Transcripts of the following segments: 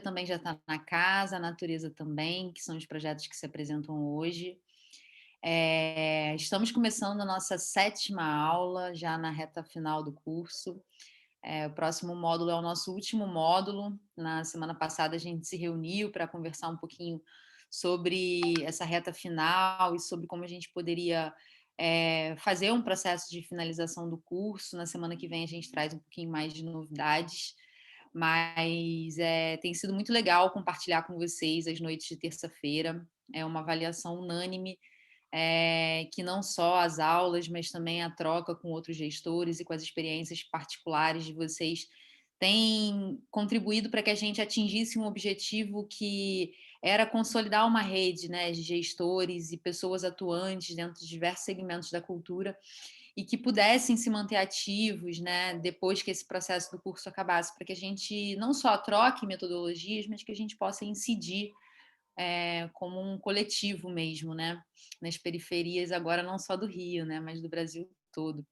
também já está na casa, a Natureza também, que são os projetos que se apresentam hoje. Estamos começando a nossa 7ª aula, já na reta final do curso. O próximo módulo é o nosso último módulo. Na semana passada a gente se reuniu para conversar um pouquinho sobre essa reta final e sobre como a gente poderia fazer um processo de finalização do curso. Na semana que vem a gente traz um pouquinho mais de novidades, mas tem sido muito legal compartilhar com vocês as noites de terça-feira. É uma avaliação unânime, que não só as aulas, mas também a troca com outros gestores e com as experiências particulares de vocês tem contribuído para que a gente atingisse um objetivo que era consolidar uma rede, né, de gestores e pessoas atuantes dentro de diversos segmentos da cultura e que pudessem se manter ativos, né, depois que esse processo do curso acabasse, para que a gente não só troque metodologias, mas que a gente possa incidir como um coletivo mesmo, né, nas periferias agora não só do Rio, né, mas do Brasil todo.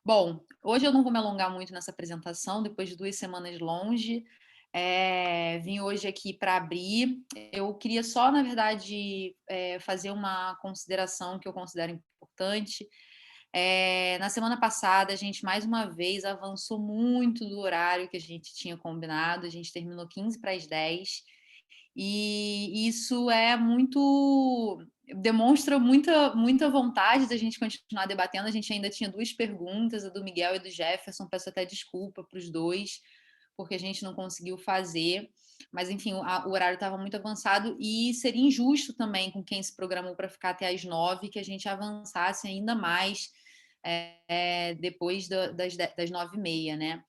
Bom, hoje eu não vou me alongar muito nessa apresentação, depois de 2 semanas longe. Vim hoje aqui para abrir. Eu queria só, na verdade, fazer uma consideração que eu considero importante. Na semana passada, a gente mais uma vez avançou muito do horário que a gente tinha combinado, a gente terminou 15 para as 10, e isso demonstra muita vontade da gente continuar debatendo. A gente ainda tinha 2 perguntas, a do Miguel e do Jefferson. Peço até desculpa para os dois, porque a gente não conseguiu fazer, mas enfim, o horário estava muito avançado e seria injusto também com quem se programou para ficar até às 9 que a gente avançasse ainda mais depois das 9h30, né?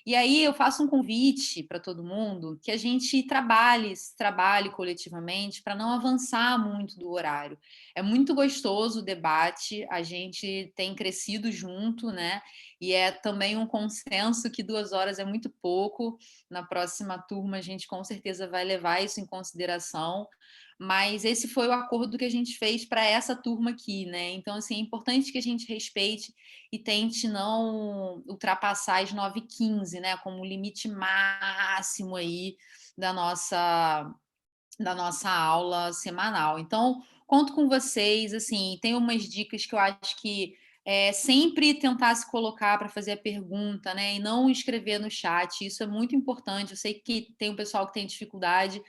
E aí eu faço um convite para todo mundo que a gente trabalhe coletivamente para não avançar muito do horário. É muito gostoso o debate, a gente tem crescido junto, né? E é também um consenso que 2 horas é muito pouco. Na próxima turma a gente com certeza vai levar isso em consideração. Mas esse foi o acordo que a gente fez para essa turma aqui, né? Então, assim, é importante que a gente respeite e tente não ultrapassar as 9h15, né, como limite máximo aí da nossa aula semanal. Então, conto com vocês, assim, tem umas dicas que eu acho que sempre tentar se colocar para fazer a pergunta, né, e não escrever no chat, isso é muito importante. Eu sei que tem um pessoal que tem dificuldade,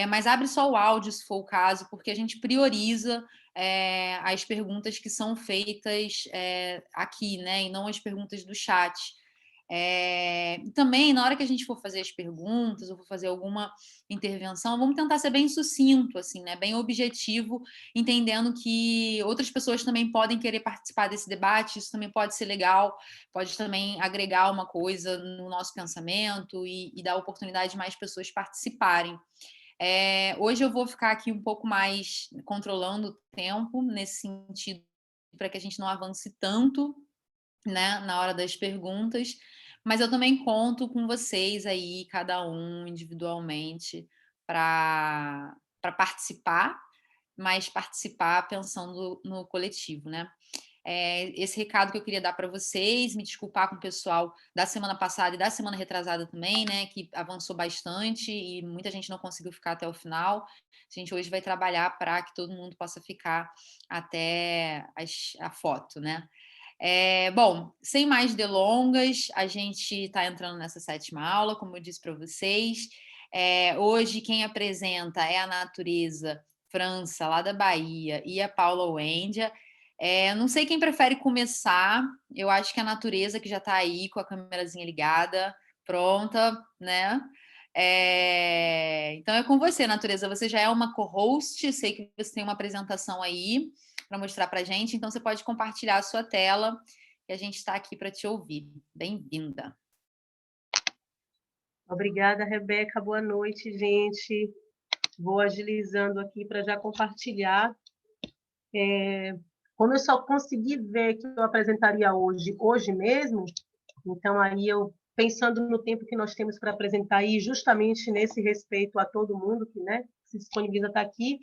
mas abre só o áudio, se for o caso, porque a gente prioriza as perguntas que são feitas aqui, né, e não as perguntas do chat. Também, na hora que a gente for fazer as perguntas ou for fazer alguma intervenção, vamos tentar ser bem sucinto, assim, né, bem objetivo, entendendo que outras pessoas também podem querer participar desse debate, isso também pode ser legal, pode também agregar uma coisa no nosso pensamento e dar oportunidade de mais pessoas participarem. Hoje eu vou ficar aqui um pouco mais controlando o tempo, nesse sentido, para que a gente não avance tanto, né, na hora das perguntas, mas eu também conto com vocês aí, cada um individualmente, para participar, mas participar pensando no coletivo, né? Esse recado que eu queria dar para vocês, me desculpar com o pessoal da semana passada e da semana retrasada também, né, que avançou bastante e muita gente não conseguiu ficar até o final. A gente hoje vai trabalhar para que todo mundo possa ficar até a foto, né? Bom, sem mais delongas, a gente está entrando nessa 7ª aula, como eu disse para vocês. Hoje quem apresenta é a Natureza França, lá da Bahia, e a Paula Wendia. Não sei quem prefere começar. Eu acho que a Natureza, que já está aí com a câmerazinha ligada, pronta, né? Então é com você, Natureza. Você já é uma co-host, sei que você tem uma apresentação aí para mostrar para a gente, então você pode compartilhar a sua tela e a gente está aqui para te ouvir. Bem-vinda. Obrigada, Rebeca. Boa noite, gente. Vou agilizando aqui para já compartilhar. Como eu só consegui ver que eu apresentaria hoje mesmo, então aí eu, pensando no tempo que nós temos para apresentar e justamente nesse respeito a todo mundo que, né, se disponibiliza a estar aqui,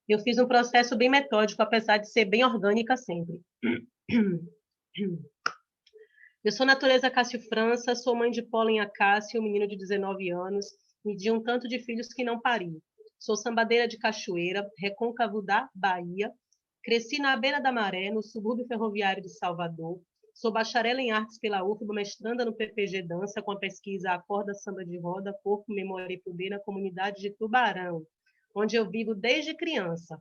eu fiz um processo bem metódico, apesar de ser bem orgânica sempre. Eu sou Natureza Cássio França, sou mãe de Pólen Acácio, um menino de 19 anos, e de um tanto de filhos que não pari. Sou sambadeira de Cachoeira, recôncavo da Bahia. Cresci na beira da Maré, no subúrbio ferroviário de Salvador. Sou bacharel em artes pela UFBA, mestranda no PPG Dança, com a pesquisa Acorda Samba de Roda, Corpo, Memória e Poder na comunidade de Tubarão, onde eu vivo desde criança.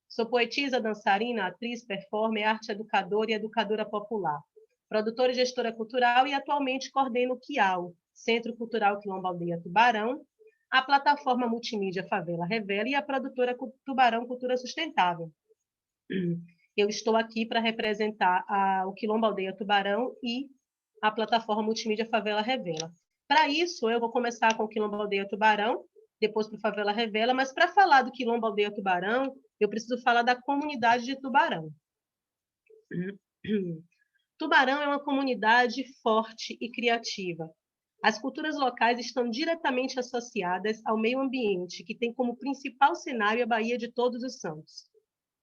Sou poetisa, dançarina, atriz, performer, arte educadora e educadora popular. Produtora e gestora cultural e atualmente coordeno o QUIAL, Centro Cultural Quilombo Aldeia Tubarão, a plataforma multimídia Favela Revela e a produtora Tubarão Cultura Sustentável. Eu estou aqui para representar o Quilombo Aldeia Tubarão e a plataforma multimídia Favela Revela. Para isso, eu vou começar com o Quilombo Aldeia Tubarão, depois para o Favela Revela, mas para falar do Quilombo Aldeia Tubarão, eu preciso falar da comunidade de Tubarão. Tubarão é uma comunidade forte e criativa. As culturas locais estão diretamente associadas ao meio ambiente, que tem como principal cenário a Baía de Todos os Santos.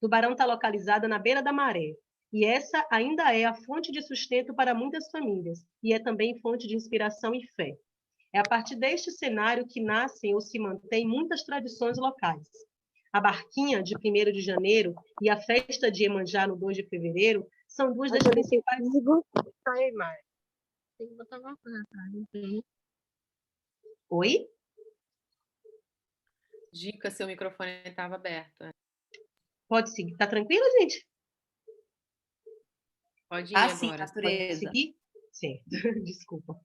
Tubarão está localizada na beira da maré, e essa ainda é a fonte de sustento para muitas famílias, e é também fonte de inspiração e fé. É a partir deste cenário que nascem ou se mantêm muitas tradições locais. A Barquinha, de 1º de janeiro, e a festa de Iemanjá, no 2 de fevereiro, são duas das principais... Oi? Dica, seu microfone estava aberto. Pode seguir. Tá tranquilo, gente? Pode ir agora. Sim, Natureza. Pode seguir? Certo, desculpa.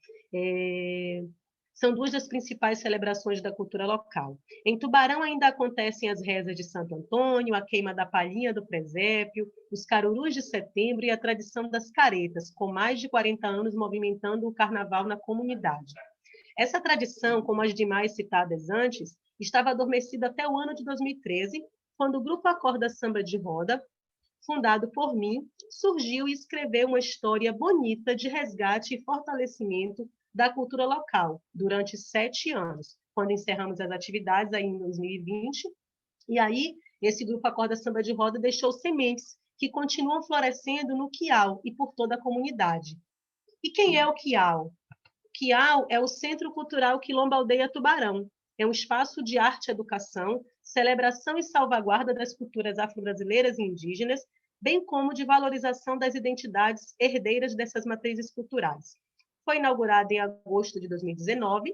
São duas das principais celebrações da cultura local. Em Tubarão ainda acontecem as rezas de Santo Antônio, a queima da palhinha do presépio, os carurus de setembro e a tradição das caretas, com mais de 40 anos movimentando o carnaval na comunidade. Essa tradição, como as demais citadas antes, estava adormecida até o ano de 2013, quando o Grupo Acorda Samba de Roda, fundado por mim, surgiu e escreveu uma história bonita de resgate e fortalecimento da cultura local durante 7 anos, quando encerramos as atividades aí em 2020. E aí, esse Grupo Acorda Samba de Roda deixou sementes que continuam florescendo no QUIAL e por toda a comunidade. E quem é o QUIAL? O QUIAL é o Centro Cultural Quilombo Aldeia Tubarão. É um espaço de arte e educação, celebração e salvaguarda das culturas afro-brasileiras e indígenas, bem como de valorização das identidades herdeiras dessas matrizes culturais. Foi inaugurado em agosto de 2019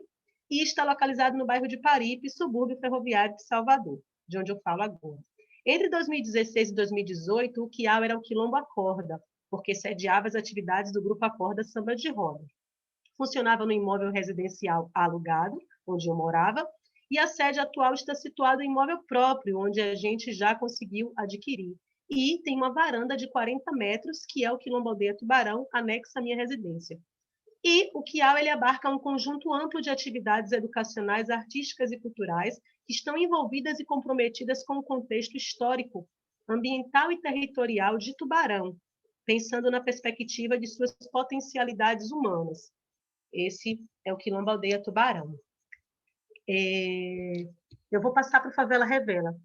e está localizado no bairro de Paripe, subúrbio ferroviário de Salvador, de onde eu falo agora. Entre 2016 e 2018, o QUIAL era o Quilombo Acorda, porque sediava as atividades do Grupo Acorda Samba de Roda. Funcionava no imóvel residencial alugado, onde eu morava, e a sede atual está situada em imóvel próprio, onde a gente já conseguiu adquirir. E tem uma varanda de 40 metros, que é o Quilombo Aldeia Tubarão, anexo à minha residência. E o QUIAL ele abarca um conjunto amplo de atividades educacionais, artísticas e culturais que estão envolvidas e comprometidas com o contexto histórico, ambiental e territorial de Tubarão, pensando na perspectiva de suas potencialidades humanas. Esse é o Quilombo Aldeia Tubarão. Eu vou passar para o Favela Revela.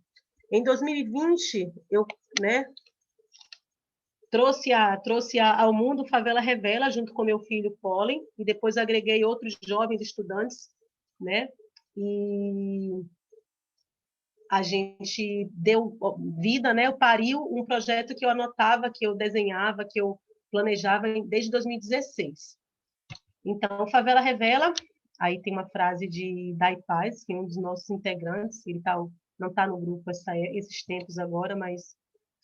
Em 2020, eu trouxe ao mundo Favela Revela, junto com meu filho Pólen, e depois agreguei outros jovens estudantes, e a gente deu vida, eu pariu um projeto que eu anotava, que eu desenhava, que eu planejava desde 2016. Então, Favela Revela, aí tem uma frase de Dai Paz, que é um dos nossos integrantes, ele não está no grupo esses tempos agora, mas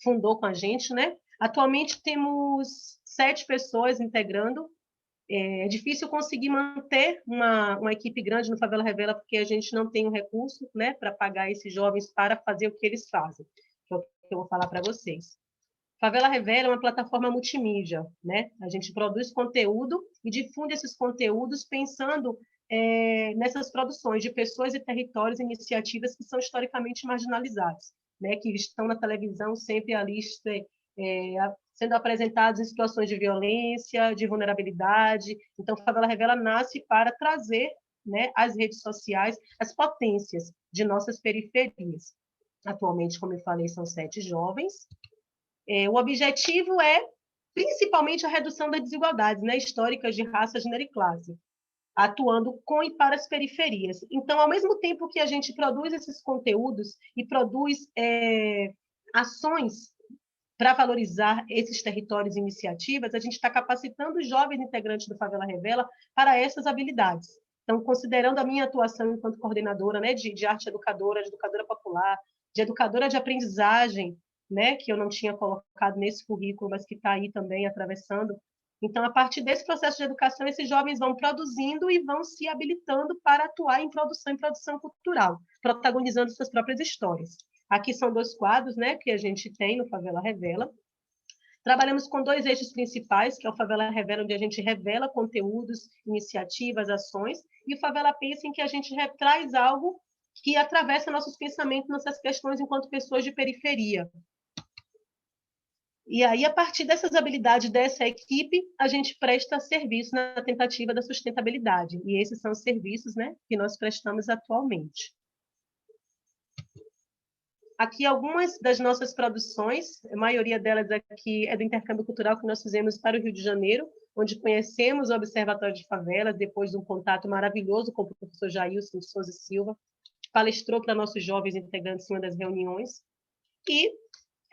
fundou com a gente, Atualmente temos 7 pessoas integrando. É difícil conseguir manter uma equipe grande no Favela Revela, porque a gente não tem um recurso, para pagar esses jovens para fazer o que eles fazem, que é o que eu vou falar para vocês. Favela Revela é uma plataforma multimídia, A gente produz conteúdo e difunde esses conteúdos pensando nessas produções de pessoas e territórios e iniciativas que são historicamente marginalizados, que estão na televisão sempre ali sendo apresentados em situações de violência, de vulnerabilidade. Então, Favela Revela nasce para trazer às redes sociais as potências de nossas periferias. Atualmente, como eu falei, são 7 jovens. O objetivo é principalmente a redução das desigualdades, né, históricas de raça, gênero e classe, atuando com e para as periferias. Então, ao mesmo tempo que a gente produz esses conteúdos e produz ações para valorizar esses territórios e iniciativas, a gente está capacitando os jovens integrantes do Favela Revela para essas habilidades. Então, considerando a minha atuação enquanto coordenadora, né, de arte educadora, de educadora popular, de educadora de aprendizagem, né, que eu não tinha colocado nesse currículo, mas que está aí também atravessando. Então, a partir desse processo de educação, esses jovens vão produzindo e vão se habilitando para atuar em produção cultural, protagonizando suas próprias histórias. Aqui são 2 quadros, né, que a gente tem no Favela Revela. Trabalhamos com 2 eixos principais, que é o Favela Revela, onde a gente revela conteúdos, iniciativas, ações, e o Favela Pensa, em que a gente traz algo que atravessa nossos pensamentos, nossas questões enquanto pessoas de periferia. E aí, a partir dessas habilidades dessa equipe, a gente presta serviço na tentativa da sustentabilidade. E esses são os serviços, né, que nós prestamos atualmente. Aqui algumas das nossas produções, a maioria delas aqui é do intercâmbio cultural que nós fizemos para o Rio de Janeiro, onde conhecemos o Observatório de Favelas, depois de um contato maravilhoso com o professor Jailson de Souza Silva, palestrou para nossos jovens integrantes em uma das reuniões. E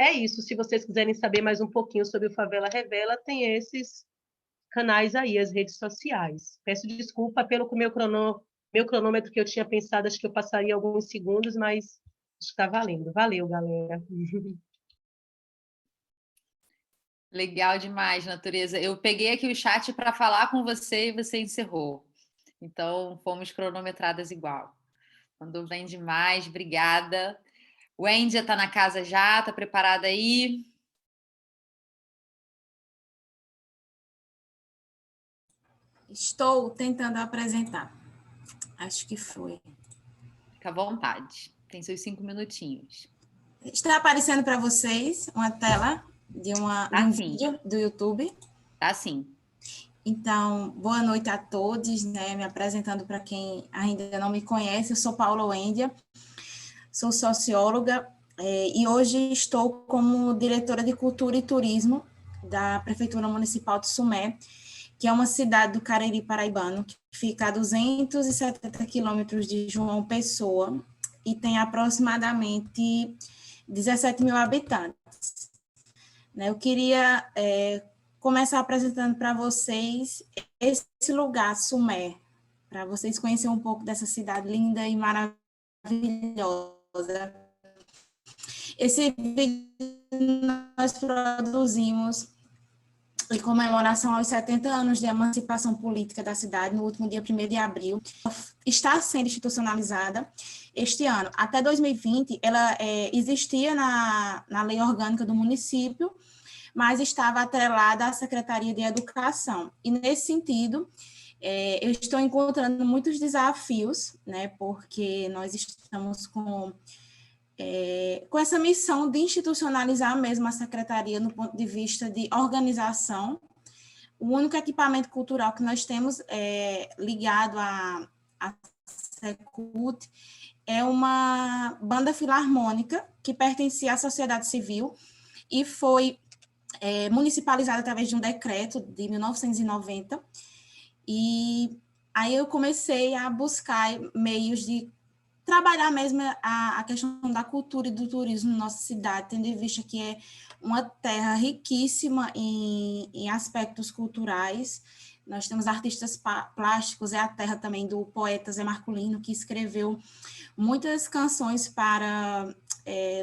é isso, se vocês quiserem saber mais um pouquinho sobre o Favela Revela, tem esses canais aí, as redes sociais. Peço desculpa pelo meu cronômetro que eu tinha pensado, acho que eu passaria alguns segundos, mas está valendo. Valeu, galera. Legal demais, Natureza. Eu peguei aqui o chat para falar com você e você encerrou. Então, fomos cronometradas igual. Mandou bem demais, obrigada. Wendy já está na casa já, está preparada aí? Estou tentando apresentar. Acho que foi. Fica à vontade. Tem seus 5 minutinhos. Está aparecendo para vocês uma tela de um vídeo do YouTube? Tá sim. Então, boa noite a todos, né? Me apresentando para quem ainda não me conhece, eu sou Paula Wendia, sou socióloga e hoje estou como diretora de Cultura e Turismo da Prefeitura Municipal de Sumé, que é uma cidade do Cariri paraibano, que fica a 270 quilômetros de João Pessoa e tem aproximadamente 17 mil habitantes. Eu queria começar apresentando para vocês esse lugar, Sumé, para vocês conhecerem um pouco dessa cidade linda e maravilhosa. Esse vídeo nós produzimos em comemoração aos 70 anos de emancipação política da cidade, no último dia 1º de abril. Está sendo institucionalizada este ano. Até 2020, ela existia na lei orgânica do município, mas estava atrelada à Secretaria de Educação. E, nesse sentido, eu estou encontrando muitos desafios, né, porque nós estamos com essa missão de institucionalizar mesmo a secretaria no ponto de vista de organização. O único equipamento cultural que nós temos ligado à Secult é uma banda filarmônica que pertencia à sociedade civil e foi municipalizada através de um decreto de 1990. E aí eu comecei a buscar meios de trabalhar mesmo a questão da cultura e do turismo na nossa cidade, tendo em vista que é uma terra riquíssima em aspectos culturais. Nós temos artistas plásticos, é a terra também do poeta Zé Marculino, que escreveu muitas canções para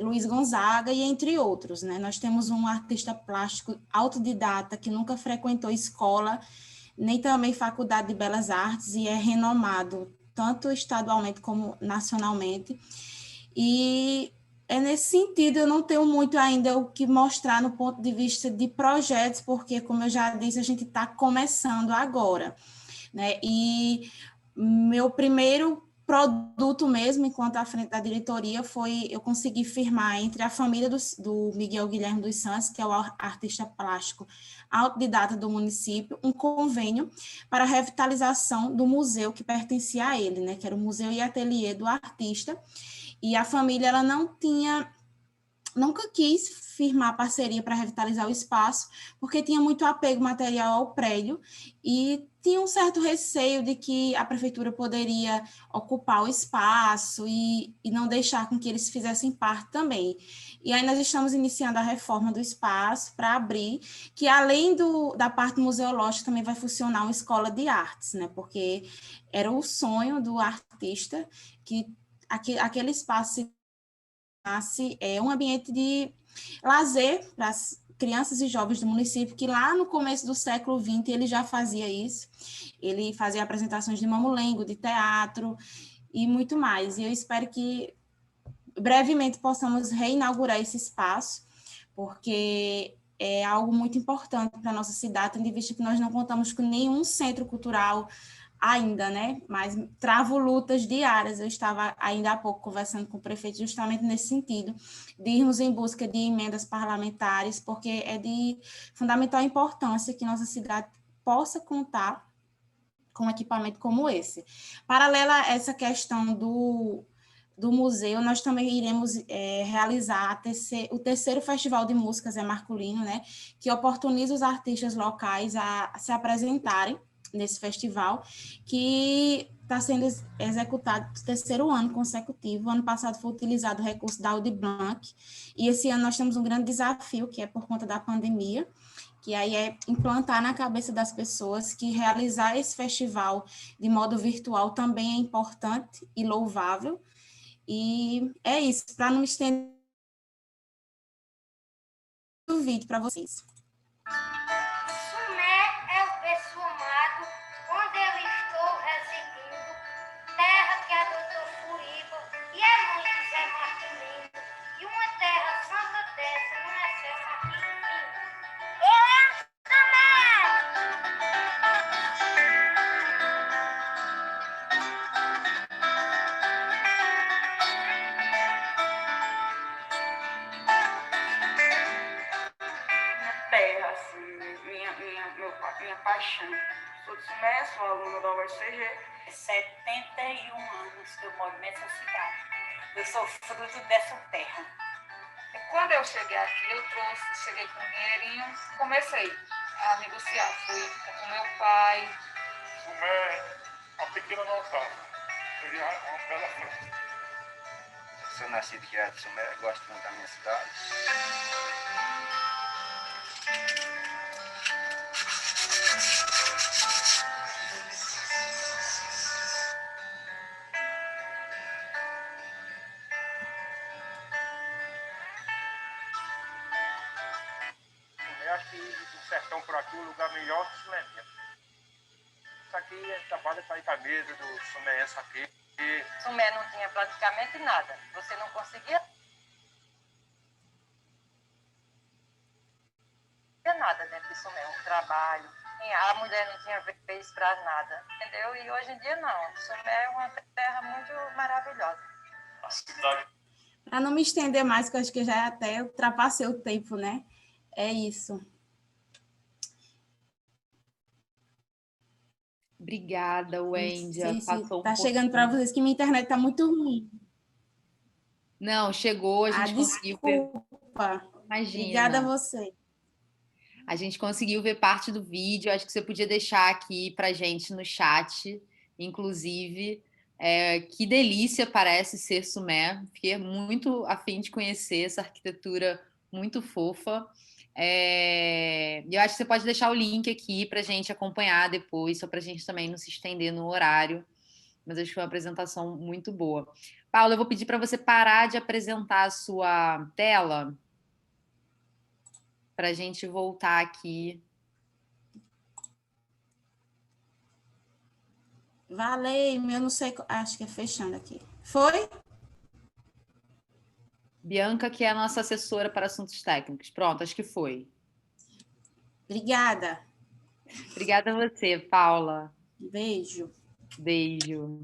Luiz Gonzaga e entre outros, né? Nós temos um artista plástico autodidata que nunca frequentou escola, nem também faculdade de belas artes, e é renomado tanto estadualmente como nacionalmente, e nesse sentido eu não tenho muito ainda o que mostrar no ponto de vista de projetos, porque, como eu já disse, a gente está começando agora, né? E meu primeiro produto mesmo, enquanto à frente da diretoria, foi eu consegui firmar entre a família do Miguel Guilherme dos Santos, que é o artista plástico autodidata do município, um convênio para a revitalização do museu que pertencia a ele, né, que era o Museu e Ateliê do Artista, e a família ela não tinha nunca quis firmar parceria para revitalizar o espaço, porque tinha muito apego material ao prédio e tinha um certo receio de que a prefeitura poderia ocupar o espaço e não deixar com que eles fizessem parte também. E aí nós estamos iniciando a reforma do espaço para abrir, que além da parte museológica também vai funcionar uma escola de artes, né? Porque era o sonho do artista que aquele espaço é um ambiente de lazer para as crianças e jovens do município, que lá no começo do século XX ele já fazia isso. Ele fazia apresentações de mamulengo, de teatro e muito mais. E eu espero que brevemente possamos reinaugurar esse espaço, porque é algo muito importante para a nossa cidade, tendo em vista que nós não contamos com nenhum centro cultural ainda, né? Mas travo lutas diárias. Eu estava ainda há pouco conversando com o prefeito justamente nesse sentido, de irmos em busca de emendas parlamentares, porque é de fundamental importância que nossa cidade possa contar com um equipamento como esse. Paralela a essa questão do museu, nós também iremos realizar o terceiro Festival de Música Zé Marculino, né, que oportuniza os artistas locais a se apresentarem nesse festival, que está sendo executado no terceiro ano consecutivo. O ano passado foi utilizado o recurso da Audi Blanc, e esse ano nós temos um grande desafio, que é por conta da pandemia, que aí é implantar na cabeça das pessoas que realizar esse festival de modo virtual também é importante e louvável. E é isso, para não estender o vídeo para vocês. Sumé é o perfumado onde eu estou residindo, terra que adotou Furiba e é muito Zé Marcelino, e uma terra santa dessa não é Zé Marcelino. Eu é o Terra, assim, minha paixão. Sou de Sumé, sou aluna da UFCG. 71 anos que eu moro nessa cidade. Eu sou fruto dessa terra. E quando eu cheguei aqui, cheguei com um dinheirinho, comecei a negociar. Fui com meu pai. Sumé, a pequena nossa, seria uma bela frente. Sou nascido e criado em Sumé, gosto muito da minha cidade. Eu acho que o sertão por aqui é um lugar melhor que Sumé. Isso aqui é trabalho para ir para a mesa do suméense aqui. Sumé não tinha praticamente nada. Você não conseguia nada dentro de Sumé, um trabalho. A mulher não tinha vez para nada, entendeu? E hoje em dia não. Sumé é uma terra muito maravilhosa. A cidade. Para não me estender mais, que eu acho que já até ultrapassei o tempo, né? É isso. Obrigada, Wendy. Está chegando para vocês que minha internet está muito ruim. Não, chegou, a gente conseguiu ver. Imagina. Obrigada a você. A gente conseguiu ver parte do vídeo, acho que você podia deixar aqui para gente no chat, inclusive, que delícia parece ser Sumé, fiquei muito a fim de conhecer essa arquitetura muito fofa. Eu acho que você pode deixar o link aqui para a gente acompanhar depois, só para a gente também não se estender no horário, mas acho que foi uma apresentação muito boa. Paula, eu vou pedir para você parar de apresentar a sua tela, para a gente voltar aqui. Valeu, eu não sei, acho que é fechando aqui. Foi? Bianca, que é a nossa assessora para assuntos técnicos. Pronto, acho que foi. Obrigada. Obrigada a você, Paula. Beijo. Beijo.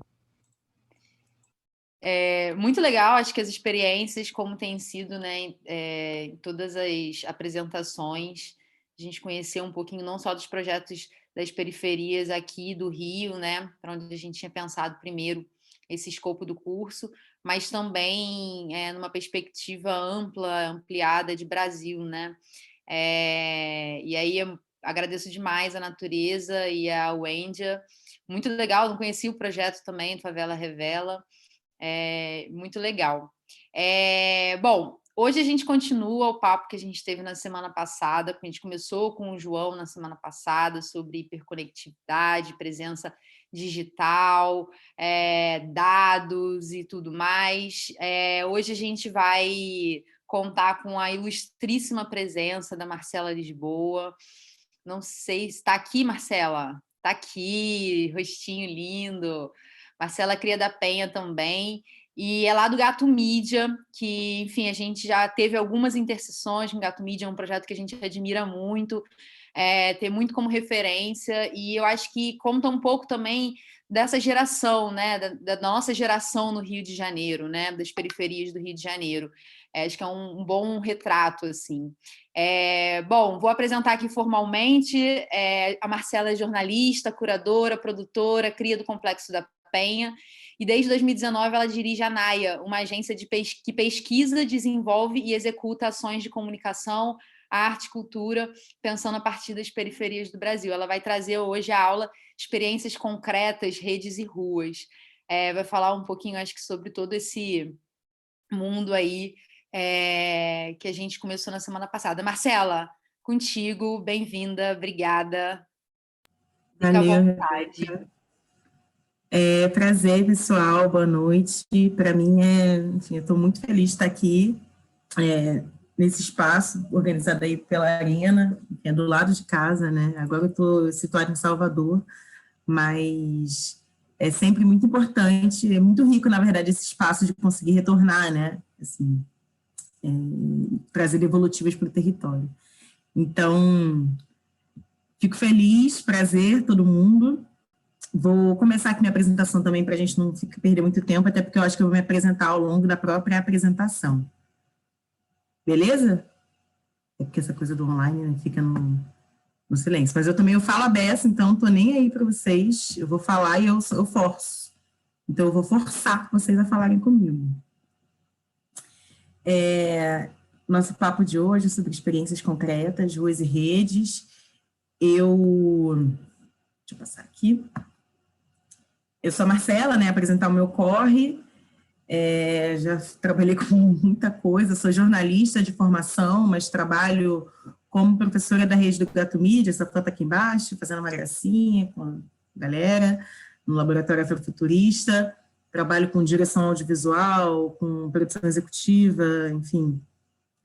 Muito legal, acho que as experiências, como tem sido, né, em todas as apresentações, a gente conhecer um pouquinho não só dos projetos das periferias aqui do Rio, né, para onde a gente tinha pensado primeiro esse escopo do curso, mas também numa perspectiva ampla, ampliada de Brasil, né? E aí eu agradeço demais a Natureza e a Wendia. Muito legal, não conheci o projeto também, Favela Revela. Muito legal. Bom, hoje a gente continua o papo que a gente teve na semana passada, a gente começou com o João na semana passada sobre hiperconectividade, presença digital, dados e tudo mais. Hoje a gente vai contar com a ilustríssima presença da Marcela Lisboa. Não sei se está aqui, Marcela. Está aqui, rostinho lindo. Marcela Cria da Penha também. E é lá do Gato Mídia, que, enfim, a gente já teve algumas interseções com o Gato Mídia, é um projeto que a gente admira muito, tem muito como referência, e eu acho que conta um pouco também dessa geração, né, da nossa geração no Rio de Janeiro, né, das periferias do Rio de Janeiro. Acho que é um bom retrato, assim. Bom, vou apresentar aqui formalmente. A Marcela é jornalista, curadora, produtora, cria do Complexo da Penha, e desde 2019 ela dirige a NAIA, uma agência que pesquisa, desenvolve e executa ações de comunicação, arte, cultura, pensando a partir das periferias do Brasil. Ela vai trazer hoje a aula Experiências Concretas, Redes e Ruas. Vai falar um pouquinho, acho que, sobre todo esse mundo aí que a gente começou na semana passada. Marcela, contigo, bem-vinda, obrigada. Fica à vontade. Prazer, pessoal, boa noite. Para mim, enfim, eu estou muito feliz de estar aqui, nesse espaço organizado aí pela Arena, que é do lado de casa, né? Agora eu estou situada em Salvador, mas é sempre muito importante, é muito rico, na verdade, esse espaço de conseguir retornar, né? Assim, trazer evolutivas para o território. Então, fico feliz, prazer, todo mundo. Vou começar aqui minha apresentação também para a gente não perder muito tempo, até porque eu acho que eu vou me apresentar ao longo da própria apresentação. Beleza? É porque essa coisa do online, né, fica no silêncio. Mas eu falo a beça, então não estou nem aí para vocês. Eu vou falar e eu forço. Então eu vou forçar vocês a falarem comigo. Nosso papo de hoje é sobre experiências concretas, ruas e redes. Deixa eu passar aqui. Eu sou a Marcela, né, apresentar o meu corre, já trabalhei com muita coisa, sou jornalista de formação, mas trabalho como professora da rede do Gato Mídia, essa foto aqui embaixo, fazendo uma gracinha com a galera, no laboratório afrofuturista, trabalho com direção audiovisual, com produção executiva, enfim,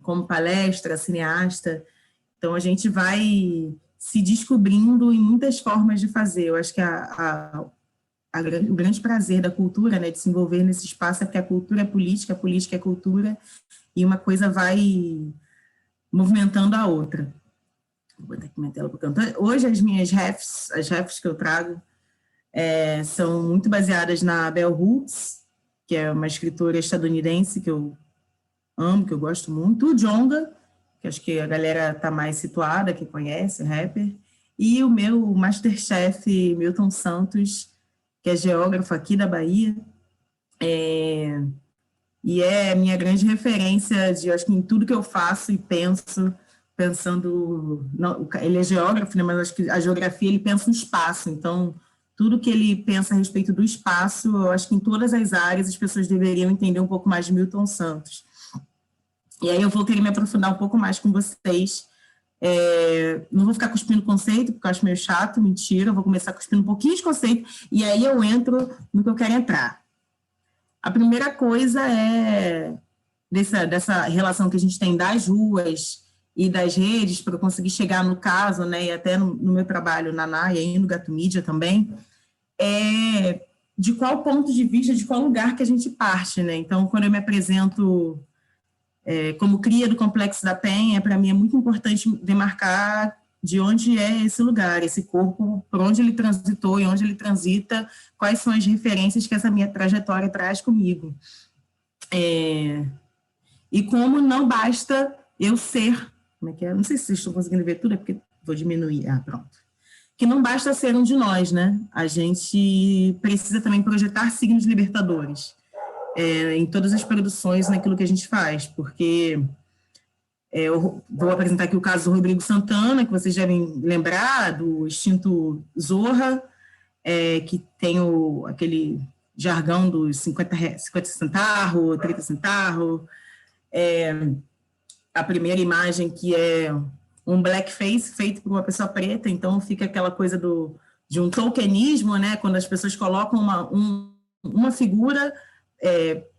como palestra, cineasta. Então, a gente vai se descobrindo em muitas formas de fazer. Eu acho que o grande prazer da cultura, né, de se envolver nesse espaço, é porque a cultura é política, a política é cultura, e uma coisa vai movimentando a outra. Vou botar aqui minha tela para o canto. Hoje as minhas as refs que eu trago, são muito baseadas na Bell Hooks, que é uma escritora estadunidense que eu amo, que eu gosto muito, o Djonga, que acho que a galera está mais situada, que conhece, rapper, e o meu masterchef, Milton Santos, que é geógrafo aqui da Bahia, e é minha grande referência de, acho que em tudo que eu faço e penso, pensando, não, ele é geógrafo, né, mas acho que a geografia ele pensa no espaço, então tudo que ele pensa a respeito do espaço, eu acho que em todas as áreas as pessoas deveriam entender um pouco mais de Milton Santos. E aí eu vou querer me aprofundar um pouco mais com vocês. Não vou ficar cuspindo conceito, porque eu acho meio chato, mentira, eu vou começar cuspindo um pouquinho de conceito, e aí eu entro no que eu quero entrar. A primeira coisa é dessa relação que a gente tem das ruas e das redes, para eu conseguir chegar no caso, né, e até no meu trabalho na NAIA e no Gato Mídia também, de qual ponto de vista, de qual lugar que a gente parte, né? Então, quando eu me apresento como cria do Complexo da Penha, para mim é muito importante demarcar de onde é esse lugar, esse corpo, por onde ele transitou e onde ele transita, quais são as referências que essa minha trajetória traz comigo. E como não basta eu ser, como é que é? Não sei se vocês estão conseguindo ver tudo, é porque vou diminuir, pronto. que não basta ser um de nós, né? A gente precisa também projetar signos libertadores em todas as produções, naquilo que a gente faz, porque eu vou apresentar aqui o caso do Rodrigo Santana, que vocês devem lembrar, do extinto Zorra, que tem aquele jargão dos 50 centavos, 30 centavos, a primeira imagem que é um blackface feito por uma pessoa preta, então fica aquela coisa de um tokenismo, né, quando as pessoas colocam uma figura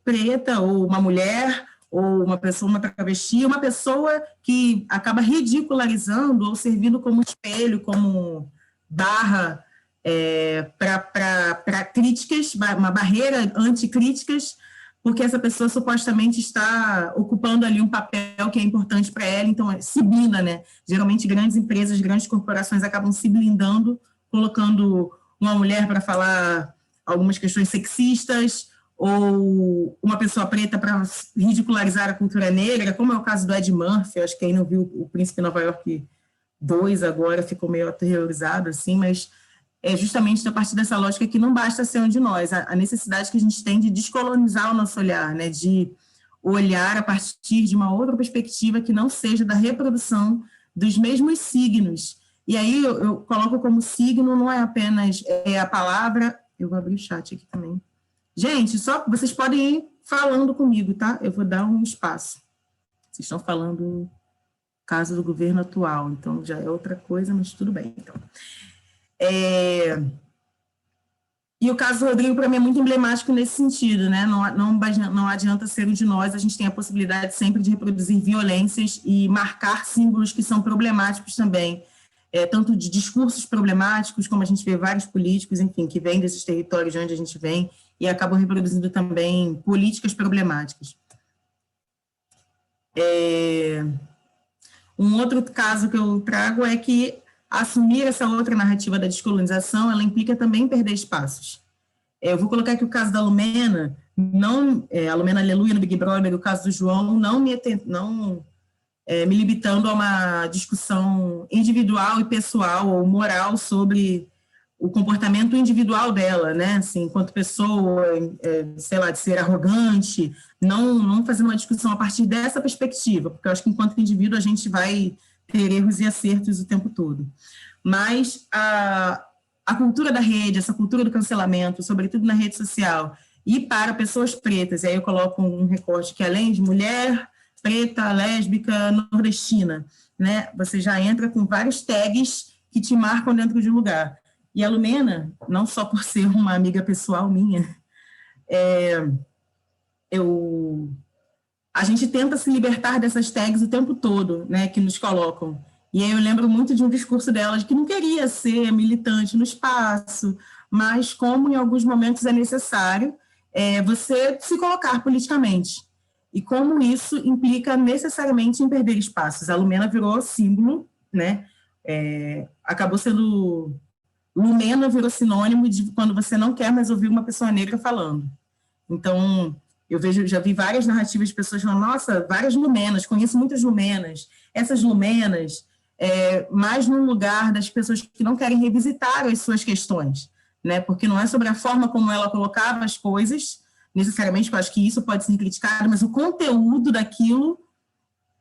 preta, ou uma mulher, ou uma pessoa, uma travesti, uma pessoa que acaba ridicularizando ou servindo como espelho, como barra para críticas, uma barreira anticríticas, porque essa pessoa supostamente está ocupando ali um papel que é importante para ela, então se blinda, né? Geralmente grandes empresas, grandes corporações acabam se blindando, colocando uma mulher para falar algumas questões sexistas, ou uma pessoa preta para ridicularizar a cultura negra, como é o caso do Ed Murphy. Acho que quem não viu o Príncipe Nova York 2 agora ficou meio aterrorizado, assim, mas é justamente a partir dessa lógica que não basta ser um de nós, a necessidade que a gente tem de descolonizar o nosso olhar, né, de olhar a partir de uma outra perspectiva que não seja da reprodução dos mesmos signos. E aí eu coloco como signo, não é apenas a palavra, eu vou abrir o chat aqui também. Gente, só vocês podem ir falando comigo, tá? Eu vou dar um espaço. Vocês estão falando caso do governo atual, então já é outra coisa, mas tudo bem, então. E o caso do Rodrigo, para mim, é muito emblemático nesse sentido, né? Não adianta ser um de nós, a gente tem a possibilidade sempre de reproduzir violências e marcar símbolos que são problemáticos também, tanto de discursos problemáticos, como a gente vê vários políticos, enfim, que vêm desses territórios de onde a gente vem e acabam reproduzindo também políticas problemáticas. Um outro caso que eu trago é que assumir essa outra narrativa da descolonização, ela implica também perder espaços. Eu vou colocar aqui o caso da Lumena, a Lumena Aleluia no Big Brother, o caso do João, não me limitando a uma discussão individual e pessoal ou moral sobre o comportamento individual dela, né, assim, enquanto pessoa, sei lá, de ser arrogante, não fazer uma discussão a partir dessa perspectiva, porque eu acho que enquanto indivíduo a gente vai ter erros e acertos o tempo todo. Mas a cultura da rede, essa cultura do cancelamento, sobretudo na rede social, e para pessoas pretas, e aí eu coloco um recorte que além de mulher, preta, lésbica, nordestina, né, você já entra com vários tags que te marcam dentro de um lugar. E a Lumena, não só por ser uma amiga pessoal minha, a gente tenta se libertar dessas tags o tempo todo, né, que nos colocam. E aí eu lembro muito de um discurso dela, de que não queria ser militante no espaço, mas como em alguns momentos é necessário você se colocar politicamente. E como isso implica necessariamente em perder espaços. A Lumena virou símbolo, né, acabou sendo... Lumena virou sinônimo de quando você não quer mais ouvir uma pessoa negra falando. Então... já vi várias narrativas de pessoas falando, nossa, várias Lumenas, conheço muitas Lumenas. Essas Lumenas, mais num lugar das pessoas que não querem revisitar as suas questões, né? Porque não é sobre a forma como ela colocava as coisas, necessariamente, eu acho que isso pode ser criticado, mas o conteúdo daquilo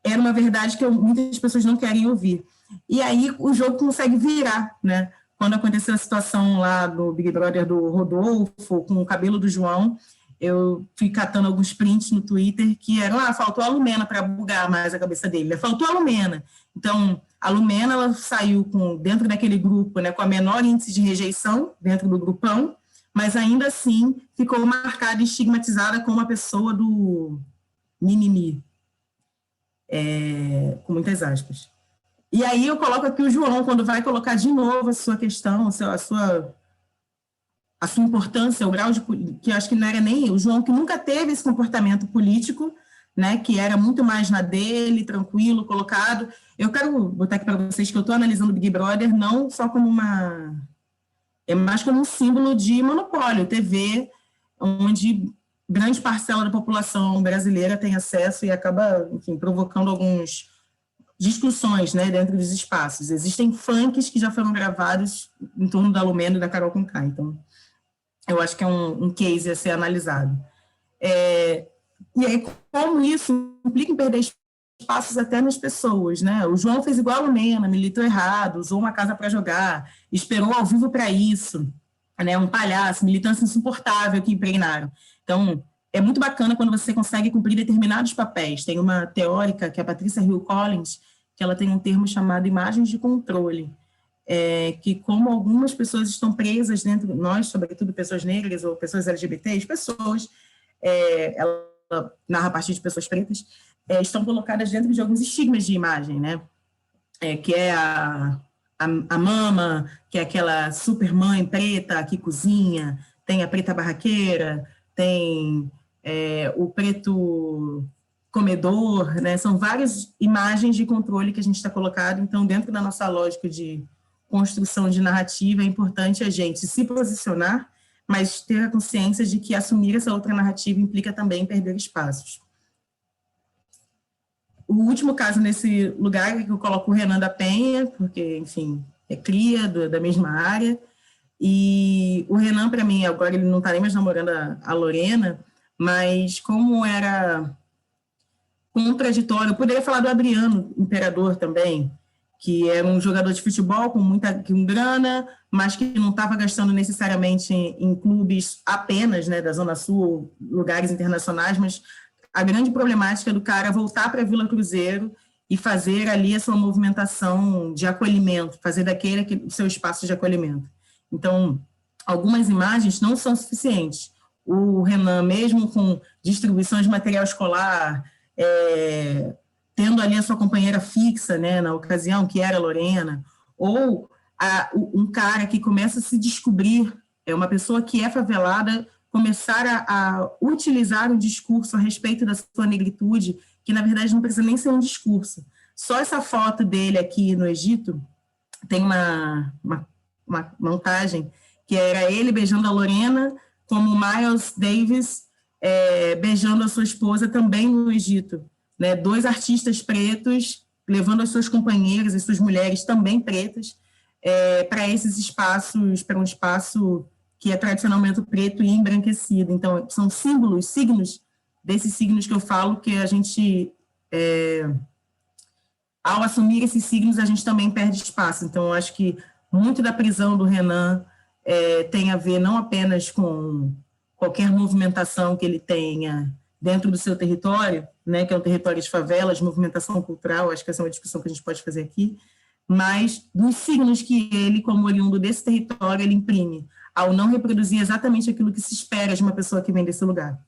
era uma verdade que muitas pessoas não querem ouvir. E aí o jogo consegue virar, né? Quando aconteceu a situação lá do Big Brother do Rodolfo, com o cabelo do João, eu fui catando alguns prints no Twitter que eram, faltou a Lumena para bugar mais a cabeça dele, faltou a Lumena. Então, a Lumena, ela saiu dentro daquele grupo, né, com a menor índice de rejeição dentro do grupão, mas ainda assim ficou marcada e estigmatizada como a pessoa do mimimi, com muitas aspas. E aí eu coloco aqui o João, quando vai colocar de novo a sua questão, a sua importância, o grau de... que eu acho que não era nem o João, que nunca teve esse comportamento político, né, que era muito mais na dele, tranquilo, colocado. Eu quero botar aqui para vocês que eu estou analisando o Big Brother não só como mais como um símbolo de monopólio, TV, onde grande parcela da população brasileira tem acesso e acaba, enfim, provocando discussões, né, dentro dos espaços. Existem funks que já foram gravados em torno da Lumena e da Carol Conká, então eu acho que é um case a ser analisado. E aí, como isso implica em perder espaços até nas pessoas, né? O João fez igual a Lumena, militou errado, usou uma casa para jogar, esperou ao vivo para isso, né? Um palhaço, militância insuportável que impregnaram. Então, é muito bacana quando você consegue cumprir determinados papéis. Tem uma teórica, que é a Patricia Hill Collins, que ela tem um termo chamado imagens de controle, que como algumas pessoas estão presas dentro, nós, sobretudo pessoas negras ou pessoas LGBTs, ela narra a partir de pessoas pretas, estão colocadas dentro de alguns estigmas de imagem, né? Que é a mama, que é aquela super mãe preta que cozinha, tem a preta barraqueira, tem o preto comedor, né? São várias imagens de controle que a gente está colocado. Então, dentro da nossa lógica de construção de narrativa, é importante a gente se posicionar, mas ter a consciência de que assumir essa outra narrativa implica também perder espaços. O último caso nesse lugar é que eu coloco o Renan da Penha, porque, enfim, é cria da mesma área, e o Renan, para mim, agora ele não está nem mais namorando a Lorena, mas como era contraditório, eu poderia falar do Adriano Imperador também, que era um jogador de futebol com grana, mas que não estava gastando necessariamente em clubes apenas, né, da Zona Sul, lugares internacionais, mas a grande problemática do cara voltar para a Vila Cruzeiro e fazer ali a sua movimentação de acolhimento, fazer daquele o seu espaço de acolhimento. Então, algumas imagens não são suficientes. O Renan, mesmo com distribuição de material escolar, tendo ali a sua companheira fixa, né, na ocasião, que era a Lorena, ou um cara que começa a se descobrir, uma pessoa que é favelada, começar a utilizar um discurso a respeito da sua negritude, que na verdade não precisa nem ser um discurso. Só essa foto dele aqui no Egito, tem uma montagem que era ele beijando a Lorena, como Miles Davis beijando a sua esposa também no Egito. Né, 2 artistas pretos levando as suas companheiras, as suas mulheres também pretas, para esses espaços, para um espaço que é tradicionalmente preto e embranquecido. Então, são signos desses signos que eu falo, que a gente, ao assumir esses signos, a gente também perde espaço. Então, eu acho que muito da prisão do Renan tem a ver não apenas com qualquer movimentação que ele tenha dentro do seu território, né, que é um território de favelas, movimentação cultural, acho que essa é uma discussão que a gente pode fazer aqui, mas dos signos que ele, como oriundo desse território, ele imprime, ao não reproduzir exatamente aquilo que se espera de uma pessoa que vem desse lugar.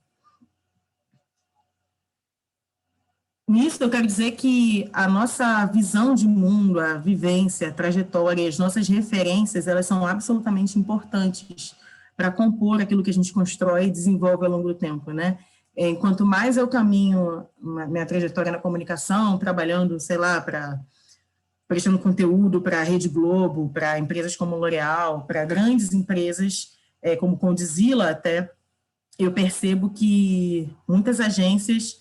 Nisso, eu quero dizer que a nossa visão de mundo, a vivência, a trajetória, as nossas referências, elas são absolutamente importantes para compor aquilo que a gente constrói e desenvolve ao longo do tempo, né? Quanto mais eu caminho minha trajetória na comunicação, trabalhando, sei lá, prestando conteúdo para a Rede Globo, para empresas como L'Oréal, para grandes empresas como Condzilla até, eu percebo que muitas agências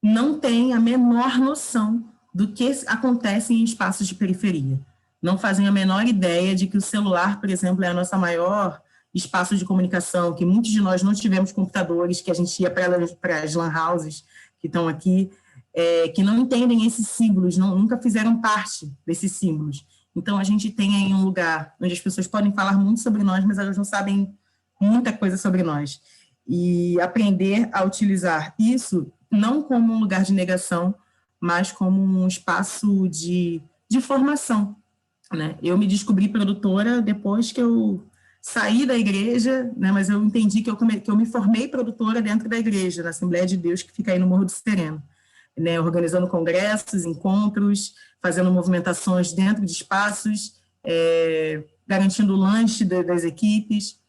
não têm a menor noção do que acontece em espaços de periferia. Não fazem a menor ideia de que o celular, por exemplo, é a nossa maior espaço de comunicação, que muitos de nós não tivemos computadores, que a gente ia para as lan houses que estão aqui, que não entendem esses símbolos, nunca fizeram parte desses símbolos. Então, a gente tem aí um lugar onde as pessoas podem falar muito sobre nós, mas elas não sabem muita coisa sobre nós. E aprender a utilizar isso não como um lugar de negação, mas como um espaço de formação, né? Eu me descobri produtora depois que eu saí da igreja, né, mas eu entendi que eu me formei produtora dentro da igreja, na Assembleia de Deus, que fica aí no Morro do Sereno, né, organizando congressos, encontros, fazendo movimentações dentro de espaços, garantindo o lanche das equipes.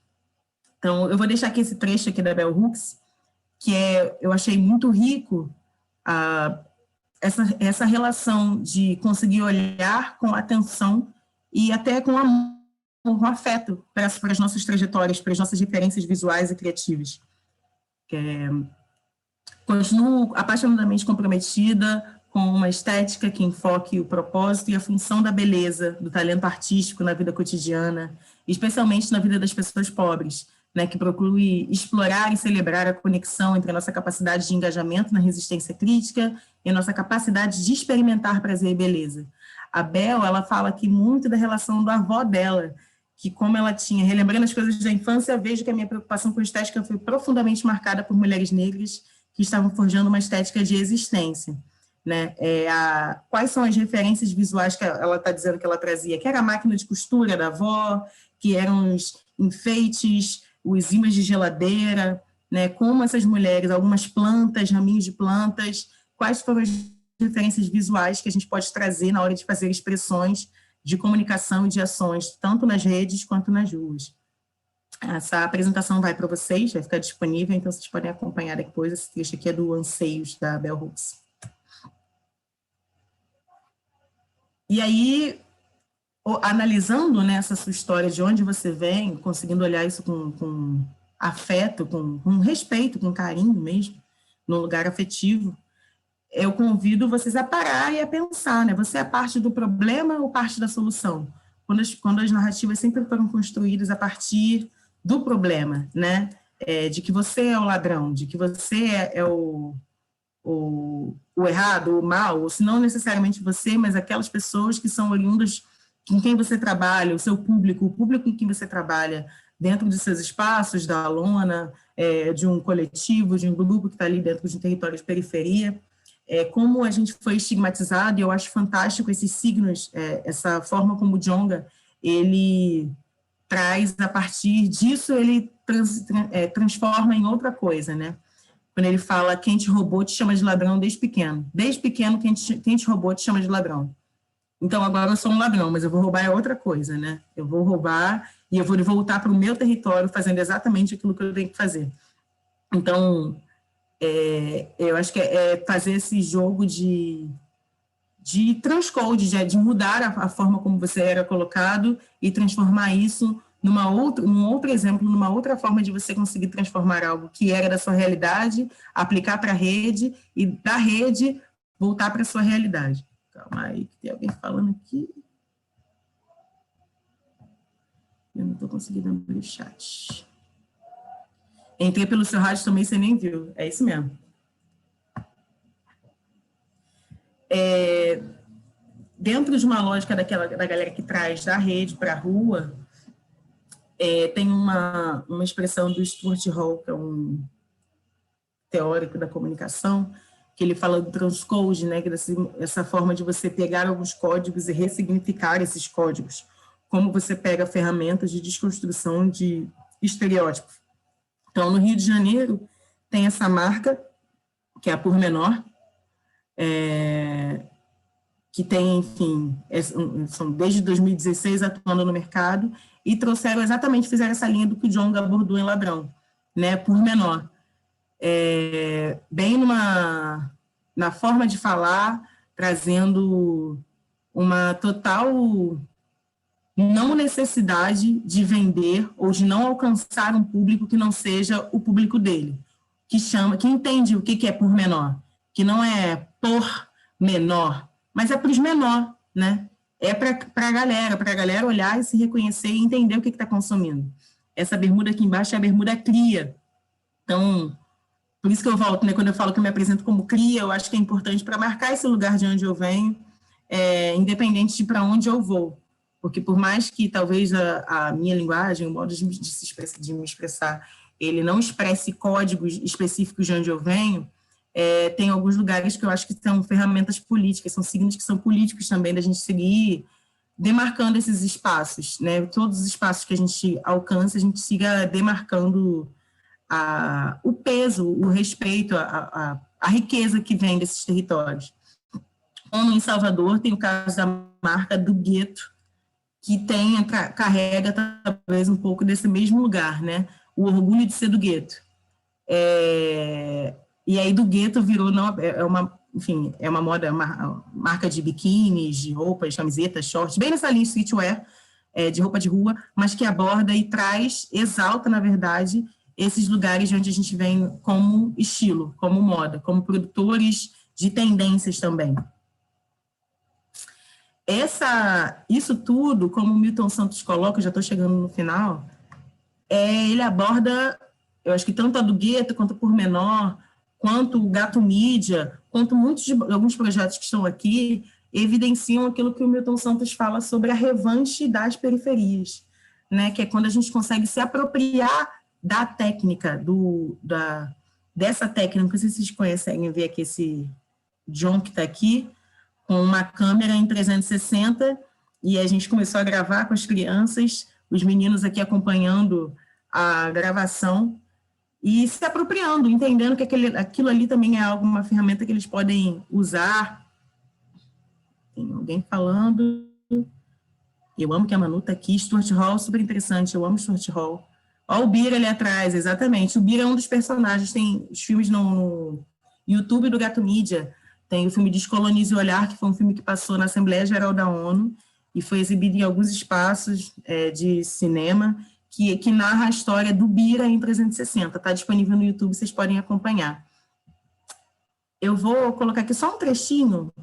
Então, eu vou deixar aqui esse trecho aqui da Bell Hooks, que eu achei muito rico essa relação de conseguir olhar com atenção e até com amor, com afeto para as nossas trajetórias, para as nossas referências visuais e criativas. Continuo apaixonadamente comprometida com com uma estética que enfoque o propósito e a função da beleza, do talento artístico na vida cotidiana, especialmente na vida das pessoas pobres, né, que procure explorar e celebrar a conexão entre a nossa capacidade de engajamento na resistência crítica e a nossa capacidade de experimentar prazer e beleza. A Bel, ela fala aqui muito da relação da avó dela, que como ela tinha, relembrando as coisas da infância, vejo que a minha preocupação com estética foi profundamente marcada por mulheres negras que estavam forjando uma estética de existência. Né? Quais são as referências visuais que ela está dizendo que ela trazia? Que era a máquina de costura da avó, que eram os enfeites, os ímãs de geladeira, né? Como essas mulheres, algumas plantas, raminhos de plantas, quais foram as referências visuais que a gente pode trazer na hora de fazer expressões de comunicação e de ações, tanto nas redes quanto nas ruas. Essa apresentação vai para vocês, vai ficar disponível, então vocês podem acompanhar depois. Esse trecho aqui é do Anseios, da Bell Hooks. E aí, analisando, né, essa sua história, de onde você vem, conseguindo olhar isso com afeto, com respeito, com carinho mesmo, num lugar afetivo, eu convido vocês a parar e a pensar, né? Você é parte do problema ou parte da solução? Quando as narrativas sempre foram construídas a partir do problema, né? De que você é o ladrão, de que você é o errado, o mal, ou se não necessariamente você, mas aquelas pessoas que são oriundas com quem você trabalha, o seu público, o público em que você trabalha, dentro de seus espaços, da lona, de um coletivo, de um grupo que está ali dentro de um território de periferia. Como a gente foi estigmatizado, e eu acho fantástico esses signos, essa forma como o Djonga, ele traz, a partir disso, ele transforma em outra coisa, né? Quando ele fala, quem te roubou te chama de ladrão desde pequeno. Desde pequeno, quem te roubou te chama de ladrão. Então, agora eu sou um ladrão, mas eu vou roubar outra coisa, né? Eu vou roubar e eu vou voltar para o meu território fazendo exatamente aquilo que eu tenho que fazer. Então, eu acho que fazer esse jogo de transcode, de mudar a forma como você era colocado e transformar isso num outro exemplo, numa outra forma de você conseguir transformar algo que era da sua realidade, aplicar para a rede e da rede voltar para a sua realidade. Calma aí, que tem alguém falando aqui. Eu não estou conseguindo abrir o chat. Entrei pelo seu rádio também, você nem viu. É isso mesmo. Dentro de uma lógica da galera que traz da rede para a rua, tem uma expressão do Stuart Hall, que é um teórico da comunicação, que ele fala do transcode, né, que essa forma de você pegar alguns códigos e ressignificar esses códigos, como você pega ferramentas de desconstrução de estereótipos. Então, no Rio de Janeiro, tem essa marca, que é a Pormenor, que tem, enfim, são desde 2016 atuando no mercado, e fizeram essa linha do que o Djonga abordou em Ladrão, né, Pormenor. Bem na forma de falar, trazendo uma total não necessidade de vender ou de não alcançar um público que não seja o público dele, que entende o que é por menor, que não é por menor, mas é para os menor, né? É para a galera olhar e se reconhecer e entender o que está consumindo. Essa bermuda aqui embaixo é a bermuda cria. Então, por isso que eu volto, né? Quando eu falo que eu me apresento como cria, eu acho que é importante para marcar esse lugar de onde eu venho, independente de para onde eu vou. Porque por mais que talvez a minha linguagem, o modo de me expressar, ele não expresse códigos específicos de onde eu venho, tem alguns lugares que eu acho que são ferramentas políticas, são signos que são políticos também, da gente seguir demarcando esses espaços, né? Todos os espaços que a gente alcança, a gente siga demarcando o peso, o respeito, a riqueza que vem desses territórios. Como em Salvador, tem o caso da marca do gueto, que carrega talvez um pouco desse mesmo lugar, né? O orgulho de ser do gueto. E aí do gueto virou, é uma moda, uma marca de biquínis, de roupas, camisetas, shorts, bem nessa linha streetwear, de roupa de rua, mas que aborda e exalta, na verdade, esses lugares de onde a gente vem como estilo, como moda, como produtores de tendências também. Isso tudo, como o Milton Santos coloca, já estou chegando no final, ele aborda, eu acho que tanto a do Gueto, quanto o Pormenor, quanto o Gato Mídia, quanto alguns projetos que estão aqui, evidenciam aquilo que o Milton Santos fala sobre a revanche das periferias, né? Que é quando a gente consegue se apropriar da técnica, dessa técnica, não sei se vocês conseguem ver aqui esse John que está aqui, com uma câmera em 360, e a gente começou a gravar com as crianças, os meninos aqui acompanhando a gravação, e se apropriando, entendendo que aquilo ali também é uma ferramenta que eles podem usar. Tem alguém falando. Eu amo que a Manu está aqui. Stuart Hall, super interessante. Eu amo Stuart Hall. Olha o Bira ali atrás, exatamente. O Bira é um dos personagens. Tem os filmes no YouTube do Gato Mídia. Tem o filme Descolonize o Olhar, que foi um filme que passou na Assembleia Geral da ONU e foi exibido em alguns espaços de cinema, que narra a história do Bira em 360. Está disponível no YouTube, vocês podem acompanhar. Eu vou colocar aqui só um trechinho,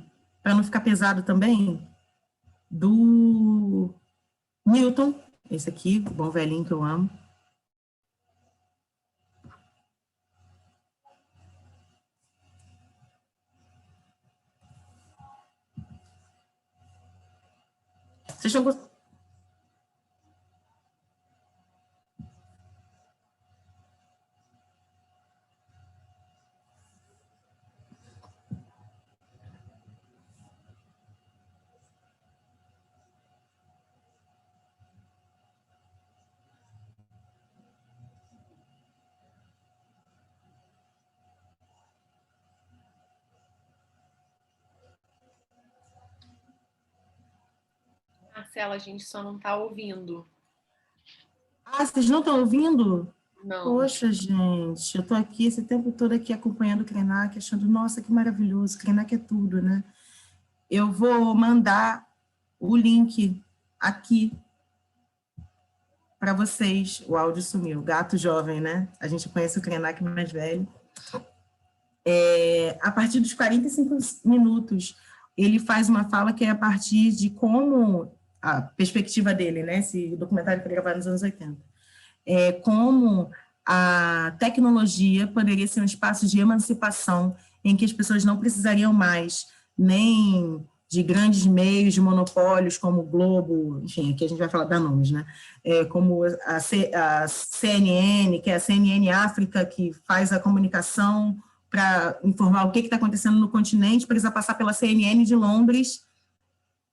para não ficar pesado também, do Milton, esse aqui, o bom velhinho que eu amo. Vocês estão gostando? Marcela, a gente só não está ouvindo. Ah, vocês não estão ouvindo? Não. Poxa, gente, eu estou aqui esse tempo todo aqui acompanhando o Krenak, achando, nossa, que maravilhoso, Krenak é tudo, né? Eu vou mandar o link aqui para vocês. O áudio sumiu, gato jovem, né? A gente conhece o Krenak mais velho. A partir dos 45 minutos, ele faz uma fala que é a partir de como a perspectiva dele, né? Esse documentário foi gravado nos anos 80. Como a tecnologia poderia ser um espaço de emancipação em que as pessoas não precisariam mais nem de grandes meios de monopólios como o Globo, enfim, aqui a gente vai falar dar nomes, né? Como a CNN, que é a CNN África, que faz a comunicação para informar o que está acontecendo no continente, precisa passar pela CNN de Londres,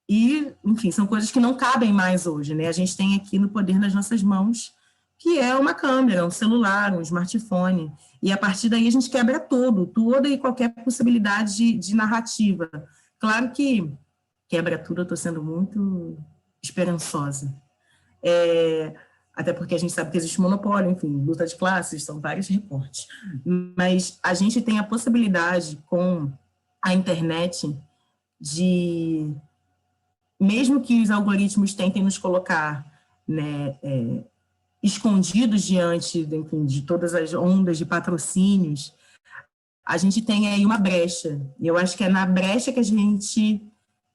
e, enfim, são coisas que não cabem mais hoje, né? A gente tem aqui no poder nas nossas mãos, que é uma câmera, um celular, um smartphone, e a partir daí a gente quebra toda e qualquer possibilidade de narrativa. Claro que quebra tudo, eu estou sendo muito esperançosa. Até porque a gente sabe que existe monopólio, enfim, luta de classes, são vários recortes. Mas a gente tem a possibilidade, com a internet, de, mesmo que os algoritmos tentem nos colocar, né, escondidos diante, enfim, de todas as ondas de patrocínios, a gente tem aí uma brecha. E eu acho que é na brecha que a gente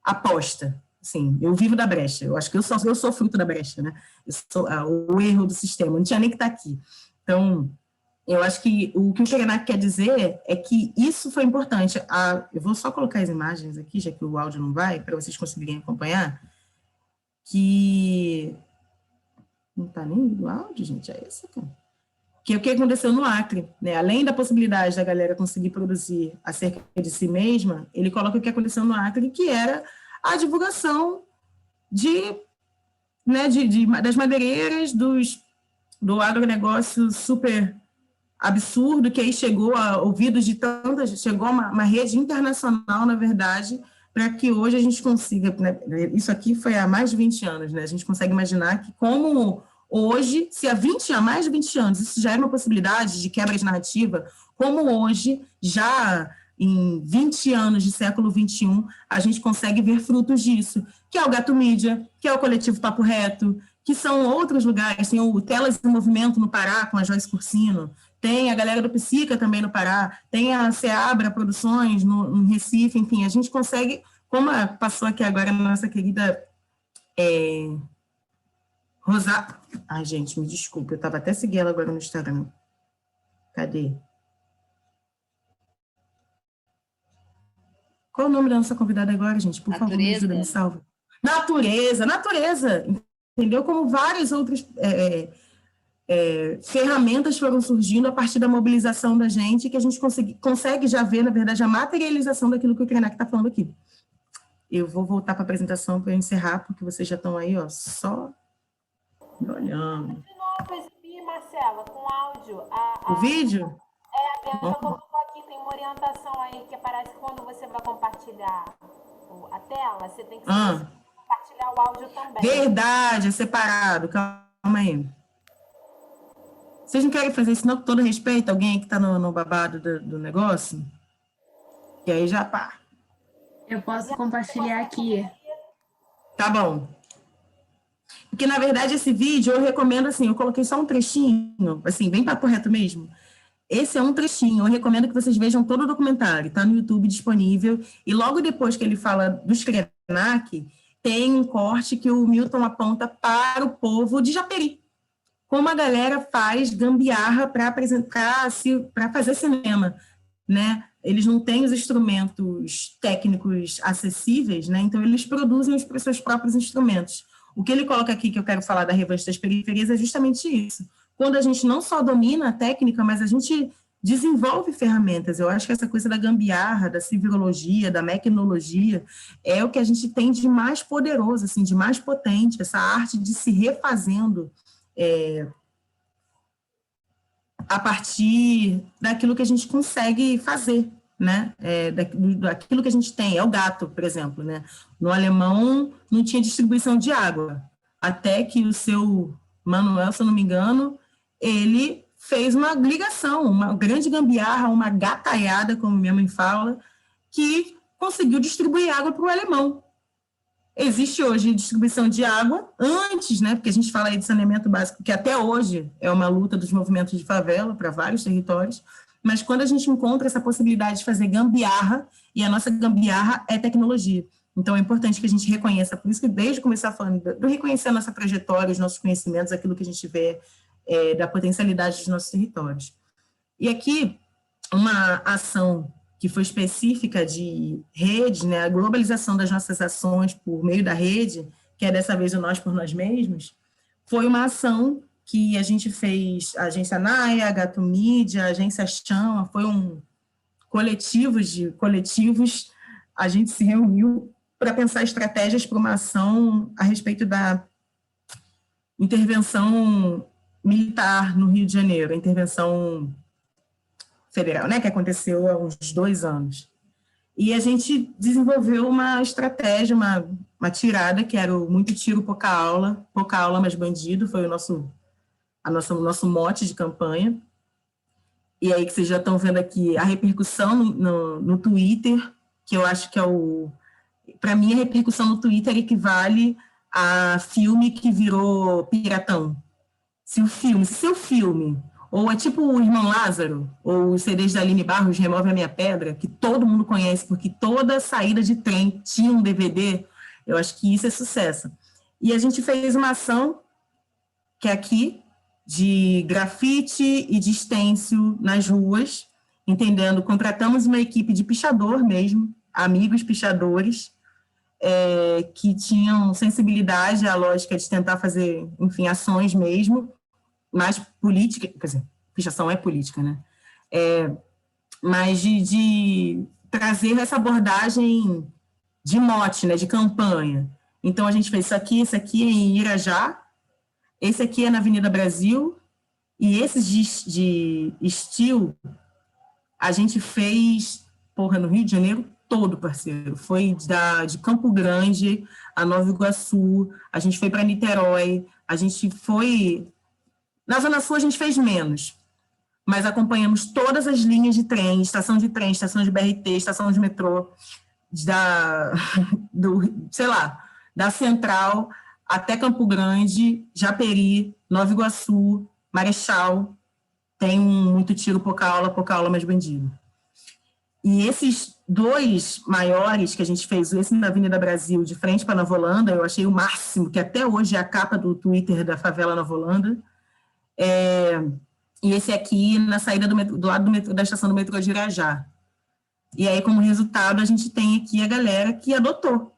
aposta. Sim, eu vivo da brecha. Eu acho que eu sou fruto da brecha, né? Eu sou o erro do sistema. Não tinha nem que estar aqui. Então, eu acho que o Krenak quer dizer é que isso foi importante. Eu vou só colocar as imagens aqui, já que o áudio não vai, para vocês conseguirem acompanhar. Que não está nem no áudio, gente. É isso, cara. Que é o que aconteceu no Acre, né? Além da possibilidade da galera conseguir produzir acerca de si mesma, ele coloca o que aconteceu no Acre, que era a divulgação das madeireiras, do agronegócio super absurdo, que aí chegou a ouvidos de tantas, chegou a uma rede internacional, na verdade, para que hoje a gente consiga, né? Isso aqui foi há mais de 20 anos, né? A gente consegue imaginar que como hoje, se há mais de 20 anos, isso já era uma possibilidade de quebra de narrativa, como hoje, já em 20 anos de século XXI, a gente consegue ver frutos disso, que é o Gato Mídia, que é o Coletivo Papo Reto, que são outros lugares, tem o Telas em Movimento no Pará, com a Joyce Cursino, tem a galera do Psica também no Pará, tem a Seabra Produções no Recife, enfim, a gente consegue, como passou aqui agora a nossa querida Rosa... Ai, gente, me desculpe, eu estava até seguindo ela agora no Instagram. Cadê? Qual o nome da nossa convidada agora, gente? Por favor, me ajuda, me salva. Natureza, entendeu? Como várias outras ferramentas foram surgindo a partir da mobilização da gente, que a gente consegue já ver, na verdade, a materialização daquilo que o Krenak está falando aqui. Eu vou voltar para a apresentação para encerrar, porque vocês já estão aí, ó, só me olhando. De novo, exibir, Marcela, com áudio. O vídeo? A Bianca colocou aqui, tem uma orientação aí que aparece quando você vai compartilhar a tela, você tem que compartilhar o áudio também. Verdade, é separado, calma aí. Vocês não querem fazer isso não, com todo respeito? Alguém aí que está no babado do negócio? E aí já pá. Eu posso compartilhar aqui. Tá bom. Porque, na verdade, esse vídeo eu recomendo, assim, eu coloquei só um trechinho, assim, bem papo reto mesmo. Esse é um trechinho, eu recomendo que vocês vejam todo o documentário, tá no YouTube disponível, e logo depois que ele fala dos Krenak, tem um corte que o Milton aponta para o povo de Japeri. Como a galera faz gambiarra para fazer cinema, né? Eles não têm os instrumentos técnicos acessíveis, né? Então eles produzem os seus próprios instrumentos. O que ele coloca aqui, que eu quero falar da Revanche das Periferias, é justamente isso. Quando a gente não só domina a técnica, mas a gente desenvolve ferramentas. Eu acho que essa coisa da gambiarra, da civilologia, da mecnologia, é o que a gente tem de mais poderoso, assim, de mais potente, essa arte de se refazendo a partir daquilo que a gente consegue fazer, né? Daquilo que a gente tem. É o gato, por exemplo, né? No alemão não tinha distribuição de água, até que o seu Manuel, se eu não me engano, ele fez uma ligação, uma grande gambiarra, uma gataiada, como minha mãe fala, que conseguiu distribuir água para o alemão. Existe hoje distribuição de água antes, né? Porque a gente fala aí de saneamento básico, que até hoje é uma luta dos movimentos de favela para vários territórios, mas quando a gente encontra essa possibilidade de fazer gambiarra, e a nossa gambiarra é tecnologia. Então, é importante que a gente reconheça, por isso que desde começar falando do reconhecer a nossa trajetória, os nossos conhecimentos, aquilo que a gente vê da potencialidade dos nossos territórios. E aqui, uma ação que foi específica de rede, né, a globalização das nossas ações por meio da rede, que é dessa vez o Nós por Nós Mesmos, foi uma ação que a gente fez, a Agência Naia, a Gato Mídia, a Agência Chama, foi um coletivos, a gente se reuniu para pensar estratégias para uma ação a respeito da intervenção militar no Rio de Janeiro, a intervenção federal, né, que aconteceu há uns 2 anos. E a gente desenvolveu uma estratégia, uma tirada, que era o muito tiro, pouca aula mais bandido, foi o nosso mote de campanha. E aí que vocês já estão vendo aqui a repercussão no Twitter, que eu acho que para mim, a repercussão no Twitter equivale a filme que virou piratão. Se seu filme, ou é tipo o Irmão Lázaro, ou os CDs da Aline Barros, Remove a Minha Pedra, que todo mundo conhece, porque toda saída de trem tinha um DVD, eu acho que isso é sucesso. E a gente fez uma ação, que é aqui, de grafite e de stencil nas ruas, entendendo, contratamos uma equipe de pichador mesmo, amigos pichadores, que tinham sensibilidade à lógica de tentar fazer, enfim, ações mesmo, mais política, quer dizer, pichação é política, né? Mas de trazer essa abordagem de mote, né, de campanha. Então, a gente fez isso aqui em Irajá, esse aqui é na Avenida Brasil, e esses de estilo, a gente fez, no Rio de Janeiro todo, parceiro. Foi de Campo Grande a Nova Iguaçu, a gente foi para Niterói, a gente foi... Na Zona Sul a gente fez menos, mas acompanhamos todas as linhas de trem, estação de BRT, estação de metrô, da Central até Campo Grande, Japeri, Nova Iguaçu, Marechal, tem muito tiro, pouca aula mais bandido. E esses 2 maiores que a gente fez, esse na Avenida Brasil, de frente para Nova Holanda, eu achei o máximo, que até hoje é a capa do Twitter da favela Nova Holanda. E esse aqui na saída do lado do metrô, da estação do metrô de Irajá. E aí, como resultado, a gente tem aqui a galera que adotou,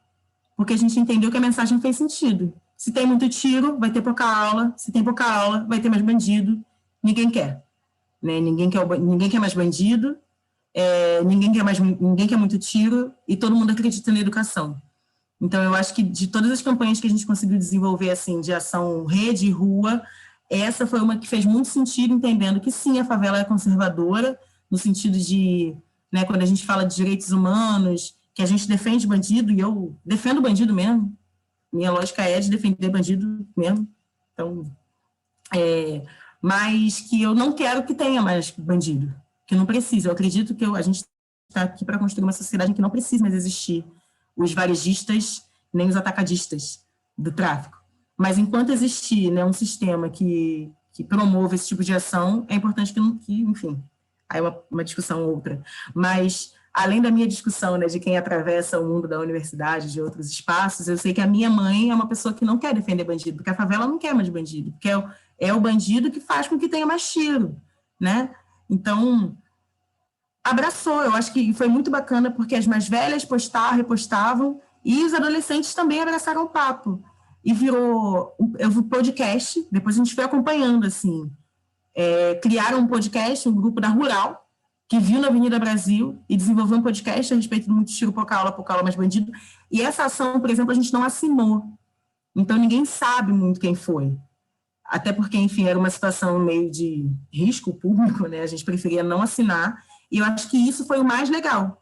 porque a gente entendeu que a mensagem fez sentido. Se tem muito tiro, vai ter pouca aula. Se tem pouca aula, vai ter mais bandido. Ninguém quer. Né? Ninguém quer mais bandido. Ninguém quer muito tiro. E todo mundo acredita na educação. Então, eu acho que de todas as campanhas que a gente conseguiu desenvolver, assim, de ação rede e rua, essa foi uma que fez muito sentido, entendendo que, sim, a favela é conservadora, no sentido de, né, quando a gente fala de direitos humanos, que a gente defende bandido, e eu defendo bandido mesmo. Minha lógica é de defender bandido mesmo. Então, mas que eu não quero que tenha mais bandido, que não precisa. Eu acredito que a gente está aqui para construir uma sociedade em que não precisa mais existir os varejistas nem os atacadistas do tráfico. Mas enquanto existir, né, um sistema que promova esse tipo de ação, é importante que enfim, aí é uma discussão outra. Mas além da minha discussão, né, de quem atravessa o mundo da universidade, de outros espaços, eu sei que a minha mãe é uma pessoa que não quer defender bandido, porque a favela não quer mais bandido, porque é o bandido que faz com que tenha mais tiro, né? Então, abraçou, eu acho que foi muito bacana, porque as mais velhas repostavam, e os adolescentes também abraçaram o papo. E virou um podcast, depois a gente foi acompanhando, assim, criaram um podcast, um grupo da Rural, que viu na Avenida Brasil e desenvolveu um podcast a respeito do muito tiro, pouca aula mais bandido. E essa ação, por exemplo, a gente não assinou. Então, ninguém sabe muito quem foi. Até porque, enfim, era uma situação meio de risco público, né? A gente preferia não assinar. E eu acho que isso foi o mais legal.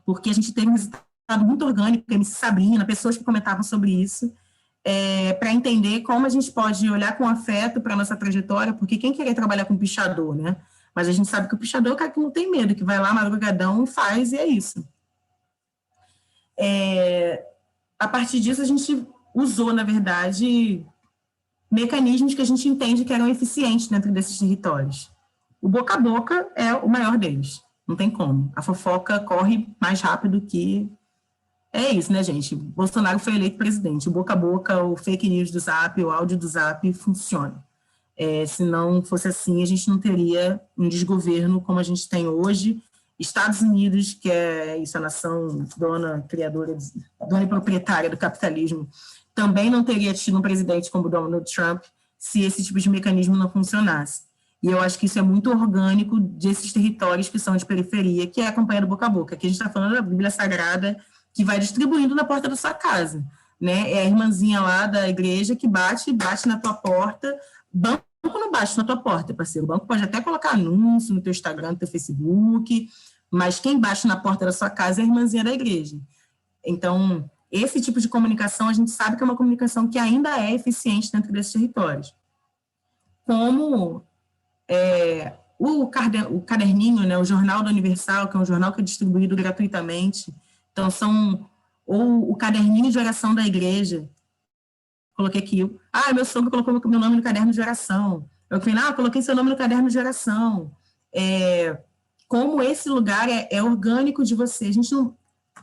Porque a gente teve um resultado muito orgânico, MC Sabrina, pessoas que comentavam sobre isso, para entender como a gente pode olhar com afeto para a nossa trajetória, porque quem queria trabalhar com pichador, né? Mas a gente sabe que o pichador é o cara que não tem medo, que vai lá madrugadão e faz, e é isso. A partir disso, a gente usou, na verdade, mecanismos que a gente entende que eram eficientes dentro desses territórios. O boca a boca é o maior deles, não tem como. A fofoca corre mais rápido que... É isso, né, gente? Bolsonaro foi eleito presidente. O boca a boca, o fake news do Zap, o áudio do Zap funciona. Se não fosse assim, a gente não teria um desgoverno como a gente tem hoje. Estados Unidos, que é isso, a nação dona, criadora, dona e proprietária do capitalismo, também não teria tido um presidente como Donald Trump se esse tipo de mecanismo não funcionasse. E eu acho que isso é muito orgânico desses territórios que são de periferia, que é a campanha do boca a boca. Aqui a gente está falando da Bíblia Sagrada, que vai distribuindo na porta da sua casa, né? É a irmãzinha lá da igreja que bate na tua porta. Banco não bate na tua porta, parceiro. O banco pode até colocar anúncio no teu Instagram, no teu Facebook, mas quem bate na porta da sua casa é a irmãzinha da igreja. Então, esse tipo de comunicação, a gente sabe que é uma comunicação que ainda é eficiente dentro desses territórios. Como o caderninho, né, o Jornal da Universal, que é um jornal que é distribuído gratuitamente. Então, ou o caderninho de oração da igreja. Coloquei aqui, meu sogro colocou meu nome no caderno de oração. Eu falei, coloquei seu nome no caderno de oração. Como esse lugar é orgânico de você. A gente não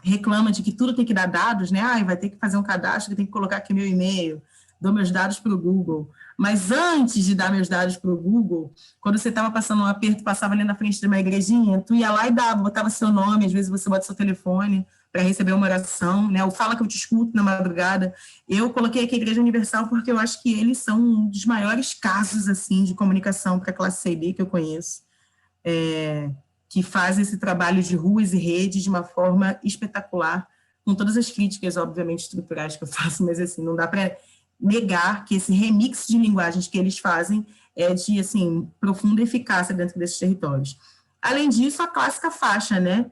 reclama de que tudo tem que dar dados, né? Vai ter que fazer um cadastro, tem que colocar aqui meu e-mail, dou meus dados para o Google. Mas antes de dar meus dados para o Google, quando você estava passando um aperto, passava ali na frente de uma igrejinha, tu ia lá e botava seu nome, às vezes você bota seu telefone para receber uma oração, né? Ou fala que eu te escuto na madrugada. Eu coloquei aqui a Igreja Universal porque eu acho que eles são um dos maiores casos, assim, de comunicação para a classe C&D que eu conheço, que faz esse trabalho de ruas e redes de uma forma espetacular, com todas as críticas, obviamente, estruturais que eu faço, mas, assim, não dá para negar que esse remix de linguagens que eles fazem é de, assim, profunda eficácia dentro desses territórios. Além disso, a clássica faixa, né?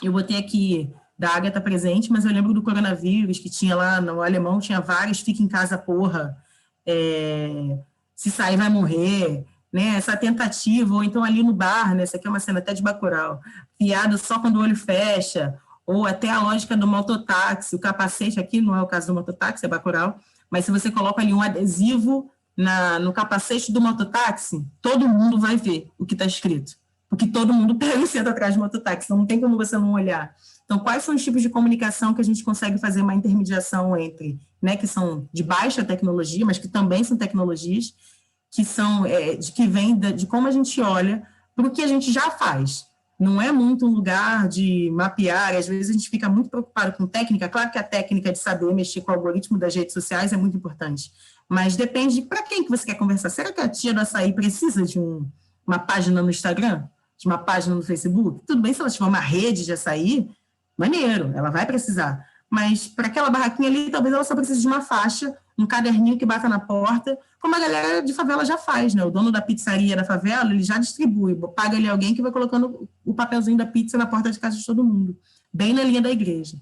Eu botei aqui da Ágata presente, mas eu lembro do coronavírus, que tinha lá no alemão, tinha vários, fica em casa, porra, se sair vai morrer, né? Essa tentativa, ou então ali no bar, né? Essa aqui é uma cena até de Bacurau, piada só quando o olho fecha, ou até a lógica do mototáxi, o capacete aqui não é o caso do mototáxi, é Bacurau, mas se você coloca ali um adesivo no capacete do mototáxi, todo mundo vai ver o que está escrito, porque todo mundo pega e senta atrás do mototáxi, então não tem como você não olhar. Então, quais são os tipos de comunicação que a gente consegue fazer uma intermediação entre, né, que são de baixa tecnologia, mas que também são tecnologias, que são, que vêm de como a gente olha para o que a gente já faz. Não é muito um lugar de mapear, às vezes a gente fica muito preocupado com técnica, claro que a técnica de saber mexer com o algoritmo das redes sociais é muito importante, mas depende para quem que você quer conversar. Será que a tia do açaí precisa de uma página no Instagram? De uma página no Facebook? Tudo bem se ela tiver uma rede de açaí, maneiro, ela vai precisar. Mas para aquela barraquinha ali, talvez ela só precise de uma faixa, um caderninho que bata na porta, como a galera de favela já faz, né? O dono da pizzaria da favela, ele já distribui, paga ali alguém que vai colocando o papelzinho da pizza na porta de casa de todo mundo, bem na linha da igreja.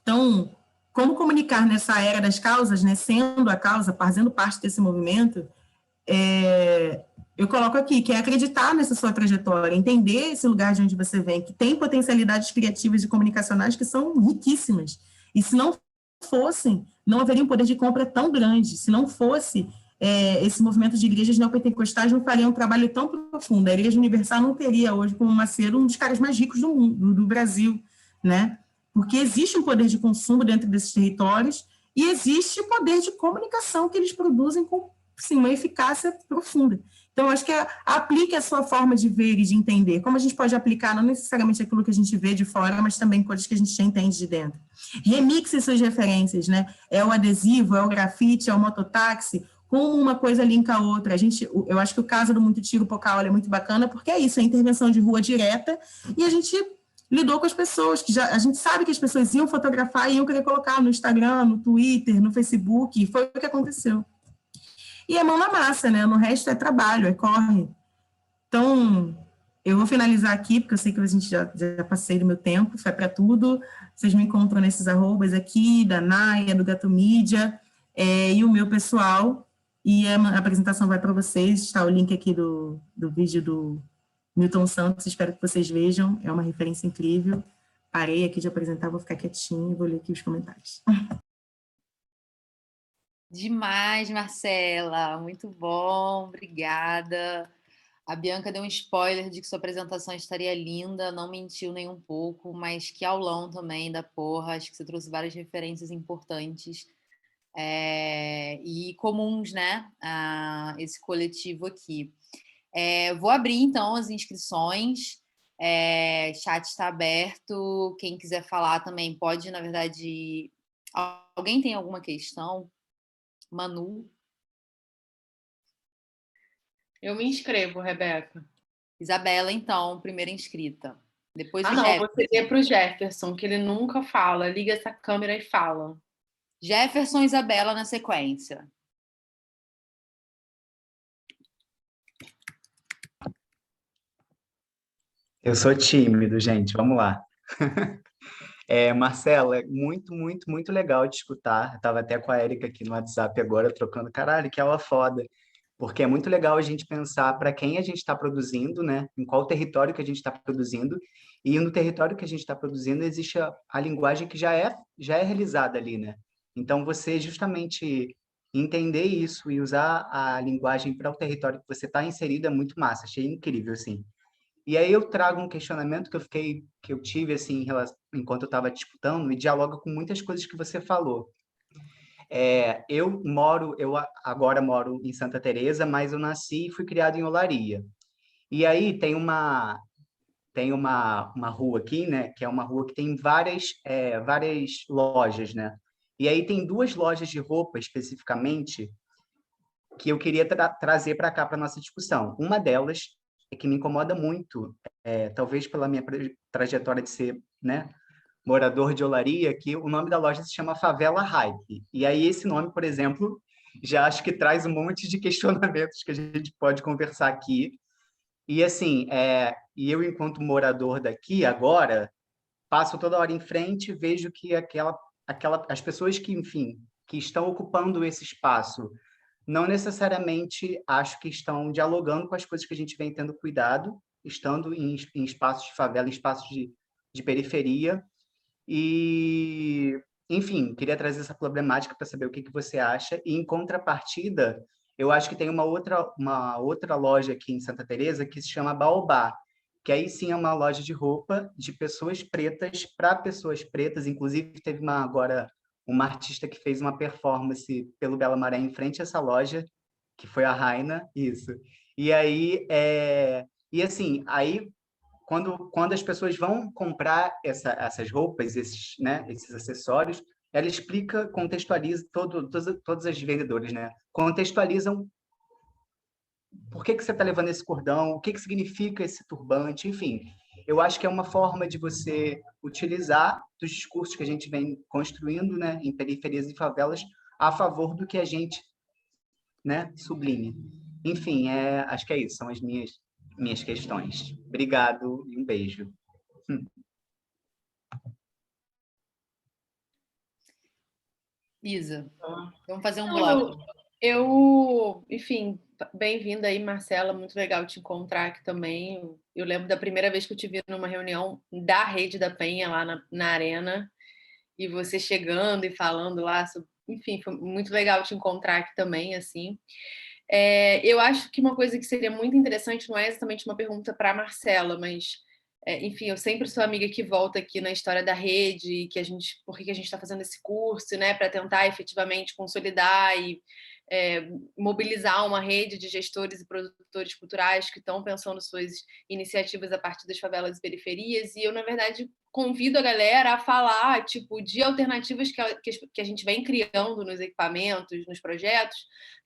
Então, como comunicar nessa era das causas, né? Sendo a causa, fazendo parte desse movimento, eu coloco aqui, que é acreditar nessa sua trajetória, entender esse lugar de onde você vem, que tem potencialidades criativas e comunicacionais que são riquíssimas. E se não fossem, não haveria um poder de compra tão grande. Se não fosse esse movimento de igrejas neopentecostais, não faria um trabalho tão profundo. A Igreja Universal não teria hoje, como Macedo, um dos caras mais ricos do mundo, do Brasil, né? Porque existe um poder de consumo dentro desses territórios e existe poder de comunicação que eles produzem com, sim, uma eficácia profunda. Então, acho que aplique a sua forma de ver e de entender. Como a gente pode aplicar, não necessariamente aquilo que a gente vê de fora, mas também coisas que a gente já entende de dentro. Remixe suas referências, né? É o adesivo, é o grafite, é o mototáxi, como uma coisa linka a outra. Eu acho que o caso do Muito Tiro Pocal é muito bacana, porque é isso, é intervenção de rua direta, e a gente lidou com as pessoas, que a gente sabe que as pessoas iam fotografar e iam querer colocar no Instagram, no Twitter, no Facebook, e foi o que aconteceu. E é mão na massa, né? No resto é trabalho, é corre. Então, eu vou finalizar aqui, porque eu sei que a gente já passei do meu tempo, foi para tudo. Vocês me encontram nesses arrobas aqui, da Naya, do Gato Mídia, e o meu pessoal. E a apresentação vai para vocês, está o link aqui do vídeo do Milton Santos, espero que vocês vejam, é uma referência incrível. Parei aqui de apresentar, vou ficar quietinho e vou ler aqui os comentários. Demais, Marcela, muito bom, obrigada. A Bianca deu um spoiler de que sua apresentação estaria linda, não mentiu nem um pouco, mas que aulão também da porra, acho que você trouxe várias referências importantes e comuns, né, a esse coletivo aqui. Vou abrir, então, as inscrições, chat está aberto, quem quiser falar também pode, na verdade... Alguém tem alguma questão? Manu? Eu me inscrevo, Rebeca. Isabela, então, primeira inscrita. Depois não, Jefferson. você dê para o Jefferson, que ele nunca fala. Liga essa câmera e fala. Jefferson e Isabela na sequência. Eu sou tímido, gente. Vamos lá. Marcela, é muito, muito, muito legal de escutar. Eu estava até com a Érica aqui no WhatsApp agora, trocando, caralho, que aula foda. Porque é muito legal a gente pensar para quem a gente está produzindo, né? Em qual território que a gente está produzindo. E no território que a gente está produzindo existe a linguagem que já é realizada ali, né? Então, você justamente entender isso e usar a linguagem para o território que você está inserido é muito massa. Achei incrível, assim. E aí eu trago um questionamento que eu tive assim enquanto eu estava disputando e dialoga com muitas coisas que você falou. Eu agora moro em Santa Teresa, mas eu nasci e fui criado em Olaria. E aí tem uma rua aqui, né, que é uma rua que tem várias lojas, né? E aí tem duas lojas de roupa especificamente que eu queria trazer para cá para nossa discussão. Uma delas que me incomoda muito, talvez pela minha trajetória de ser, né, morador de Olaria, que o nome da loja se chama Favela Hype. E aí esse nome, por exemplo, já acho que traz um monte de questionamentos que a gente pode conversar aqui. E assim, e eu enquanto morador daqui agora, passo toda hora em frente e vejo que as pessoas que, enfim, que estão ocupando esse espaço não necessariamente acho que estão dialogando com as coisas que a gente vem tendo cuidado, estando em espaços de favela, em espaços de periferia. E, enfim, queria trazer essa problemática para saber o que você acha. E, em contrapartida, Eu acho que tem uma outra loja aqui em Santa Teresa que se chama Baobá, que aí sim é uma loja de roupa de pessoas pretas para pessoas pretas. Inclusive, teve agora uma artista que fez uma performance pelo Bela Maré em frente a essa loja, que foi a Raina, isso. E aí, e assim, aí quando as pessoas vão comprar essas roupas, esses acessórios, ela explica, contextualiza, todas as vendedoras, né? Contextualizam por que você está levando esse cordão, o que significa esse turbante, enfim. Eu acho que é uma forma de você utilizar dos discursos que a gente vem construindo, né, em periferias e favelas, a favor do que a gente, né, sublime. Enfim, acho que é isso, são as minhas questões. Obrigado e um beijo. Isa, vamos fazer um bloco. Enfim, bem-vinda aí, Marcela, muito legal te encontrar aqui também. Eu lembro da primeira vez que eu te vi numa reunião da Rede da Penha, lá na Arena, e você chegando e falando lá, enfim, foi muito legal te encontrar aqui também, assim. Eu acho que uma coisa que seria muito interessante, não é exatamente uma pergunta para a Marcela, mas, enfim, eu sempre sou amiga que volta aqui na história da rede, por que a gente está fazendo esse curso, né, para tentar efetivamente consolidar e mobilizar uma rede de gestores e produtores culturais que estão pensando suas iniciativas a partir das favelas e periferias, e eu, na verdade, convido a galera a falar, tipo, de alternativas que a gente vem criando nos equipamentos, nos projetos,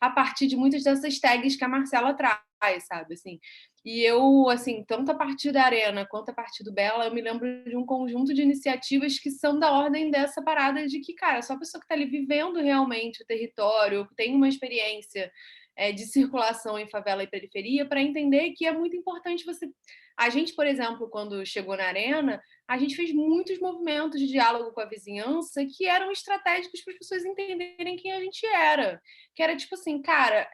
a partir de muitas dessas tags que a Marcela traz, sabe, assim. E eu, assim, tanto a partir da Arena quanto a partir do Bela, eu me lembro de um conjunto de iniciativas que são da ordem dessa parada de que, cara, só a pessoa que está ali vivendo realmente o território, tem uma experiência de circulação em favela e periferia, para entender que é muito importante você... A gente, por exemplo, quando chegou na Arena, a gente fez muitos movimentos de diálogo com a vizinhança que eram estratégicos para as pessoas entenderem quem a gente era. Que era tipo assim, cara,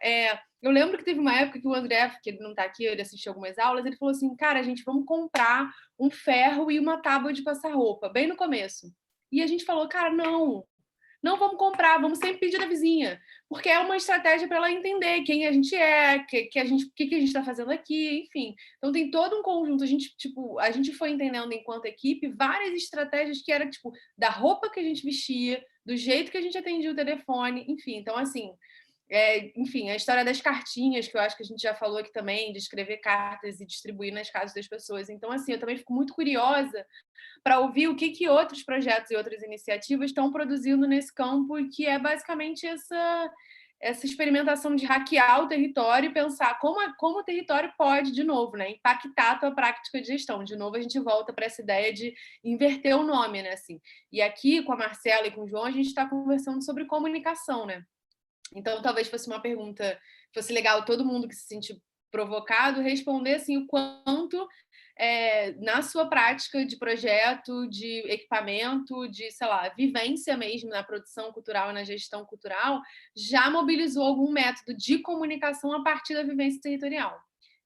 eu lembro que teve uma época que o André, que ele não está aqui, ele assistiu algumas aulas, ele falou assim, cara, gente, vamos comprar um ferro e uma tábua de passar roupa, bem no começo. E a gente falou, cara, não vamos comprar, vamos sempre pedir da vizinha, porque é uma estratégia para ela entender quem a gente é, o que a gente está fazendo aqui, enfim. Então tem todo um conjunto, a gente foi entendendo enquanto equipe várias estratégias que era tipo da roupa que a gente vestia, do jeito que a gente atendia o telefone, enfim. Então assim, enfim, a história das cartinhas, que eu acho que a gente já falou aqui também, de escrever cartas e distribuir nas casas das pessoas. Então, assim, eu também fico muito curiosa para ouvir o que outros projetos e outras iniciativas estão produzindo nesse campo, que é basicamente essa experimentação de hackear o território e pensar como o território pode, de novo, né, impactar a tua prática de gestão. De novo, a gente volta para essa ideia de inverter o nome, né, assim. E aqui, com a Marcela e com o João, a gente está conversando sobre comunicação, né? Então, talvez fosse uma pergunta, fosse legal todo mundo que se sentir provocado responder assim, o quanto, na sua prática de projeto, de equipamento, de, sei lá, vivência mesmo na produção cultural e na gestão cultural, já mobilizou algum método de comunicação a partir da vivência territorial.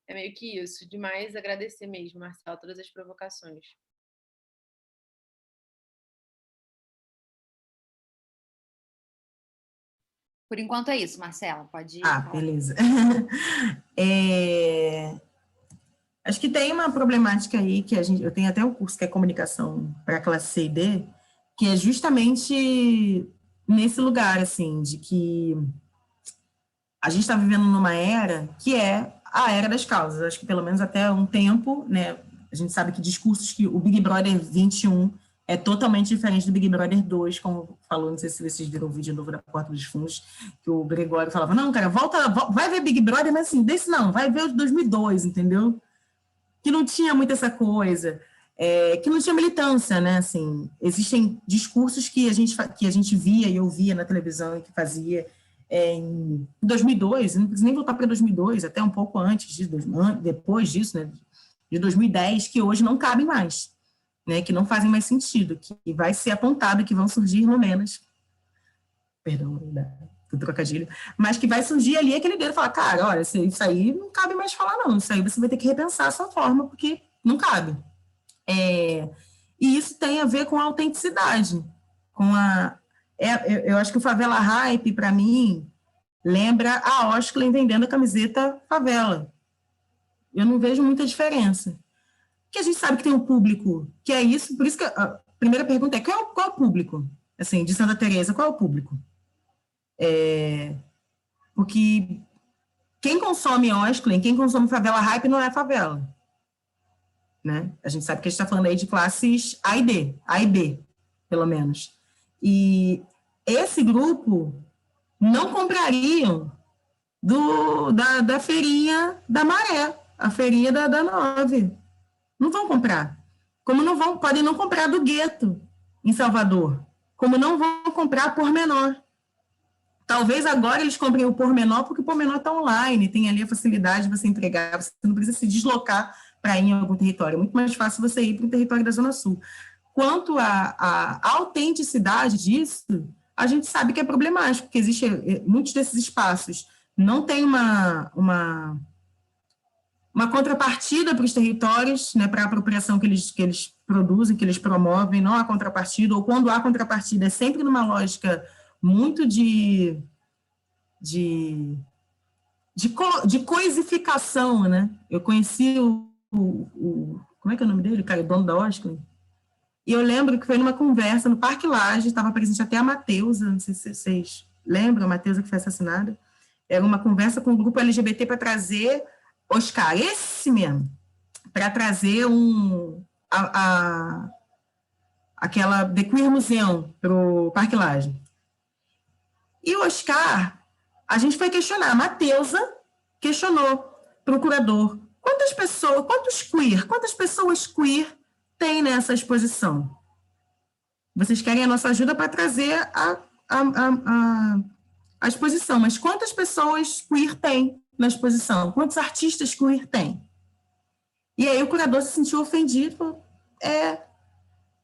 É meio que isso. Demais agradecer mesmo, Marcelo, todas as provocações. Por enquanto é isso, Marcela, pode ir. Beleza. Acho que tem uma problemática aí que eu tenho até um curso que é comunicação para a classe C e D, que é justamente nesse lugar, assim, de que a gente está vivendo numa era que é a era das causas. Acho que pelo menos até um tempo, né, a gente sabe que discursos que o Big Brother 21 é totalmente diferente do Big Brother 2, como falou, não sei se vocês viram o vídeo novo da Porta dos Fundos, que o Gregório falava, não, cara, vai ver Big Brother, mas assim, desse não, vai ver o de 2002, entendeu? Que não tinha muito essa coisa, que não tinha militância, né, assim, existem discursos que a gente via e ouvia na televisão e que fazia em 2002, não precisa nem voltar para 2002, até um pouco antes, depois disso, né, de 2010, que hoje não cabem mais. Né, que não fazem mais sentido, que vai ser apontado, que vão surgir momentos, perdão, do trocadilho, mas que vai surgir ali aquele dedo e falar, cara, olha, isso aí não cabe mais falar não, isso aí você vai ter que repensar a sua forma, porque não cabe. E isso tem a ver com a autenticidade, eu acho que o Favela Hype, para mim, lembra a Osklen vendendo a camiseta favela. Eu não vejo muita diferença. Porque a gente sabe que tem um público que é isso, por isso que a primeira pergunta é qual é o público? Assim, de Santa Teresa, qual é o público? Porque quem consome Osklen, quem consome favela hype não é favela. Né? A gente sabe que a gente está falando aí de classes A e B, pelo menos. E esse grupo não comprariam da feirinha da Maré, a feirinha da 9. Não vão comprar. Como não vão, podem não comprar do gueto em Salvador. Como não vão comprar por menor. Talvez agora eles comprem o por menor, porque o por menor está online, tem ali a facilidade de você entregar, você não precisa se deslocar para ir em algum território. É muito mais fácil você ir para o território da Zona Sul. Quanto à autenticidade disso, a gente sabe que é problemático, porque existe muitos desses espaços não tem uma contrapartida para os territórios, né, para a apropriação que eles produzem, que eles promovem, não há contrapartida, ou quando há contrapartida é sempre numa lógica muito de coisificação, né? Eu conheci como é que é o nome dele, cara, o dono da Osklen? E eu lembro que foi numa conversa no Parque Lage, estava presente até a Mateusa, não sei se vocês lembram, a Mateusa que foi assassinada. Era uma conversa com o grupo LGBT para trazer Oscar, esse mesmo, para trazer aquela The Queer Museum para o Parque Lage. E o Oscar, a gente foi questionar, a Mateusa questionou para o curador, quantas pessoas queer tem nessa exposição? Vocês querem a nossa ajuda para trazer a exposição, mas quantas pessoas queer tem na exposição? Quantos artistas queer tem? E aí o curador se sentiu ofendido.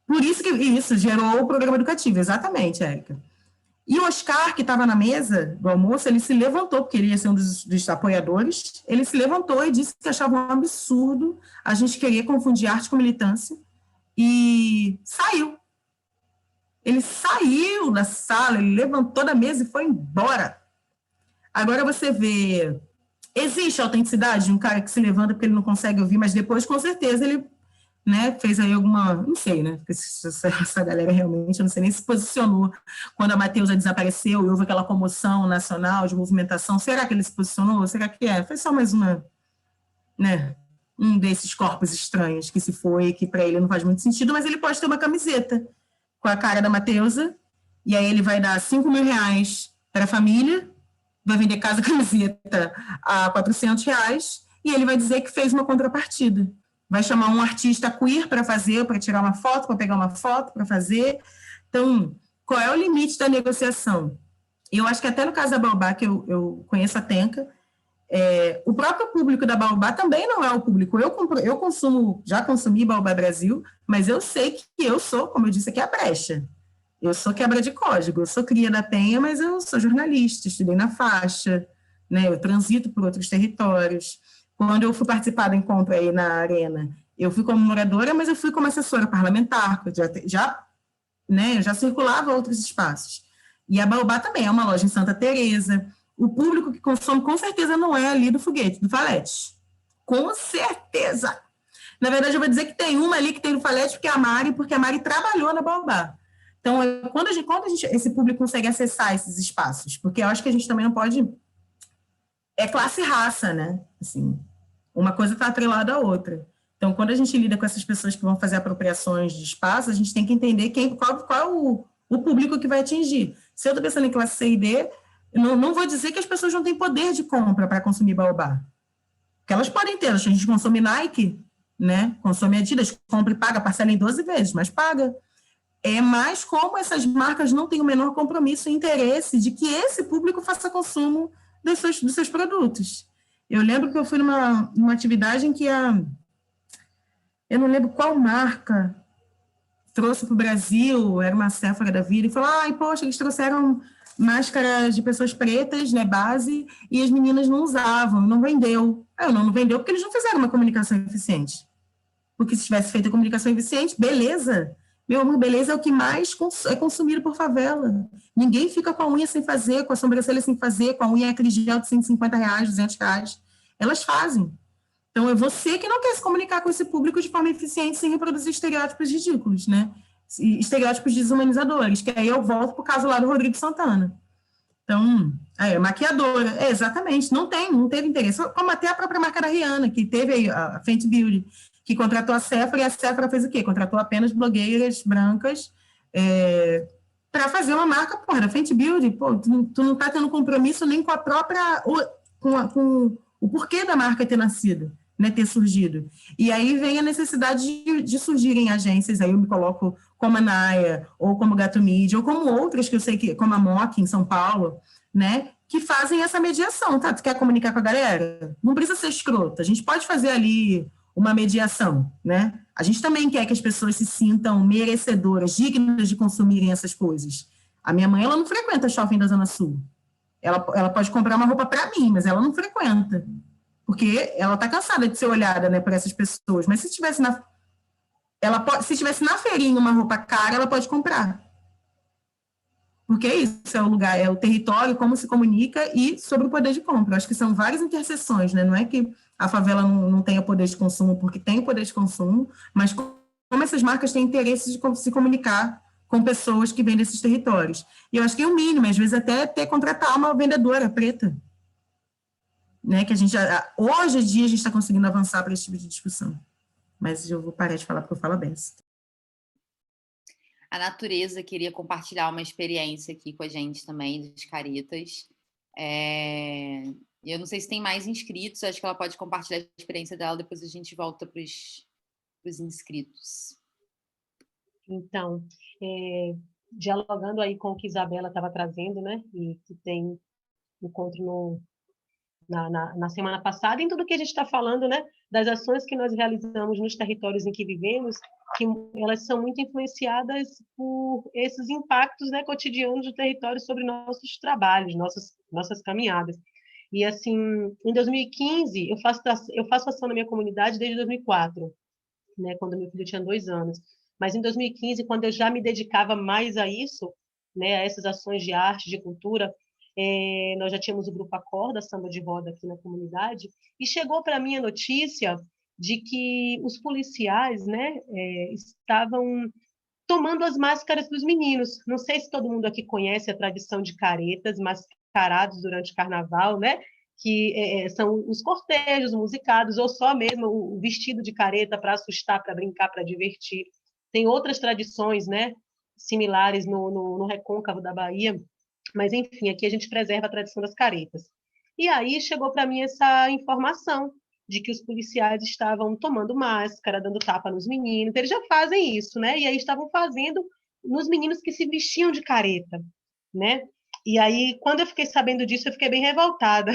Por isso que isso gerou o programa educativo, exatamente, Érica. E o Oscar, que estava na mesa do almoço, ele se levantou, porque ele ia ser um dos apoiadores, ele se levantou e disse que achava um absurdo a gente querer confundir arte com militância, e saiu. Ele saiu da sala, ele levantou da mesa e foi embora. Agora você vê, existe a autenticidade de um cara que se levanta porque ele não consegue ouvir, mas depois, com certeza, ele, né, fez aí alguma, não sei, né, porque essa galera realmente, eu não sei nem se posicionou quando a Mateusa desapareceu e houve aquela comoção nacional de movimentação. Será que ele se posicionou? Será que foi só mais uma, né, um desses corpos estranhos que se foi, que para ele não faz muito sentido, mas ele pode ter uma camiseta com a cara da Mateusa, e aí ele vai dar R$5.000 para a família, vai vender casa camiseta a R$400, e ele vai dizer que fez uma contrapartida. Vai chamar um artista queer para fazer, para tirar uma foto, para pegar uma foto, para fazer. Então, qual é o limite da negociação? Eu acho que até no caso da Baobá, que eu conheço a Tenca, o próprio público da Baobá também não é o público. Eu consumo, já consumi Baobá Brasil, mas eu sei que eu sou, como eu disse aqui, a brecha. Eu sou quebra de código, eu sou cria da Penha, mas eu sou jornalista, estudei na faixa, né, eu transito por outros territórios. Quando eu fui participar do encontro aí na Arena, eu fui como moradora, mas eu fui como assessora parlamentar, eu já circulava outros espaços. E a Baobá também é uma loja em Santa Teresa. O público que consome, com certeza, não é ali do Foguete, do Falete. Com certeza. Na verdade, eu vou dizer que tem uma ali que tem no Falete, porque a Mari trabalhou na Baobá. Então, quando esse público consegue acessar esses espaços, porque eu acho que a gente também não pode... É classe e raça, né? Assim, uma coisa está atrelada à outra. Então, quando a gente lida com essas pessoas que vão fazer apropriações de espaço, a gente tem que entender qual é o público que vai atingir. Se eu estou pensando em classe C e D, não vou dizer que as pessoas não têm poder de compra para consumir Baobá. Porque elas podem ter. A gente consome Nike, né? Consome Adidas, compra e paga, parcela em 12 vezes, mas paga. Mas como essas marcas não têm o menor compromisso e interesse de que esse público faça consumo dos seus produtos. Eu lembro que eu fui numa atividade em que eu não lembro qual marca trouxe para o Brasil, era uma Sephora da vida, e falou, poxa, eles trouxeram máscaras de pessoas pretas, né, base, e as meninas não usavam, não vendeu. Não vendeu porque eles não fizeram uma comunicação eficiente. Porque se tivesse feito a comunicação eficiente, beleza, Meu amor, beleza é o que mais é consumido por favela. Ninguém fica com a unha sem fazer, com a sobrancelha sem fazer, com a unha aquele gel de R$150, R$200. Elas fazem. Então, é você que não quer se comunicar com esse público de forma eficiente sem reproduzir estereótipos ridículos, né? Estereótipos desumanizadores, que aí eu volto para o caso lá do Rodrigo Santana. Então, maquiadora, exatamente, não teve interesse. Como até a própria marca da Rihanna, que teve aí a Fenty Beauty, que contratou a Sephora, e a Sephora fez o quê? Contratou apenas blogueiras brancas para fazer uma marca, porra, da Fenty Beauty. Pô, tu não está tendo compromisso nem com a própria... com o porquê da marca ter nascido, né, ter surgido. E aí vem a necessidade de surgirem agências, aí eu me coloco como a Naya, ou como Gato Media, ou como outras que eu sei que, como a Mock em São Paulo, né, que fazem essa mediação, tá? Tu quer comunicar com a galera? Não precisa ser escrota, a gente pode fazer ali uma mediação, né? A gente também quer que as pessoas se sintam merecedoras, dignas de consumirem essas coisas. A minha mãe, ela não frequenta shopping da Zona Sul. Ela pode comprar uma roupa para mim, mas ela não frequenta. Porque ela está cansada de ser olhada, né, por essas pessoas. Mas se estivesse na feirinha uma roupa cara, ela pode comprar. Porque é isso, é o lugar, é o território, como se comunica e sobre o poder de compra. Eu acho que são várias interseções, né? Não é que a favela não tenha poder de consumo, porque tem o poder de consumo, mas como essas marcas têm interesse de se comunicar com pessoas que vêm desses territórios. E eu acho que é o mínimo, às vezes até contratar uma vendedora preta, né? Que a gente, hoje em dia, a gente está conseguindo avançar para esse tipo de discussão. Mas eu vou parar de falar porque eu falo besta. A Natureza queria compartilhar uma experiência aqui com a gente também, dos caretas. Eu não sei se tem mais inscritos, acho que ela pode compartilhar a experiência dela, depois a gente volta para os inscritos. Então, dialogando aí com o que Isabela estava trazendo, né, e que tem encontro na semana passada, em tudo que a gente está falando, né, das ações que nós realizamos nos territórios em que vivemos, que elas são muito influenciadas por esses impactos, né, cotidianos do território sobre nossos trabalhos, nossas caminhadas. E, assim, em 2015, eu faço ação na minha comunidade desde 2004, né, quando meu filho tinha 2 anos. Mas em 2015, quando eu já me dedicava mais a isso, né, a essas ações de arte, de cultura, nós já tínhamos o grupo Acorda, samba de roda aqui na comunidade, e chegou para mim a notícia de que os policiais, né, estavam tomando as máscaras dos meninos. Não sei se todo mundo aqui conhece a tradição de caretas, mascarados durante o carnaval, né, que são os cortejos musicados, ou só mesmo o vestido de careta para assustar, para brincar, para divertir. Tem outras tradições, né, similares no recôncavo da Bahia, mas, enfim, aqui a gente preserva a tradição das caretas. E aí chegou para mim essa informação de que os policiais estavam tomando máscara, dando tapa nos meninos. Eles já fazem isso, né? E aí estavam fazendo nos meninos que se vestiam de careta, né? E aí, quando eu fiquei sabendo disso, eu fiquei bem revoltada.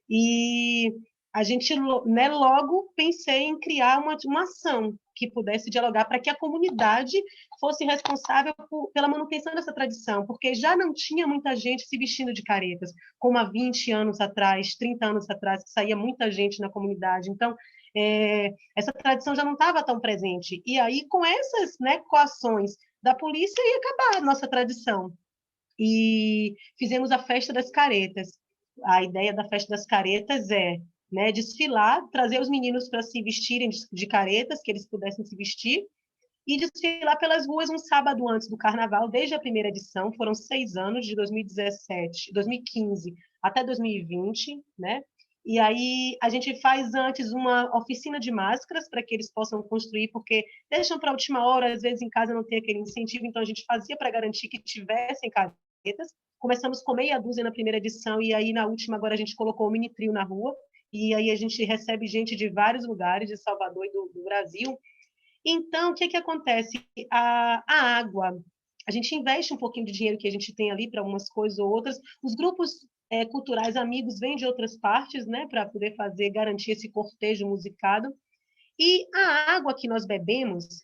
E a gente, né, logo pensei em criar uma ação que pudesse dialogar para que a comunidade fosse responsável pela manutenção dessa tradição, porque já não tinha muita gente se vestindo de caretas, como há 20 anos atrás, 30 anos atrás, que saía muita gente na comunidade. Então, essa tradição já não estava tão presente. E aí, com essas, né, coações da polícia, ia acabar a nossa tradição. E fizemos a Festa das Caretas. A ideia da Festa das Caretas é, né, desfilar, trazer os meninos para se vestirem de caretas, que eles pudessem se vestir, e desfilar pelas ruas um sábado antes do Carnaval, desde a primeira edição, foram 6 anos, de 2015 até 2020, né? E aí a gente faz antes uma oficina de máscaras para que eles possam construir, porque deixam para a última hora, às vezes em casa não tem aquele incentivo, então a gente fazia para garantir que tivessem caretas. Começamos com meia dúzia na primeira edição, e aí na última agora a gente colocou o mini trio na rua, e aí a gente recebe gente de vários lugares, de Salvador e do Brasil. Então, o que acontece? A água, a gente investe um pouquinho de dinheiro que a gente tem ali para umas coisas ou outras. Os grupos culturais amigos vêm de outras partes, né, para poder garantir esse cortejo musicado. E a água que nós bebemos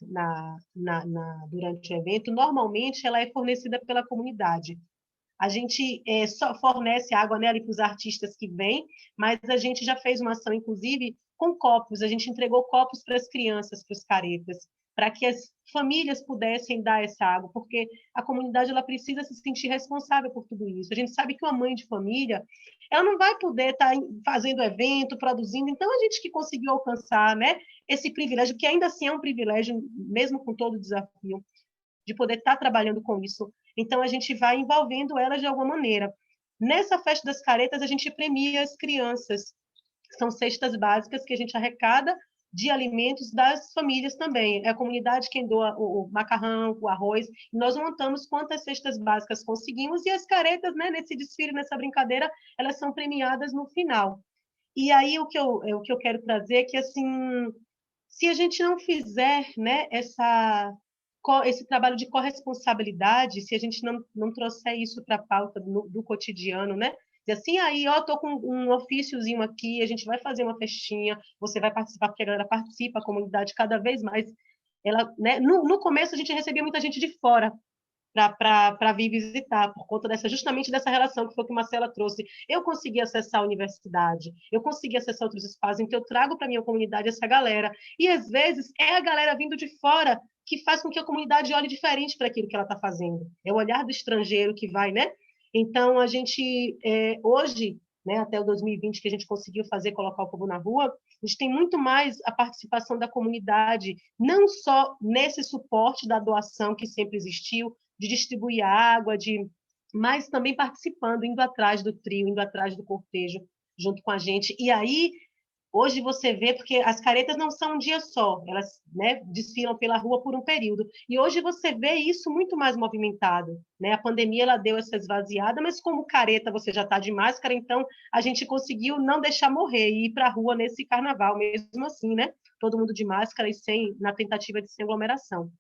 durante o evento, normalmente ela é fornecida pela comunidade. A gente só fornece água, né, ali para os artistas que vêm, mas a gente já fez uma ação, inclusive, com copos. A gente entregou copos para as crianças, para os caretas. para que as famílias pudessem dar essa água, porque a comunidade ela precisa se sentir responsável por tudo isso. A gente sabe que uma mãe de família ela não vai poder estar fazendo evento, produzindo. Então, a gente que conseguiu alcançar, né, esse privilégio, que ainda assim é um privilégio, mesmo com todo o desafio, de poder estar trabalhando com isso. Então, a gente vai envolvendo elas de alguma maneira. Nessa festa das caretas, a gente premia as crianças. São cestas básicas que a gente arrecada de alimentos das famílias também. É a comunidade quem doa o macarrão, o arroz. E nós montamos quantas cestas básicas conseguimos e as caretas, né, nesse desfile, nessa brincadeira, elas são premiadas no final. E aí o que eu quero trazer é que, assim, se a gente não fizer, né, esse trabalho de corresponsabilidade, se a gente não trouxer isso para a pauta do cotidiano, né? Dizer assim, aí, ó, estou com um ofíciozinho aqui, a gente vai fazer uma festinha, você vai participar, porque a galera participa, a comunidade cada vez mais. Ela, né? No começo, a gente recebia muita gente de fora para vir visitar, por conta justamente dessa relação que foi o que Marcela trouxe. Eu consegui acessar a universidade, eu consegui acessar outros espaços, então eu trago para a minha comunidade essa galera. E, às vezes, é a galera vindo de fora que faz com que a comunidade olhe diferente para aquilo que ela está fazendo. É o olhar do estrangeiro que vai, né? Então, a gente, hoje, né, até o 2020, que a gente conseguiu colocar o povo na rua, a gente tem muito mais a participação da comunidade, não só nesse suporte da doação que sempre existiu, de distribuir água, mas também participando, indo atrás do trio, indo atrás do cortejo, junto com a gente. E aí, hoje você vê, porque as caretas não são um dia só, elas, né, desfilam pela rua por um período. E hoje você vê isso muito mais movimentado, né? A pandemia ela deu essa esvaziada, mas como careta você já está de máscara, então a gente conseguiu não deixar morrer e ir para a rua nesse carnaval, mesmo assim, né? Todo mundo de máscara e na tentativa de sem aglomeração.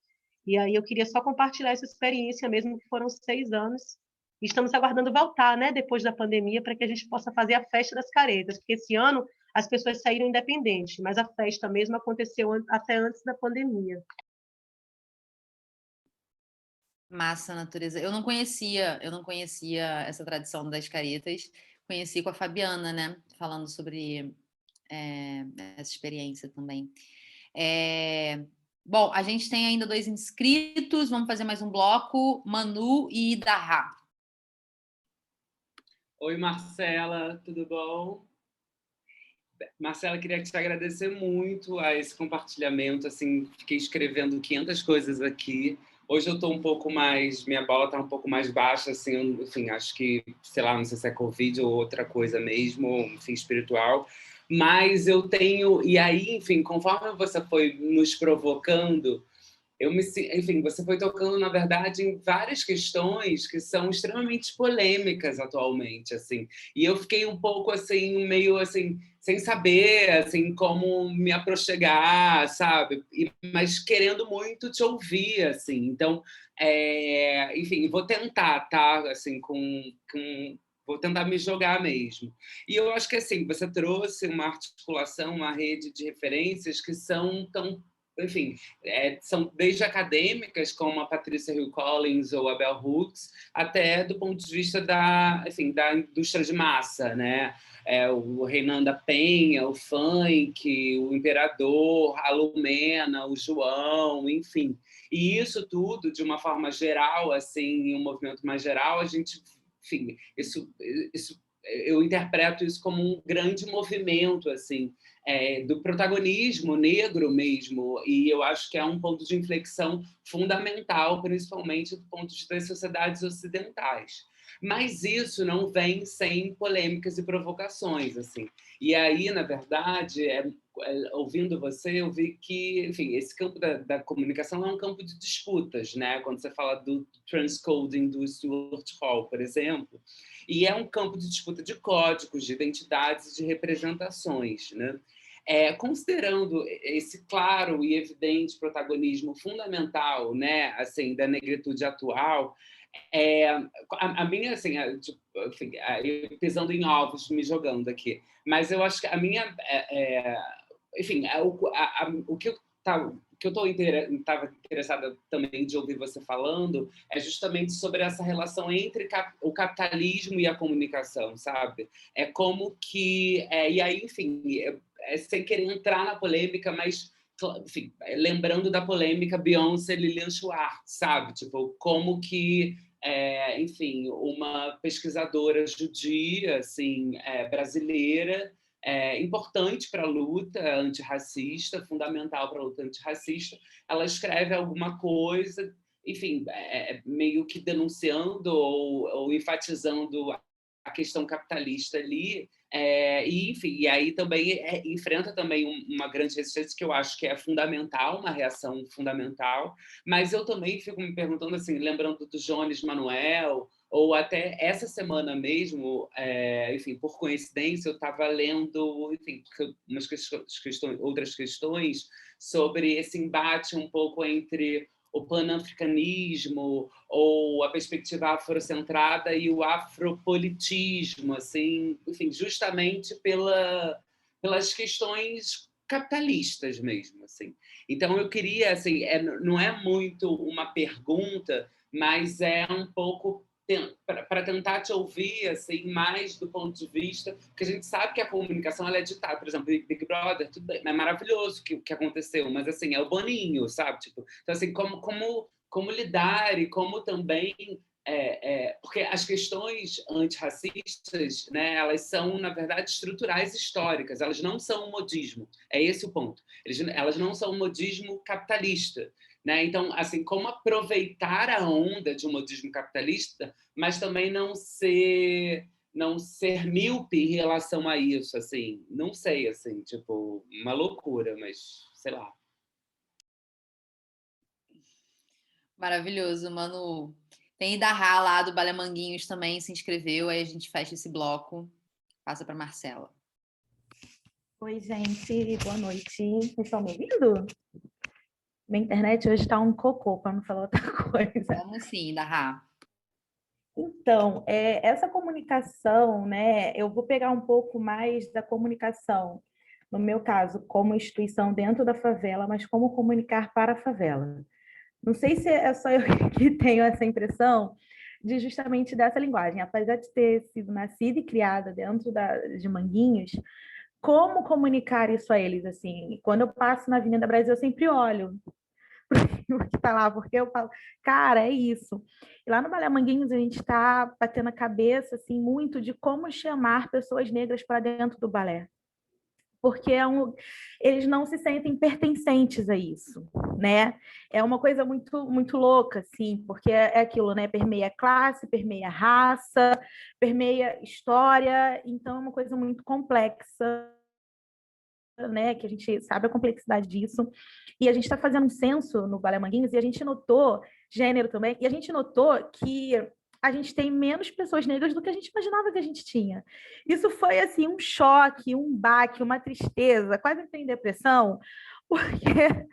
E aí eu queria só compartilhar essa experiência mesmo, que foram 6 anos. E estamos aguardando voltar, né, depois da pandemia, para que a gente possa fazer a festa das caretas, porque esse ano as pessoas saíram independentes, mas a festa mesmo aconteceu até antes da pandemia. Massa, Natureza. Eu não conhecia essa tradição das caretas. Conheci com a Fabiana, né, falando sobre essa experiência também. Bom, a gente tem ainda 2 inscritos, vamos fazer mais um bloco, Manu e Daha. Oi, Marcela, tudo bom? Marcela, queria te agradecer muito a esse compartilhamento, assim, fiquei escrevendo 500 coisas aqui. Hoje eu estou um pouco mais, minha bola está um pouco mais baixa, assim, enfim, acho que, sei lá, não sei se é Covid ou outra coisa mesmo, enfim, espiritual. Mas eu tenho, e aí, enfim, conforme você foi nos provocando, enfim, você foi tocando, na verdade, em várias questões que são extremamente polêmicas atualmente, assim. E eu fiquei um pouco, assim, meio, assim, sem saber, assim, como me aproximar, sabe? Mas querendo muito te ouvir, assim. Então, enfim, vou tentar, tá? Assim, vou tentar me jogar mesmo. E eu acho que, assim, você trouxe uma articulação, uma rede de referências que são tão, enfim, são desde acadêmicas, como a Patrícia Hill Collins ou a Bell Hooks, até do ponto de vista enfim, da indústria de massa, né? O Renan da Penha, o funk, o Imperador, a Lumena, o João, enfim. E isso tudo, de uma forma geral, assim, em um movimento mais geral, a gente, enfim, eu interpreto isso como um grande movimento, assim, do protagonismo negro mesmo, e eu acho que é um ponto de inflexão fundamental, principalmente do ponto de vista das sociedades ocidentais. Mas isso não vem sem polêmicas e provocações, assim. E aí, na verdade, ouvindo você, eu vi que, enfim, esse campo da comunicação é um campo de disputas, né? Quando você fala do transcoding do Stuart Hall, por exemplo, e é um campo de disputa de códigos, de identidades, de representações, né? Considerando esse claro e evidente protagonismo fundamental, né, assim, da negritude atual, a minha, assim, tipo, enfim, eu pisando em ovos, me jogando aqui, mas eu acho que a minha, enfim, o que eu estava interessada também de ouvir você falando é justamente sobre essa relação entre o capitalismo e a comunicação, sabe? Como que... e aí, enfim, sem querer entrar na polêmica, mas enfim, lembrando da polêmica Beyoncé e Lilian Schwartz, sabe? Tipo, como que, enfim, uma pesquisadora judia, assim, brasileira, importante para a luta antirracista, fundamental para a luta antirracista, ela escreve alguma coisa, enfim, meio que denunciando ou enfatizando a questão capitalista ali, e, enfim, e aí também enfrenta também uma grande resistência que eu acho que é fundamental, uma reação fundamental, mas eu também fico me perguntando, assim, lembrando do Jones Manuel, ou até essa semana mesmo, enfim, por coincidência, eu estava lendo, enfim, outras questões sobre esse embate um pouco entre o panafricanismo ou a perspectiva afrocentrada e o afropolitismo, assim, enfim, justamente pelas questões capitalistas mesmo, assim. Então eu queria, assim, não é muito uma pergunta, mas é um pouco para tentar te ouvir, assim, mais do ponto de vista, porque a gente sabe que a comunicação ela é ditada, por exemplo, Big Brother, tudo bem, é maravilhoso o que aconteceu, mas assim, é o Boninho, sabe? Tipo, então, assim, como lidar e como também porque as questões antirracistas, né, elas são, na verdade, estruturais históricas, elas não são um modismo, é esse o ponto. Elas não são um modismo capitalista. Né? Então, assim, como aproveitar a onda de um modismo capitalista, mas também não ser míope em relação a isso, assim, não sei, assim, tipo, uma loucura, mas sei lá. Maravilhoso, Manu. Tem Idarra lá do Balé Manguinhos também, se inscreveu, aí a gente fecha esse bloco. Passa para Marcela. Oi, gente, boa noite. Vocês estão me ouvindo? Minha internet hoje está um cocô, para não falar outra coisa. Vamos sim, Idarra. Então, essa comunicação, né, eu vou pegar um pouco mais da comunicação, no meu caso, como instituição dentro da favela, mas como comunicar para a favela. Não sei se é só eu que tenho essa impressão de justamente dessa linguagem. Apesar de ter sido nascida e criada dentro de Manguinhos, como comunicar isso a eles? Assim, quando eu passo na Avenida Brasil, eu sempre olho o que está lá, porque eu falo, cara, é isso. E lá no Balé Manguinhos, a gente está batendo a cabeça assim, muito de como chamar pessoas negras para dentro do balé. Porque eles não se sentem pertencentes a isso, né? É uma coisa muito, muito louca, assim, porque é aquilo, né? Permeia classe, permeia raça, permeia história, então é uma coisa muito complexa, né? Que a gente sabe a complexidade disso. E a gente está fazendo um censo no Balé Manguinhos e a gente notou, gênero também, e a gente notou que a gente tem menos pessoas negras do que a gente imaginava que a gente tinha. Isso foi, assim, um choque, um baque, uma tristeza, quase entrei em depressão, porque...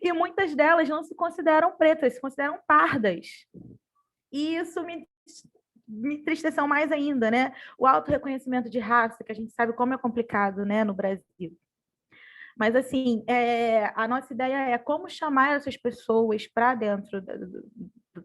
E muitas delas não se consideram pretas, se consideram pardas. E isso me entristeceu mais ainda, né? O auto-reconhecimento de raça, que a gente sabe como é complicado, né, no Brasil. Mas, assim, a nossa ideia é como chamar essas pessoas para dentro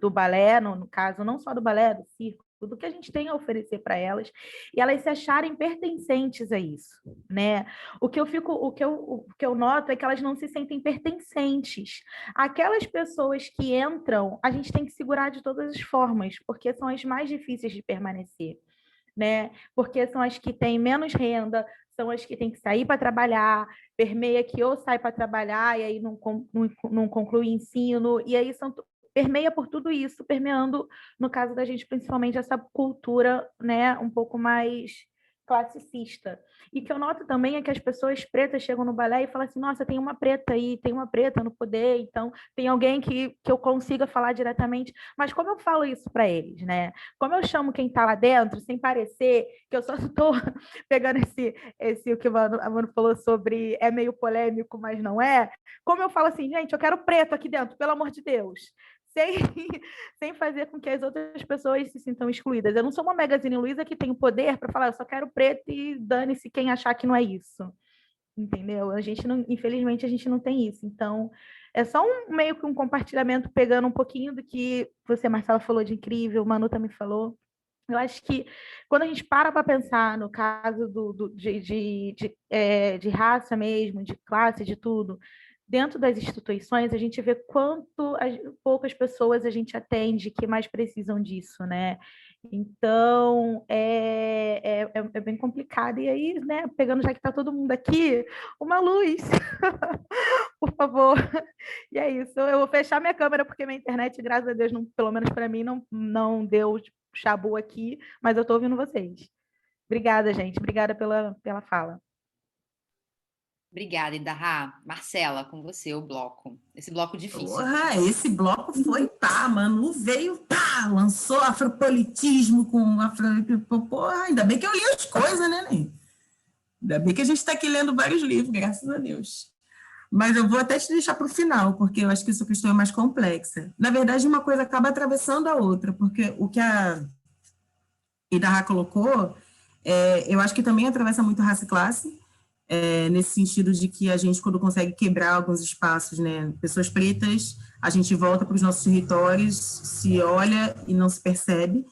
do balé, no caso, não só do balé, do circo, do que a gente tem a oferecer para elas, e elas se acharem pertencentes a isso, né? O que eu noto é que elas não se sentem pertencentes. Aquelas pessoas que entram, a gente tem que segurar de todas as formas, porque são as mais difíceis de permanecer, né? Porque são as que têm menos renda, são as que têm que sair para trabalhar, permeia que ou sai para trabalhar e aí não conclui ensino, e aí permeia por tudo isso, permeando, no caso da gente, principalmente essa cultura, né, um pouco mais classicista. E que eu noto também é que as pessoas pretas chegam no balé e falam assim, nossa, tem uma preta aí, tem uma preta no poder, então tem alguém que eu consiga falar diretamente. Mas como eu falo isso para eles, né? Como eu chamo quem está lá dentro, sem parecer que eu só estou pegando o que a Manu falou sobre é meio polêmico, mas não é. Como eu falo assim, gente, eu quero preto aqui dentro, pelo amor de Deus. Sem fazer com que as outras pessoas se sintam excluídas. Eu não sou uma Magazine Luiza que tem o poder para falar, eu só quero preto e dane-se quem achar que não é isso. Entendeu? Infelizmente, a gente não tem isso. Então, é só meio que um compartilhamento, pegando um pouquinho do que você, Marcela, falou de incrível, o Manu também falou. Eu acho que quando a gente para pensar no caso de raça mesmo, de classe, de tudo, dentro das instituições, a gente vê poucas pessoas a gente atende que mais precisam disso, né? Então, é bem complicado. E aí, né, pegando já que está todo mundo aqui, uma luz, por favor. E é isso. Eu vou fechar minha câmera, porque minha internet, graças a Deus, não, pelo menos para mim, não deu chabu aqui, mas eu estou ouvindo vocês. Obrigada, gente. Obrigada pela fala. Obrigada, Idarra. Marcela, com você, o bloco. Esse bloco difícil. Porra, esse bloco foi pá, Manu veio, pá, lançou afropolitismo com porra, ainda bem que eu li as coisas, né, Ney? Ainda bem que a gente está aqui lendo vários livros, graças a Deus. Mas eu vou até te deixar para o final, porque eu acho que essa questão é mais complexa. Na verdade, uma coisa acaba atravessando a outra, porque o que a Idarra colocou, eu acho que também atravessa muito raça e classe, nesse sentido de que a gente, quando consegue quebrar alguns espaços, né, pessoas pretas, a gente volta para os nossos territórios, se olha e não se percebe.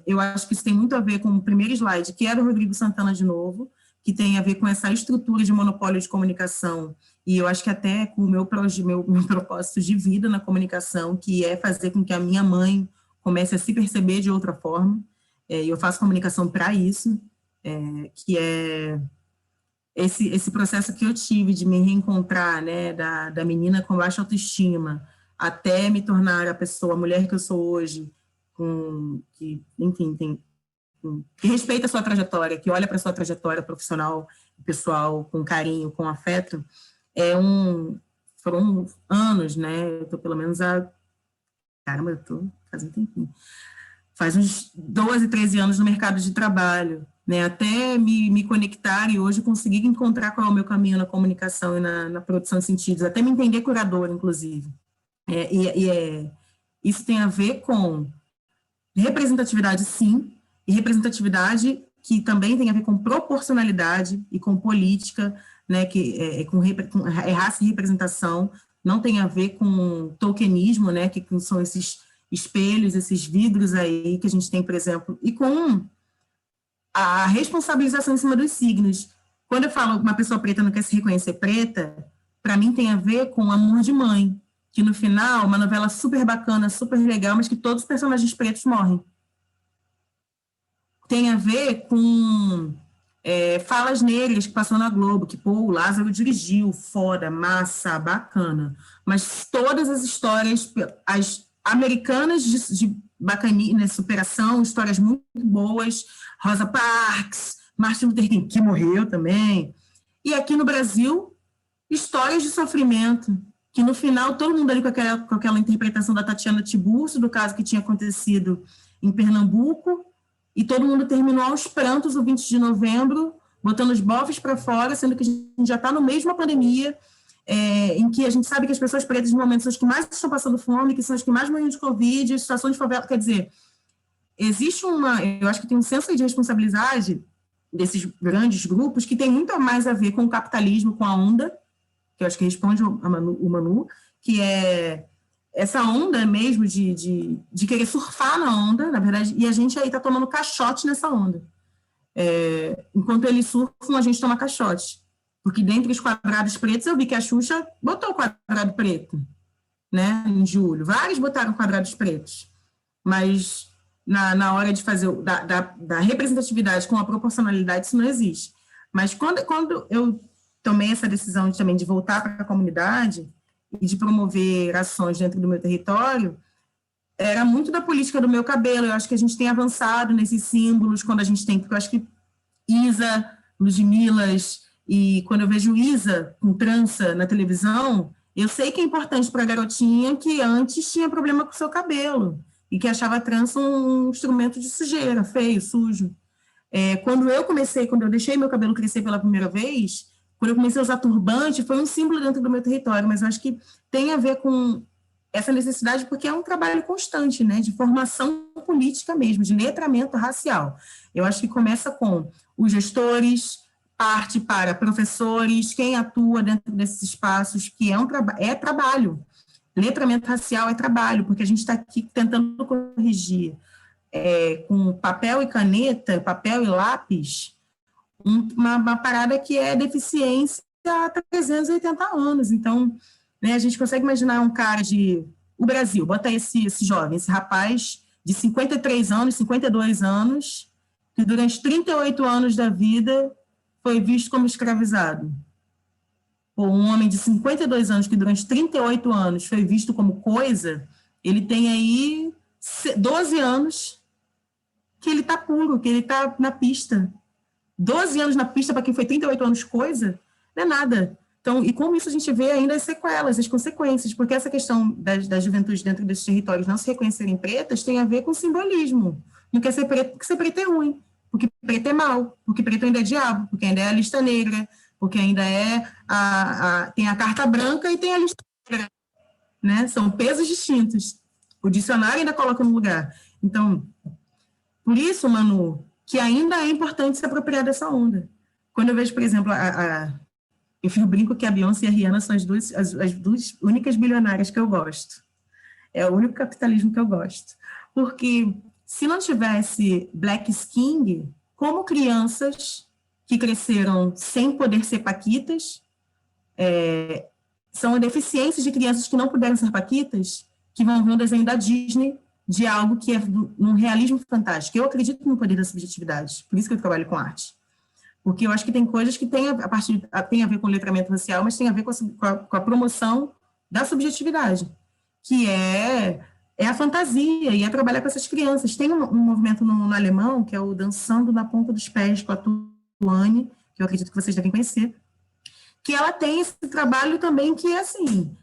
Eu acho que isso tem muito a ver com o primeiro slide, que era o Rodrigo Santana de novo, que tem a ver com essa estrutura de monopólio de comunicação, e eu acho que até com o meu propósito de vida na comunicação, que é fazer com que a minha mãe comece a se perceber de outra forma, e eu faço comunicação para isso, que é esse processo que eu tive de me reencontrar, né, da menina com baixa autoestima, até me tornar a mulher que eu sou hoje, que, enfim, que respeita a sua trajetória, que olha para a sua trajetória profissional e pessoal com carinho, com afeto, foram anos, né, eu estou pelo menos caramba, eu estou fazendo tempinho, faz uns 12, 13 anos no mercado de trabalho, né, até me conectar e hoje conseguir encontrar qual é o meu caminho na comunicação e na produção de sentidos, até me entender curadora, inclusive. Isso tem a ver com representatividade, sim, e representatividade que também tem a ver com proporcionalidade e com política, né, com raça e representação, não tem a ver com tokenismo, né, que são esses espelhos, esses vidros aí que a gente tem, por exemplo, e com a responsabilização em cima dos signos. Quando eu falo que uma pessoa preta não quer se reconhecer preta, para mim tem a ver com amor de mãe, que no final, uma novela super bacana, super legal, mas que todos os personagens pretos morrem. Tem a ver com falas negras que passou na Globo, que, o Lázaro dirigiu, foda, massa, bacana. Mas todas as histórias, as americanas de bacaninha, superação, histórias muito boas, Rosa Parks, Martin Luther King, que morreu também. E aqui no Brasil, histórias de sofrimento, que no final, todo mundo ali com aquela interpretação da Tatiana Tiburcio, do caso que tinha acontecido em Pernambuco, e todo mundo terminou aos prantos o 20 de novembro, botando os bofes para fora, sendo que a gente já está no meio de uma pandemia, em que a gente sabe que as pessoas pretas, no momento, são as que mais estão passando fome, que são as que mais morrem de Covid, situação de favela, quer dizer, existe eu acho que tem um senso de responsabilidade desses grandes grupos que tem muito mais a ver com o capitalismo, com a onda, que eu acho que responde o Manu, que é essa onda mesmo de querer surfar na onda, na verdade, e a gente aí está tomando caixote nessa onda. Enquanto eles surfam, a gente toma caixote. Porque dentre os quadrados pretos, eu vi que a Xuxa botou o quadrado preto, né, em julho. Vários botaram quadrados pretos. Mas na hora de fazer da representatividade com a proporcionalidade, isso não existe. Mas quando eu tomei essa decisão também de voltar para a comunidade e de promover ações dentro do meu território, era muito da política do meu cabelo. Eu acho que a gente tem avançado nesses símbolos quando a gente tem, porque eu acho que Isa, Ludmilas, e quando eu vejo Isa com trança na televisão, eu sei que é importante para a garotinha que antes tinha problema com o seu cabelo e que achava a trança um instrumento de sujeira, feio, sujo. Quando eu deixei meu cabelo crescer pela primeira vez, quando eu comecei a usar turbante, foi um símbolo dentro do meu território, mas eu acho que tem a ver com essa necessidade, porque é um trabalho constante, né, de formação política mesmo, de letramento racial. Eu acho que começa com os gestores, parte para professores, quem atua dentro desses espaços, que é trabalho. Letramento racial é trabalho, porque a gente está aqui tentando corrigir com papel e caneta, papel e lápis, uma parada que é deficiência há 380 anos. Então, né, a gente consegue imaginar um cara o Brasil, bota esse jovem, esse rapaz de 53 anos, 52 anos, que durante 38 anos da vida foi visto como escravizado. Ou um homem de 52 anos que durante 38 anos foi visto como coisa, ele tem aí 12 anos que ele está puro, que ele está na pista. 12 anos na pista para quem foi 38 anos coisa, não é nada. Então, e como isso a gente vê ainda as sequelas, as consequências, porque essa questão da juventude dentro desses territórios não se reconhecerem pretas tem a ver com simbolismo. Não quer ser preto porque ser preto é ruim, porque preto é mal, porque preto ainda é diabo, porque ainda é a lista negra, porque ainda tem a carta branca e tem a lista negra, né? São pesos distintos. O dicionário ainda coloca no lugar. Então, por isso, Manu, que ainda é importante se apropriar dessa onda. Quando eu vejo, por exemplo, eu brinco que a Beyoncé e a Rihanna são as duas únicas bilionárias que eu gosto. É o único capitalismo que eu gosto. Porque se não tivesse Black Skin, como crianças que cresceram sem poder ser paquitas, são deficiências de crianças que não puderam ser paquitas, que vão ver um desenho da Disney de algo que é num realismo fantástico. Eu acredito no poder da subjetividade, por isso que eu trabalho com arte. Porque eu acho que tem coisas que têm a ver com letramento racial, mas tem a ver com a promoção da subjetividade, que é a fantasia, e é trabalhar com essas crianças. Tem um movimento no alemão, que é o Dançando na Ponta dos Pés, com a Tuane, que eu acredito que vocês devem conhecer, que ela tem esse trabalho também que é assim,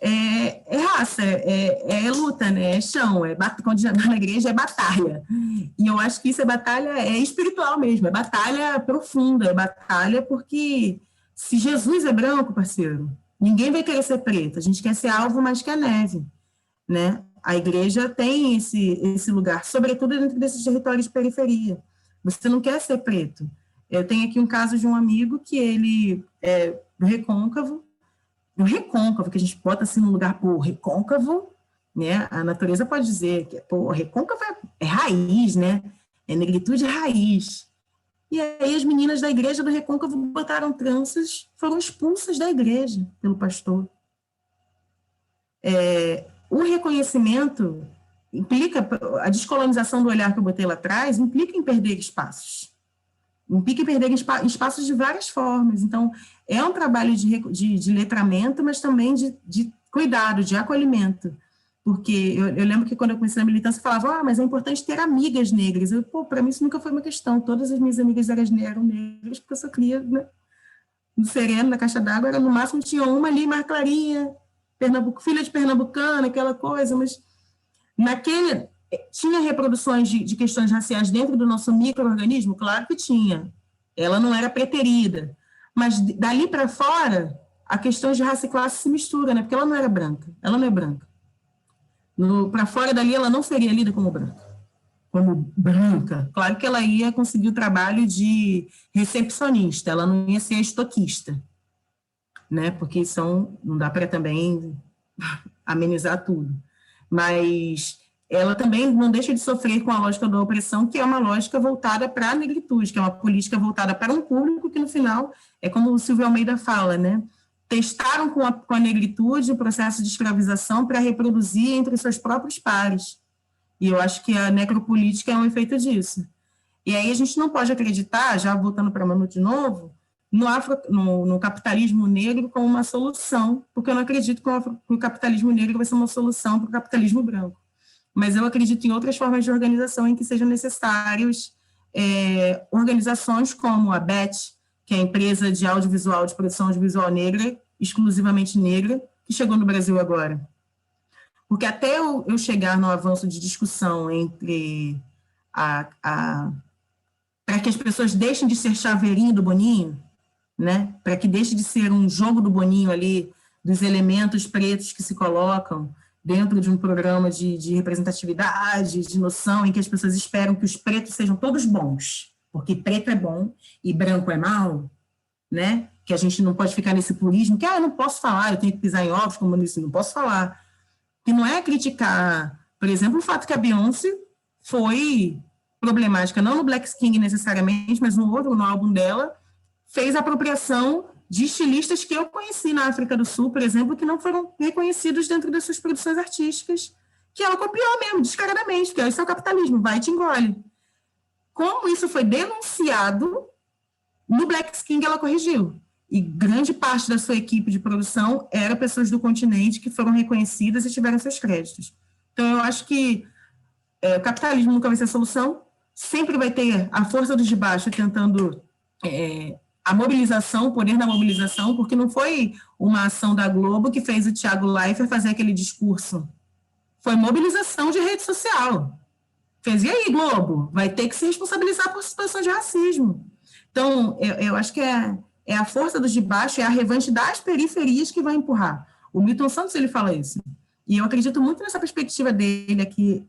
é raça, é luta, né? É chão, quando na igreja é batalha. E eu acho que isso é batalha, espiritual mesmo, é batalha profunda, é batalha porque se Jesus é branco, parceiro, ninguém vai querer ser preto, a gente quer ser alvo mais que a neve, né? A igreja tem esse lugar, sobretudo dentro desses territórios de periferia. Você não quer ser preto. Eu tenho aqui um caso de um amigo que ele é do Recôncavo, que a gente bota assim no lugar, recôncavo, né? A natureza pode dizer que, recôncavo é raiz, né? É negritude raiz. E aí as meninas da igreja do Recôncavo botaram tranças, foram expulsas da igreja pelo pastor. O reconhecimento implica, a descolonização do olhar que eu botei lá atrás, implica em perder espaços. Implica em perder espaços de várias formas. Então, é um trabalho de letramento, mas também de cuidado, de acolhimento. Porque eu lembro que quando eu comecei na militância, eu falava, mas é importante ter amigas negras. Para mim isso nunca foi uma questão. Todas as minhas amigas eram negras, porque eu só queria, né, no sereno, na caixa d'água, no máximo tinha uma ali, mais clarinha, filha de pernambucana, aquela coisa, mas tinha reproduções de questões raciais dentro do nosso micro-organismo? Claro que tinha. Ela não era preterida. Mas dali para fora, a questão de raça e classe se mistura, né? Porque ela não era branca. Ela não é branca. Para fora dali, ela não seria lida como branca. Claro que ela ia conseguir o trabalho de recepcionista, ela não ia ser estoquista, né? Porque não dá para também amenizar tudo. Mas ela também não deixa de sofrer com a lógica da opressão, que é uma lógica voltada para a negritude, que é uma política voltada para um público que, no final, é como o Silvio Almeida fala, né? Testaram com a negritude o processo de escravização para reproduzir entre seus próprios pares. E eu acho que a necropolítica é um efeito disso. E aí a gente não pode acreditar, já voltando para a Manu de novo, no capitalismo negro como uma solução, porque eu não acredito que o capitalismo negro vai ser uma solução para o capitalismo branco. Mas eu acredito em outras formas de organização em que sejam necessários organizações como a BET, que é a empresa de audiovisual, de produção audiovisual negra, exclusivamente negra, que chegou no Brasil agora. Porque até eu chegar no avanço de discussão entre para que as pessoas deixem de ser chaveirinho do Boninho, né? Para que deixe de ser um jogo do Boninho ali, dos elementos pretos que se colocam dentro de um programa de representatividade, de noção, em que as pessoas esperam que os pretos sejam todos bons, porque preto é bom e branco é mal, né? Que a gente não pode ficar nesse purismo, que eu não posso falar, eu tenho que pisar em ovos, como eu disse, não posso falar. Que não é criticar, por exemplo, o fato que a Beyoncé foi problemática, não no Black Skin necessariamente, mas no álbum dela, fez apropriação de estilistas que eu conheci na África do Sul, por exemplo, que não foram reconhecidos dentro das suas produções artísticas, que ela copiou mesmo, descaradamente, porque isso é o capitalismo, vai e te engole. Como isso foi denunciado, no Black King ela corrigiu. E grande parte da sua equipe de produção era pessoas do continente que foram reconhecidas e tiveram seus créditos. Então, eu acho que o capitalismo nunca vai ser a solução, sempre vai ter a força dos de baixo tentando a mobilização, o poder da mobilização, porque não foi uma ação da Globo que fez o Thiago Leifert fazer aquele discurso. Foi mobilização de rede social. Fez, e aí, Globo? Vai ter que se responsabilizar por situações de racismo. Então, eu acho que é a força dos de baixo, é a revanche das periferias que vai empurrar. O Milton Santos, ele fala isso. E eu acredito muito nessa perspectiva dele aqui,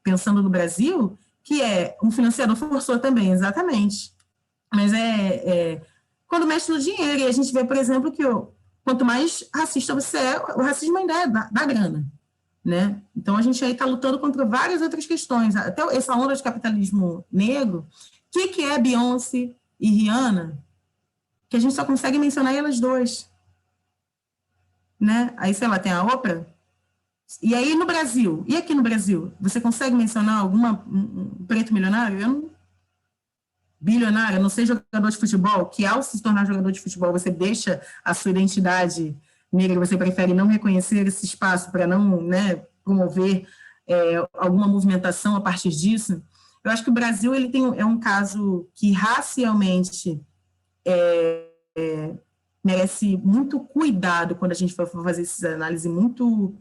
pensando no Brasil, que é um financiador forçou também, exatamente. Mas quando mexe no dinheiro, e a gente vê, por exemplo, que quanto mais racista você é, o racismo ainda é da grana, né? Então, a gente aí está lutando contra várias outras questões, até essa onda de capitalismo negro. O que é Beyoncé e Rihanna? Que a gente só consegue mencionar elas duas, né? Aí, sei lá, tem a Oprah. E aí, no Brasil, e aqui no Brasil, você consegue mencionar alguma preto milionário? Bilionário, não sei, jogador de futebol, que ao se tornar jogador de futebol, você deixa a sua identidade negra, você prefere não reconhecer esse espaço para não, né, promover alguma movimentação a partir disso. Eu acho que o Brasil ele é um caso que racialmente merece muito cuidado quando a gente for fazer essa análise, muito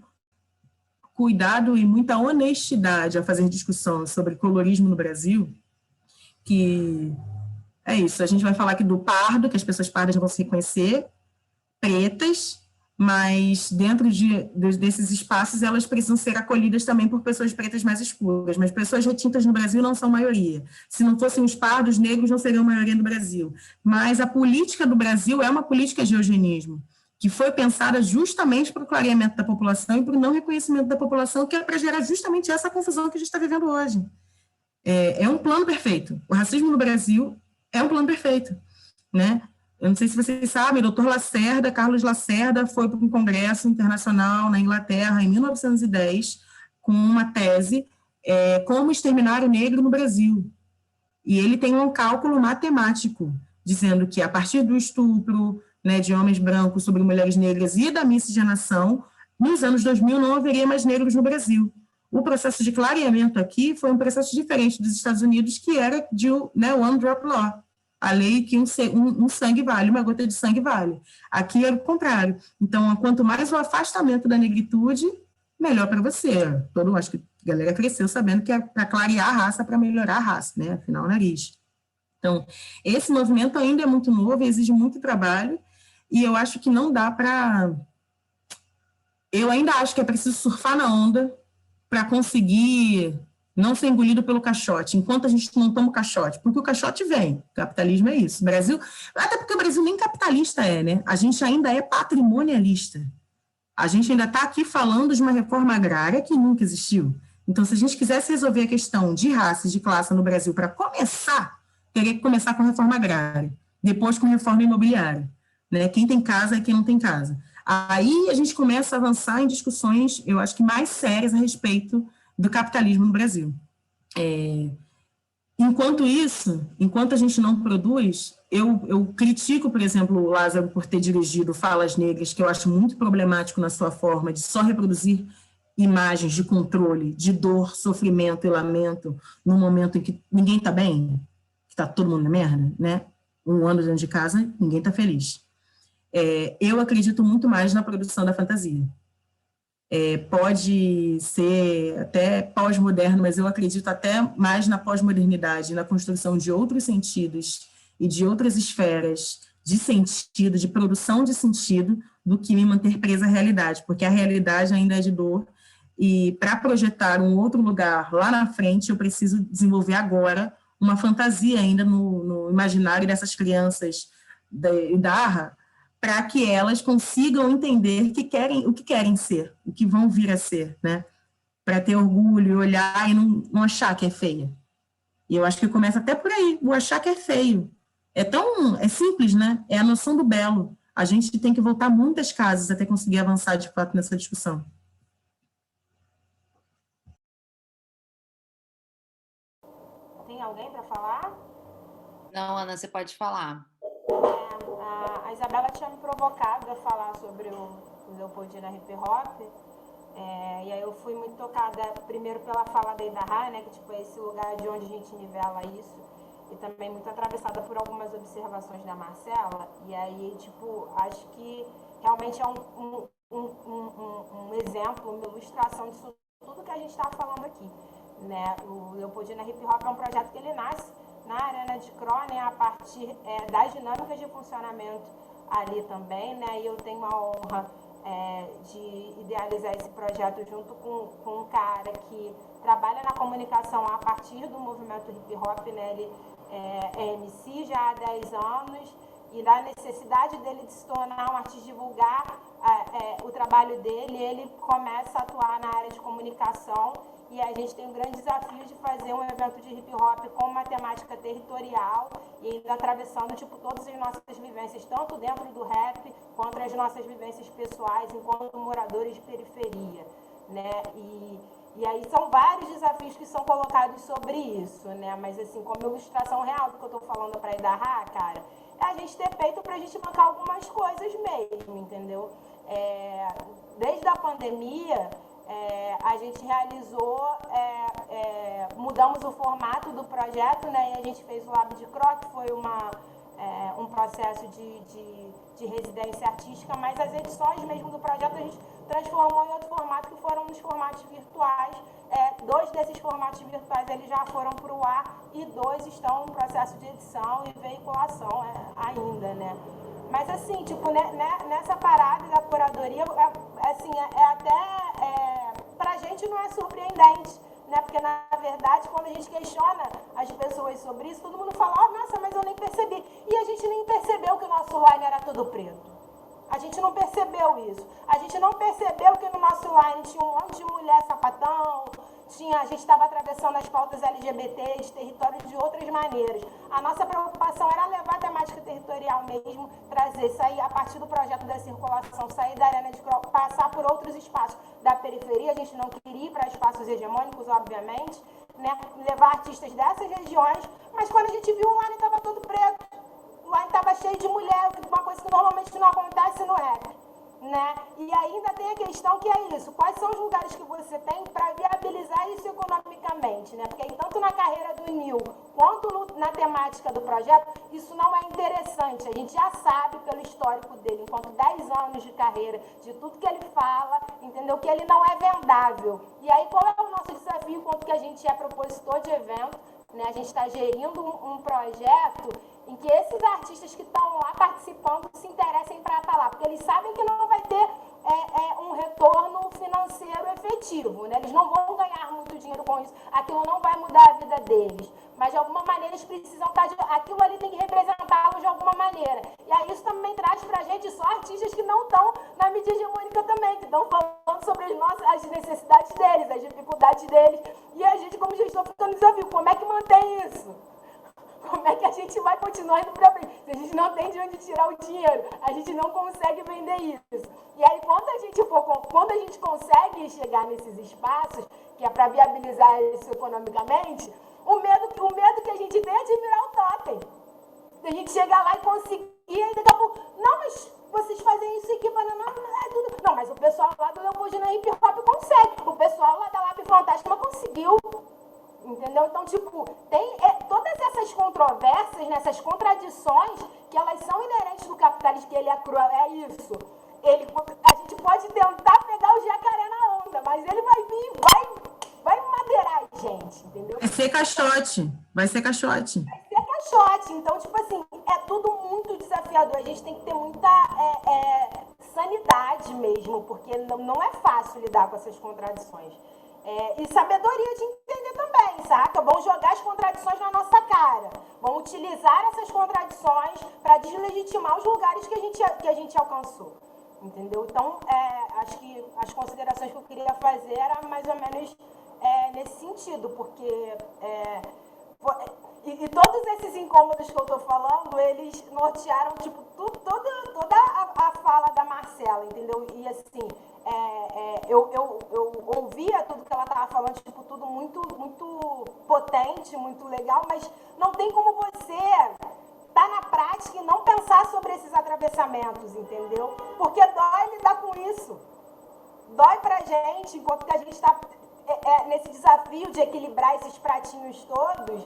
cuidado e muita honestidade a fazer discussão sobre colorismo no Brasil, que é isso, a gente vai falar aqui do pardo, que as pessoas pardas vão se reconhecer, pretas, mas dentro desses espaços elas precisam ser acolhidas também por pessoas pretas mais escuras, mas pessoas retintas no Brasil não são maioria. Se não fossem os pardos, negros não seriam maioria no Brasil. Mas a política do Brasil é uma política de eugenismo, que foi pensada justamente para o clareamento da população e para o não reconhecimento da população, que é para gerar justamente essa confusão que a gente está vivendo hoje. É um plano perfeito. O racismo no Brasil é um plano perfeito, né? Eu não sei se vocês sabem, o doutor Lacerda, Carlos Lacerda, foi para um congresso internacional na Inglaterra em 1910 com uma tese, como exterminar o negro no Brasil. E ele tem um cálculo matemático, dizendo que a partir do estupro, né, de homens brancos sobre mulheres negras e da miscigenação, nos anos 2000 não haveria mais negros no Brasil. O processo de clareamento aqui foi um processo diferente dos Estados Unidos, que era de One Drop Law, a lei que um sangue vale, uma gota de sangue vale. Aqui é o contrário. Então, quanto mais o afastamento da negritude, melhor para você. Acho que a galera cresceu sabendo que é para clarear a raça, para melhorar a raça, né? Afinal, o nariz. Então, esse movimento ainda é muito novo, exige muito trabalho, e eu acho que não dá para... Eu ainda acho que é preciso surfar na onda para conseguir não ser engolido pelo caixote, enquanto a gente não toma o caixote, porque o caixote vem, o capitalismo é isso. O Brasil, até porque o Brasil nem capitalista né? A gente ainda é patrimonialista. A gente ainda está aqui falando de uma reforma agrária que nunca existiu. Então, se a gente quisesse resolver a questão de raça e de classe no Brasil, para começar, teria que começar com reforma agrária, depois com reforma imobiliária, né? Quem tem casa e quem não tem casa. Aí a gente começa a avançar em discussões, eu acho que mais sérias a respeito do capitalismo no Brasil. Enquanto isso, enquanto a gente não produz, eu critico, por exemplo, o Lázaro por ter dirigido Falas Negras, que eu acho muito problemático na sua forma de só reproduzir imagens de controle, de dor, sofrimento e lamento, num momento em que ninguém está bem, que está todo mundo na merda, né? Um ano dentro de casa, ninguém está feliz. Eu acredito muito mais na produção da fantasia. Pode ser até pós-moderno, mas eu acredito até mais na pós-modernidade, na construção de outros sentidos e de outras esferas de sentido, de produção de sentido, do que me manter presa à realidade, porque a realidade ainda é de dor, e para projetar um outro lugar lá na frente, eu preciso desenvolver agora uma fantasia ainda no imaginário dessas crianças da Idarra, para que elas consigam entender o que querem ser, o que vão vir a ser, né? Para ter orgulho, olhar e não achar que é feia. E eu acho que começa até por aí, o achar que é feio. É simples, né? É a noção do belo. A gente tem que voltar muitas casas até conseguir avançar, de fato, nessa discussão. Tem alguém para falar? Não, Ana, você pode falar. A Isabela tinha me provocado a falar sobre o Leopoldina Hip Hop, e aí eu fui muito tocada, primeiro pela fala da Idarra, né, que tipo, é esse lugar de onde a gente nivela isso, e também muito atravessada por algumas observações da Marcela, e aí, tipo, acho que realmente é um exemplo, uma ilustração disso tudo que a gente está falando aqui, né? O Leopoldina Hip Hop é um projeto que ele nasce na Arena de Cro, né, a partir das dinâmicas de funcionamento ali também, né, e eu tenho a honra de idealizar esse projeto junto com um cara que trabalha na comunicação a partir do movimento hip hop, né, ele é MC já há 10 anos, e da necessidade dele de se tornar um artista, divulgar o trabalho dele, ele começa a atuar na área de comunicação. E a gente tem um grande desafio de fazer um evento de hip hop com uma temática territorial e ainda atravessando tipo, todas as nossas vivências, tanto dentro do rap, quanto as nossas vivências pessoais, enquanto moradores de periferia, né? E aí são vários desafios que são colocados sobre isso, né? Mas assim, como ilustração real do que eu tô falando para Idarra, cara, é a gente ter feito pra gente bancar algumas coisas mesmo, entendeu? Desde a pandemia, a gente realizou, mudamos o formato do projeto, né, e a gente fez o Lab de Cro, que foi um processo de residência artística, mas as edições mesmo do projeto a gente transformou em outro formato, que foram os formatos virtuais. 2 desses formatos virtuais eles já foram para o ar e 2 estão em processo de edição e veiculação ainda, né? Mas assim, tipo, nessa parada da curadoria, assim, pra gente não é surpreendente, né? Porque, na verdade, quando a gente questiona as pessoas sobre isso, todo mundo fala, nossa, mas eu nem percebi. E a gente nem percebeu que o nosso line era todo preto. A gente não percebeu isso. A gente não percebeu que no nosso line tinha um monte de mulher sapatão, a gente estava atravessando as pautas LGBT de territórios de outras maneiras. A nossa preocupação era levar a temática territorial mesmo, sair a partir do projeto da circulação, sair da Arena de Cro, passar por outros espaços da periferia. A gente não queria ir para espaços hegemônicos, obviamente, né? Levar artistas dessas regiões, mas quando a gente viu, o line estava todo preto. O line estava cheio de mulher, uma coisa que normalmente não acontece no rap. Né? E ainda tem a questão que é isso, quais são os lugares que você tem para viabilizar isso economicamente, né? Porque tanto na carreira do Nil quanto na temática do projeto, isso não é interessante, a gente já sabe pelo histórico dele, enquanto 10 anos de carreira, de tudo que ele fala, entendeu? Que ele não é vendável. E aí qual é o nosso desafio enquanto que a gente é propositor de evento, né? A gente está gerindo um projeto em que esses artistas que estão lá participando se interessem para estar lá, porque eles sabem que não vai ter um retorno financeiro efetivo, né? Eles não vão ganhar muito dinheiro com isso, aquilo não vai mudar a vida deles, mas de alguma maneira eles precisam estar, aquilo ali tem que representá-los de alguma maneira, e aí isso também traz para a gente só artistas que não estão na mídia hegemônica também, que estão falando sobre as necessidades deles, as dificuldades deles, e a gente como gestor fica no desafio, como é que mantém isso? Como é que a gente vai continuar indo para frente? Se a gente não tem de onde tirar o dinheiro, a gente não consegue vender isso. E aí, quando a gente consegue chegar nesses espaços, que é para viabilizar isso economicamente, o medo que a gente tem é de virar o totem. A gente chegar lá e conseguir, e daqui a pouco, não, mas vocês fazem isso aqui, não, mas o pessoal lá do Leopoldina Hip Hop consegue, o pessoal lá da Lab Fantástica conseguiu. Entendeu? Então, tipo, tem todas essas controvérsias, essas contradições, que elas são inerentes do capitalismo, que ele é cruel, é isso. A gente pode tentar pegar o jacaré na onda, mas ele vai vir, vai madeirar a gente, entendeu? Vai ser caixote. Vai ser caixote. Então, tipo assim, é tudo muito desafiador. A gente tem que ter muita sanidade mesmo, porque não é fácil lidar com essas contradições. E sabedoria de entender também, saca? Vão jogar as contradições na nossa cara. Vão utilizar essas contradições para deslegitimar os lugares que a gente alcançou. Entendeu? Então, acho que as considerações que eu queria fazer eram mais ou menos nesse sentido, porque E todos esses incômodos que eu estou falando, eles nortearam, tipo, toda a fala da Marcela, entendeu? E, assim, eu ouvia tudo que ela estava falando, tipo, tudo muito, muito potente, muito legal, mas não tem como você estar na prática e não pensar sobre esses atravessamentos, entendeu? Porque dói lidar com isso. Dói pra gente, enquanto que a gente está nesse desafio de equilibrar esses pratinhos todos,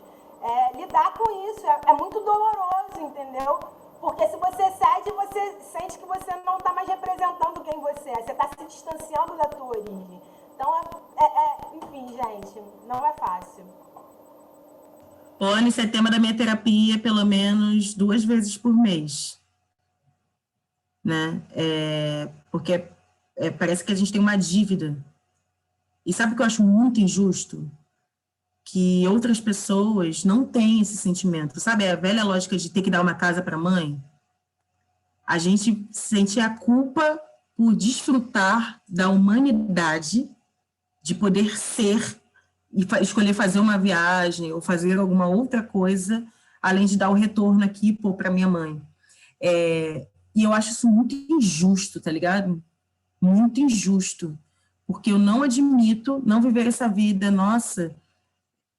lidar com isso é muito doloroso, entendeu? Porque se você cede, você sente que você não está mais representando quem você é, você está se distanciando da tua origem. Então, enfim, gente, não é fácil. Olha, isso é tema da minha terapia pelo menos 2 vezes por mês, né? Porque parece que a gente tem uma dívida. E sabe o que eu acho muito injusto? Que outras pessoas não têm esse sentimento. Sabe a velha lógica de ter que dar uma casa para a mãe? A gente sente a culpa por desfrutar da humanidade, de poder ser e escolher fazer uma viagem ou fazer alguma outra coisa, além de dar o retorno aqui para minha mãe. E eu acho isso muito injusto, tá ligado? Muito injusto. Porque eu não admito não viver essa vida, nossa.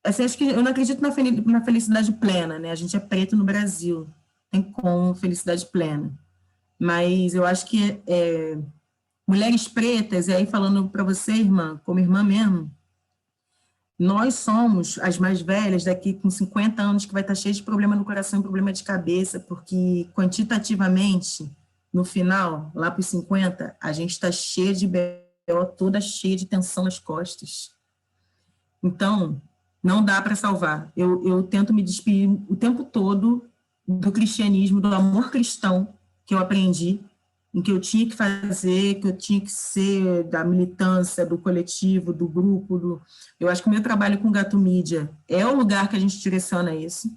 Assim, acho que eu não acredito na felicidade plena, né? A gente é preto no Brasil, tem como felicidade plena. Mas eu acho que mulheres pretas, e aí falando para você, irmã, como irmã mesmo, nós somos as mais velhas daqui com 50 anos que vai estar cheia de problema no coração, problema de cabeça, porque quantitativamente, no final, lá para os 50, a gente está cheia de BO, toda cheia de tensão nas costas. Então, não dá para salvar. Eu tento me despedir o tempo todo do cristianismo, do amor cristão que eu aprendi, em que eu tinha que fazer, que eu tinha que ser da militância, do coletivo, do grupo. Eu acho que o meu trabalho com Gato Mídia é o lugar que a gente direciona isso,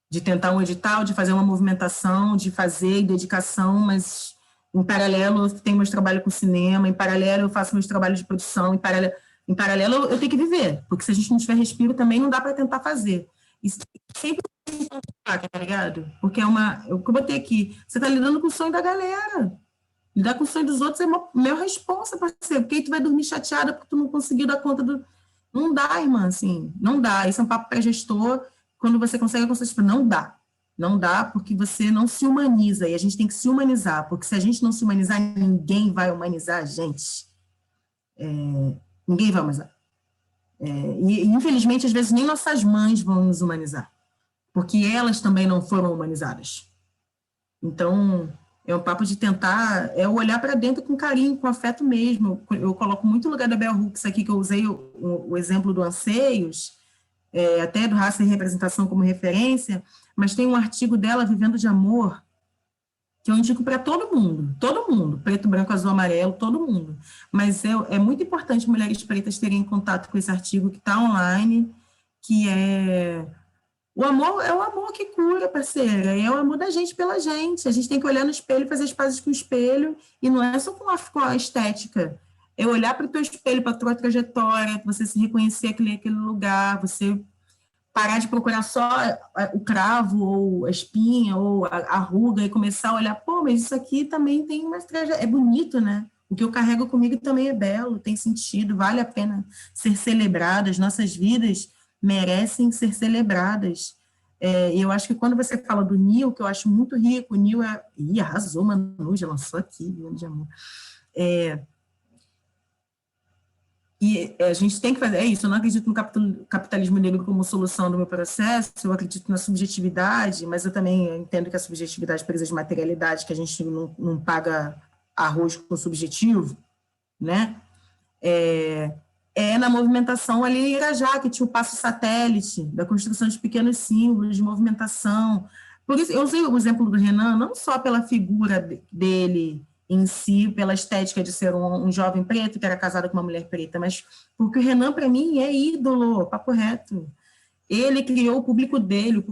de tentar um edital, de fazer uma movimentação, de fazer dedicação, mas em paralelo eu tenho meus trabalhos com cinema, em paralelo eu faço meus trabalhos de produção, em paralelo eu tenho que viver, porque se a gente não tiver respiro também não dá para tentar fazer. E sempre tá ligado? Porque eu botei aqui, você tá lidando com o sonho da galera. Lidar com o sonho dos outros é meu responsa, parceiro, porque aí tu vai dormir chateada porque tu não conseguiu dar conta do... Não dá, irmã, assim, não dá. Isso é um papo para gestor, quando você consegue não dá. Não dá porque você não se humaniza, e a gente tem que se humanizar, porque se a gente não se humanizar, ninguém vai humanizar a gente. Ninguém vai humanizar. E, infelizmente, às vezes, nem nossas mães vão nos humanizar, porque elas também não foram humanizadas. Então, é um papo de tentar, olhar para dentro com carinho, com afeto mesmo. Eu coloco muito o lugar da Bell Hooks aqui, que eu usei o exemplo do Anseios, até do Raça e Representação como referência, mas tem um artigo dela, Vivendo de Amor, que eu indico para todo mundo, preto, branco, azul, amarelo, todo mundo. Mas é muito importante mulheres pretas terem contato com esse artigo que está online, que o amor é o amor que cura, parceira, é o amor da gente pela gente. A gente tem que olhar no espelho, fazer as pazes com o espelho, e não é só com a estética, é olhar para o teu espelho, para a tua trajetória, você se reconhecer aquele lugar, você parar de procurar só o cravo, ou a espinha, ou a ruga, e começar a olhar, mas isso aqui também tem uma trajetória, é bonito, né? O que eu carrego comigo também é belo, tem sentido, vale a pena ser celebrado, as nossas vidas merecem ser celebradas. E eu acho que quando você fala do Nil, que eu acho muito rico, o Nil arrasou, Manu, já lançou aqui, Vivendo de Amor. E a gente tem que fazer, isso, eu não acredito no capitalismo negro como solução do meu processo, eu acredito na subjetividade, mas eu também entendo que a subjetividade precisa de materialidade, que a gente não paga arroz com subjetivo, né? Na movimentação ali em Irajá, que tinha o passo satélite, da construção de pequenos símbolos de movimentação. Por isso, eu usei o exemplo do Renan, não só pela figura dele em si, pela estética de ser um jovem preto que era casado com uma mulher preta, mas porque o Renan, para mim, é ídolo, papo reto. Ele criou o público dele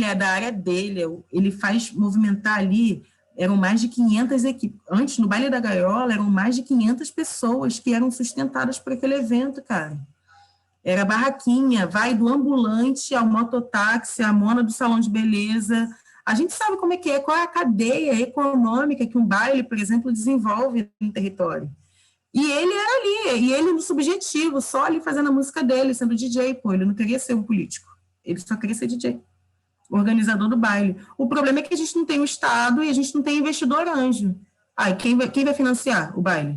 é da área dele, ele faz movimentar ali, eram mais de 500 equipes. Antes, no Baile da Gaiola, eram mais de 500 pessoas que eram sustentadas por aquele evento, cara. Era barraquinha, vai do ambulante ao mototáxi, à mona do salão de beleza. A gente sabe como é que é, qual é a cadeia econômica que um baile, por exemplo, desenvolve no território. E ele era ali, e ele no subjetivo, só ali fazendo a música dele, sendo DJ, pô, ele não queria ser um político, ele só queria ser DJ, organizador do baile. O problema é que a gente não tem o Estado e a gente não tem investidor anjo. Aí, quem vai financiar o baile?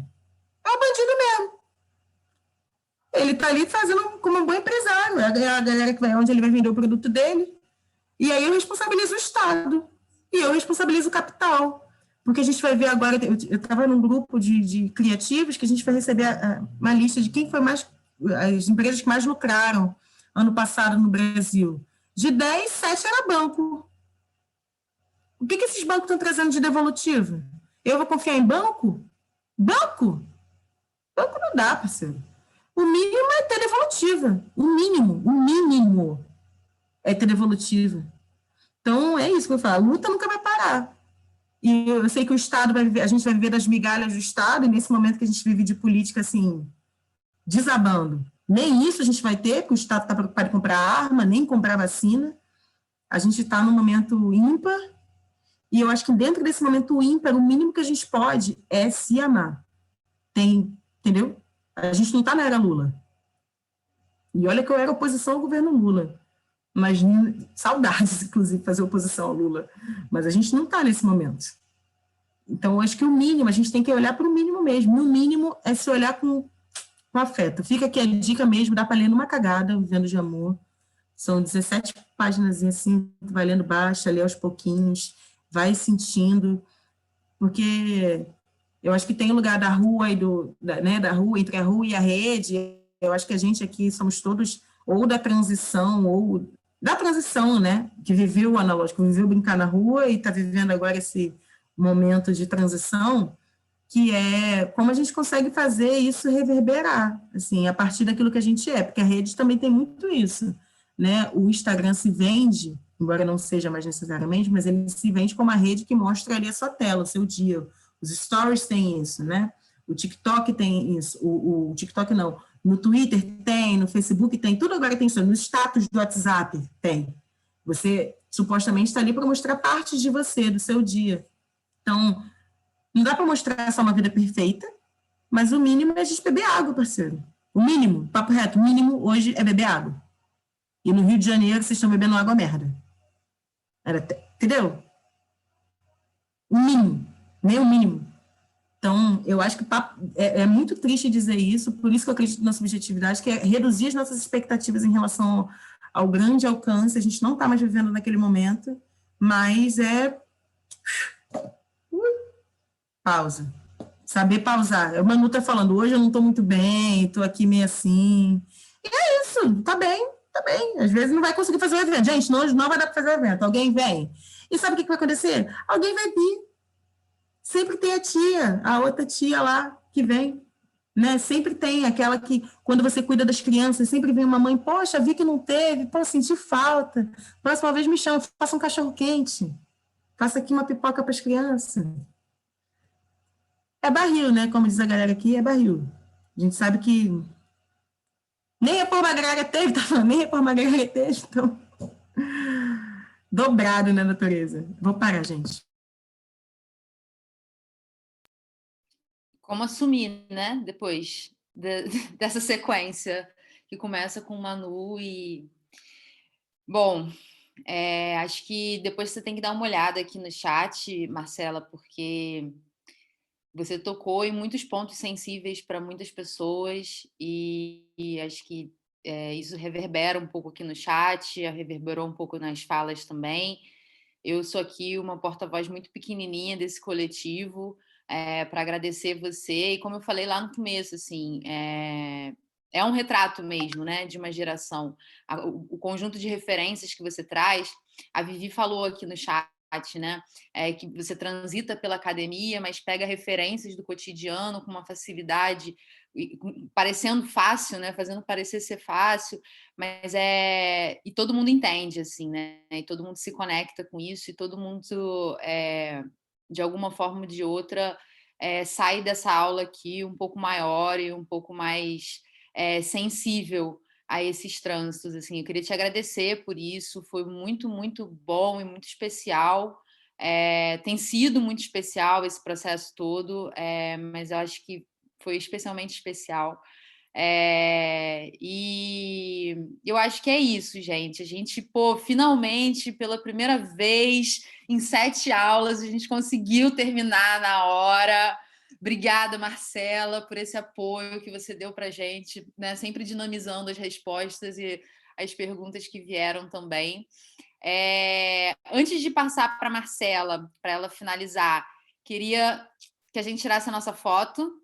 É o bandido mesmo. Ele está ali fazendo como um bom empresário, é a galera que vai onde ele vai vender o produto dele. E aí eu responsabilizo o Estado, e eu responsabilizo o capital. Porque a gente vai ver agora, eu estava num grupo de criativos que a gente vai receber uma lista de quem foi mais, as empresas que mais lucraram ano passado no Brasil. De 10, 7 era banco. O que esses bancos estão trazendo de devolutivo? Eu vou confiar em banco? Banco? Banco não dá, parceiro. O mínimo é ter devolutiva. O mínimo é ter devolutiva. Então, é isso que eu falo. A luta nunca vai parar. E eu sei que o Estado vai viver, a gente vai viver das migalhas do Estado, e nesse momento que a gente vive de política, assim, desabando. Nem isso a gente vai ter, porque o Estado está preocupado em comprar arma, nem comprar vacina. A gente está num momento ímpar, e eu acho que dentro desse momento ímpar, o mínimo que a gente pode é se amar. Entendeu? A gente não está na era Lula. E olha que eu era oposição ao governo Lula. Mas saudades, inclusive, fazer oposição ao Lula. Mas a gente não está nesse momento. Então, eu acho que o mínimo, a gente tem que olhar para o mínimo mesmo. E o mínimo é se olhar com afeto. Fica aqui a dica mesmo, dá para ler numa cagada, Vivendo de Amor. São 17 páginas assim, vai lendo baixa, lê aos pouquinhos, vai sentindo, porque eu acho que tem o lugar da rua e da rua, entre a rua e a rede. Eu acho que a gente aqui somos todos ou da transição, né? Que viveu o analógico, viveu brincar na rua e está vivendo agora esse momento de transição, que é como a gente consegue fazer isso reverberar, assim, a partir daquilo que a gente é, porque a rede também tem muito isso, né? O Instagram se vende, embora não seja mais necessariamente, mas ele se vende como a rede que mostra ali a sua tela, o seu dia. Os stories têm isso, né? O TikTok tem isso, o TikTok não, no Twitter tem, no Facebook tem, tudo agora tem isso, no status do WhatsApp tem. Você supostamente está ali para mostrar partes de você, do seu dia. Então, não dá para mostrar só uma vida perfeita, mas o mínimo é a gente beber água, parceiro. O mínimo, papo reto, o mínimo hoje é beber água. E no Rio de Janeiro vocês estão bebendo água merda. Entendeu? O mínimo, nem o mínimo. Então, eu acho que é muito triste dizer isso, por isso que eu acredito na subjetividade, que é reduzir as nossas expectativas em relação ao grande alcance. A gente não está mais vivendo naquele momento, mas pausa. Saber pausar. O Manu está falando, hoje eu não estou muito bem, estou aqui meio assim. E é isso, tá bem. Às vezes não vai conseguir fazer o evento. Gente, hoje não vai dar para fazer o evento. Alguém vem. E sabe o que vai acontecer? Alguém vai vir. Sempre tem a outra tia lá que vem, né? Sempre tem aquela que, quando você cuida das crianças, sempre vem uma mãe, poxa, vi que não teve, pô, senti falta. Próxima vez me chama, faça um cachorro quente. Faça aqui uma pipoca para as crianças. É barril, né? Como diz a galera aqui, é barril. A gente sabe que nem reforma agrária teve, tá falando, nem reforma agrária teve, então dobrado na natureza. Vou parar, gente. Como assumir, né? Depois dessa sequência que começa com Manu e... Bom, acho que depois você tem que dar uma olhada aqui no chat, Marcela, porque você tocou em muitos pontos sensíveis para muitas pessoas e acho que isso reverbera um pouco aqui no chat, reverberou um pouco nas falas também. Eu sou aqui uma porta-voz muito pequenininha desse coletivo, para agradecer você, e como eu falei lá no começo, assim, é um retrato mesmo, né, de uma geração. O conjunto de referências que você traz, a Vivi falou aqui no chat, né, que você transita pela academia, mas pega referências do cotidiano com uma facilidade, parecendo fácil, né, fazendo parecer ser fácil, mas e todo mundo entende, assim, né, e todo mundo se conecta com isso, e todo mundo de alguma forma ou de outra, sai dessa aula aqui um pouco maior e um pouco mais sensível a esses trânsitos, assim. Eu queria te agradecer por isso, foi muito, muito bom e muito especial. Tem sido muito especial esse processo todo, mas eu acho que foi especialmente especial. E eu acho que é isso, gente. A gente, finalmente, pela primeira vez, em 7 aulas, a gente conseguiu terminar na hora. Obrigada, Marcela, por esse apoio que você deu para a gente, né? Sempre dinamizando as respostas e as perguntas que vieram também. Antes de passar para a Marcela, para ela finalizar, queria que a gente tirasse a nossa foto,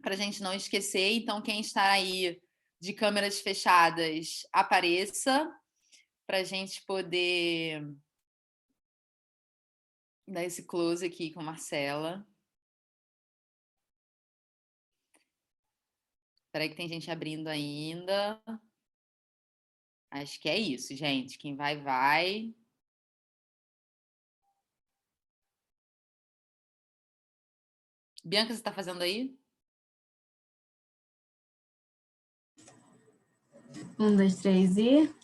para a gente não esquecer. Então, quem está aí de câmeras fechadas, apareça, para a gente poder dar esse close aqui com a Marcela. Espera aí que tem gente abrindo ainda. Acho que é isso, gente. Quem vai, vai. Bianca, você está fazendo aí? 1, 2, 3 e...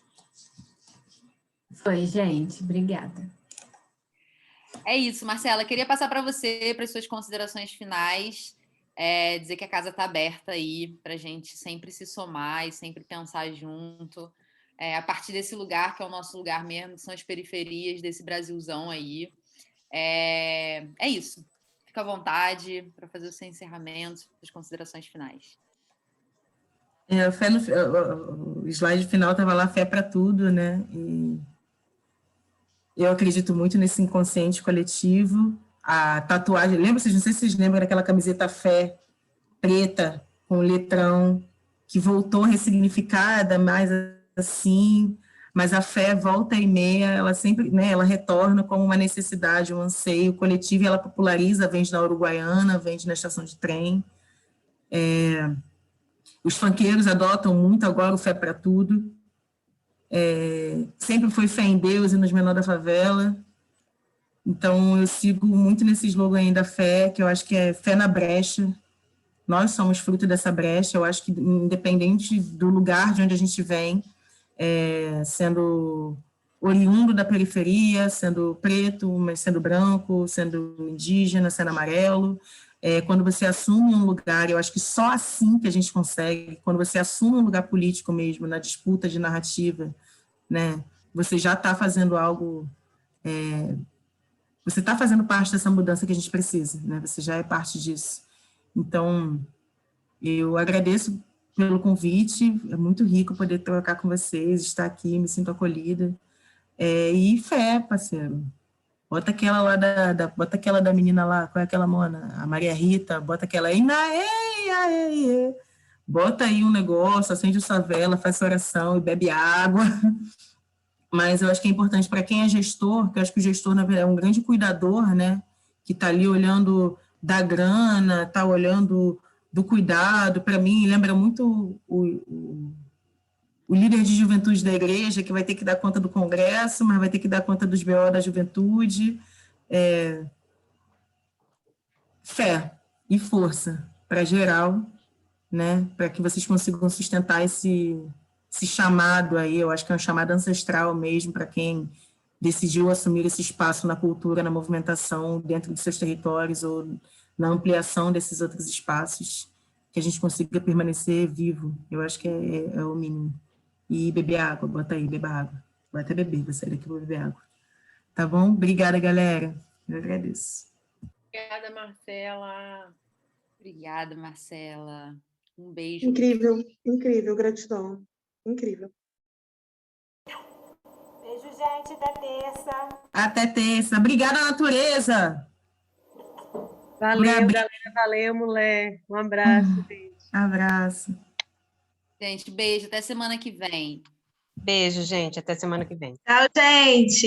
Foi, gente. Obrigada. É isso, Marcela. Queria passar para você, para as suas considerações finais, dizer que a casa está aberta aí para a gente sempre se somar e sempre pensar junto, a partir desse lugar que é o nosso lugar mesmo, que são as periferias desse Brasilzão aí. É isso. Fica à vontade para fazer o seu encerramento, as considerações finais. O slide final estava lá, fé para tudo, né? E eu acredito muito nesse inconsciente coletivo. A tatuagem, não sei se vocês lembram daquela camiseta fé preta, com letrão, que voltou ressignificada, mais assim, mas a fé volta e meia, ela sempre, né, ela retorna como uma necessidade, um anseio coletivo, e ela populariza, vende na Uruguaiana, vende na estação de trem. Os funkeiros adotam muito agora o fé para tudo. Sempre foi fé em Deus e nos menores da favela. Então, eu sigo muito nesse slogan aí da fé, que eu acho que é fé na brecha. Nós somos fruto dessa brecha. Eu acho que, independente do lugar de onde a gente vem, sendo oriundo da periferia, sendo preto, mas sendo branco, sendo indígena, sendo amarelo, quando você assume um lugar, eu acho que só assim que a gente consegue, quando você assume um lugar político mesmo, na disputa de narrativa, né, você já está fazendo algo, você está fazendo parte dessa mudança que a gente precisa, né, você já é parte disso. Então, eu agradeço pelo convite, é muito rico poder trocar com vocês, estar aqui, me sinto acolhida, e fé, parceiro. Bota aquela lá bota aquela da menina lá, qual é aquela mona? A Maria Rita, bota aquela aí, bota aí um negócio, acende sua vela, faz sua oração e bebe água. Mas eu acho que é importante para quem é gestor, que eu acho que o gestor, na verdade, é um grande cuidador, né? Que está ali olhando da grana, está olhando do cuidado. Para mim, lembra muito o líder de juventude da igreja, que vai ter que dar conta do congresso, mas vai ter que dar conta dos BO da juventude. Fé e força para geral, né? Para que vocês consigam sustentar esse chamado aí, eu acho que é um chamado ancestral mesmo, para quem decidiu assumir esse espaço na cultura, na movimentação dentro dos seus territórios ou na ampliação desses outros espaços, que a gente consiga permanecer vivo. Eu acho que é o mínimo. E beber água, bota aí, beba água. Vou até beber, vou sair daqui e vou beber água. Tá bom? Obrigada, galera. Eu agradeço. Obrigada, Marcela. Obrigada, Marcela. Um beijo. Incrível, incrível, gratidão. Incrível. Beijo, gente, até terça. Até terça. Obrigada, natureza. Valeu, galera. Valeu, mulher. Um abraço, beijo. Abraço. Gente, beijo. Até semana que vem. Beijo, gente. Até semana que vem. Tchau, gente.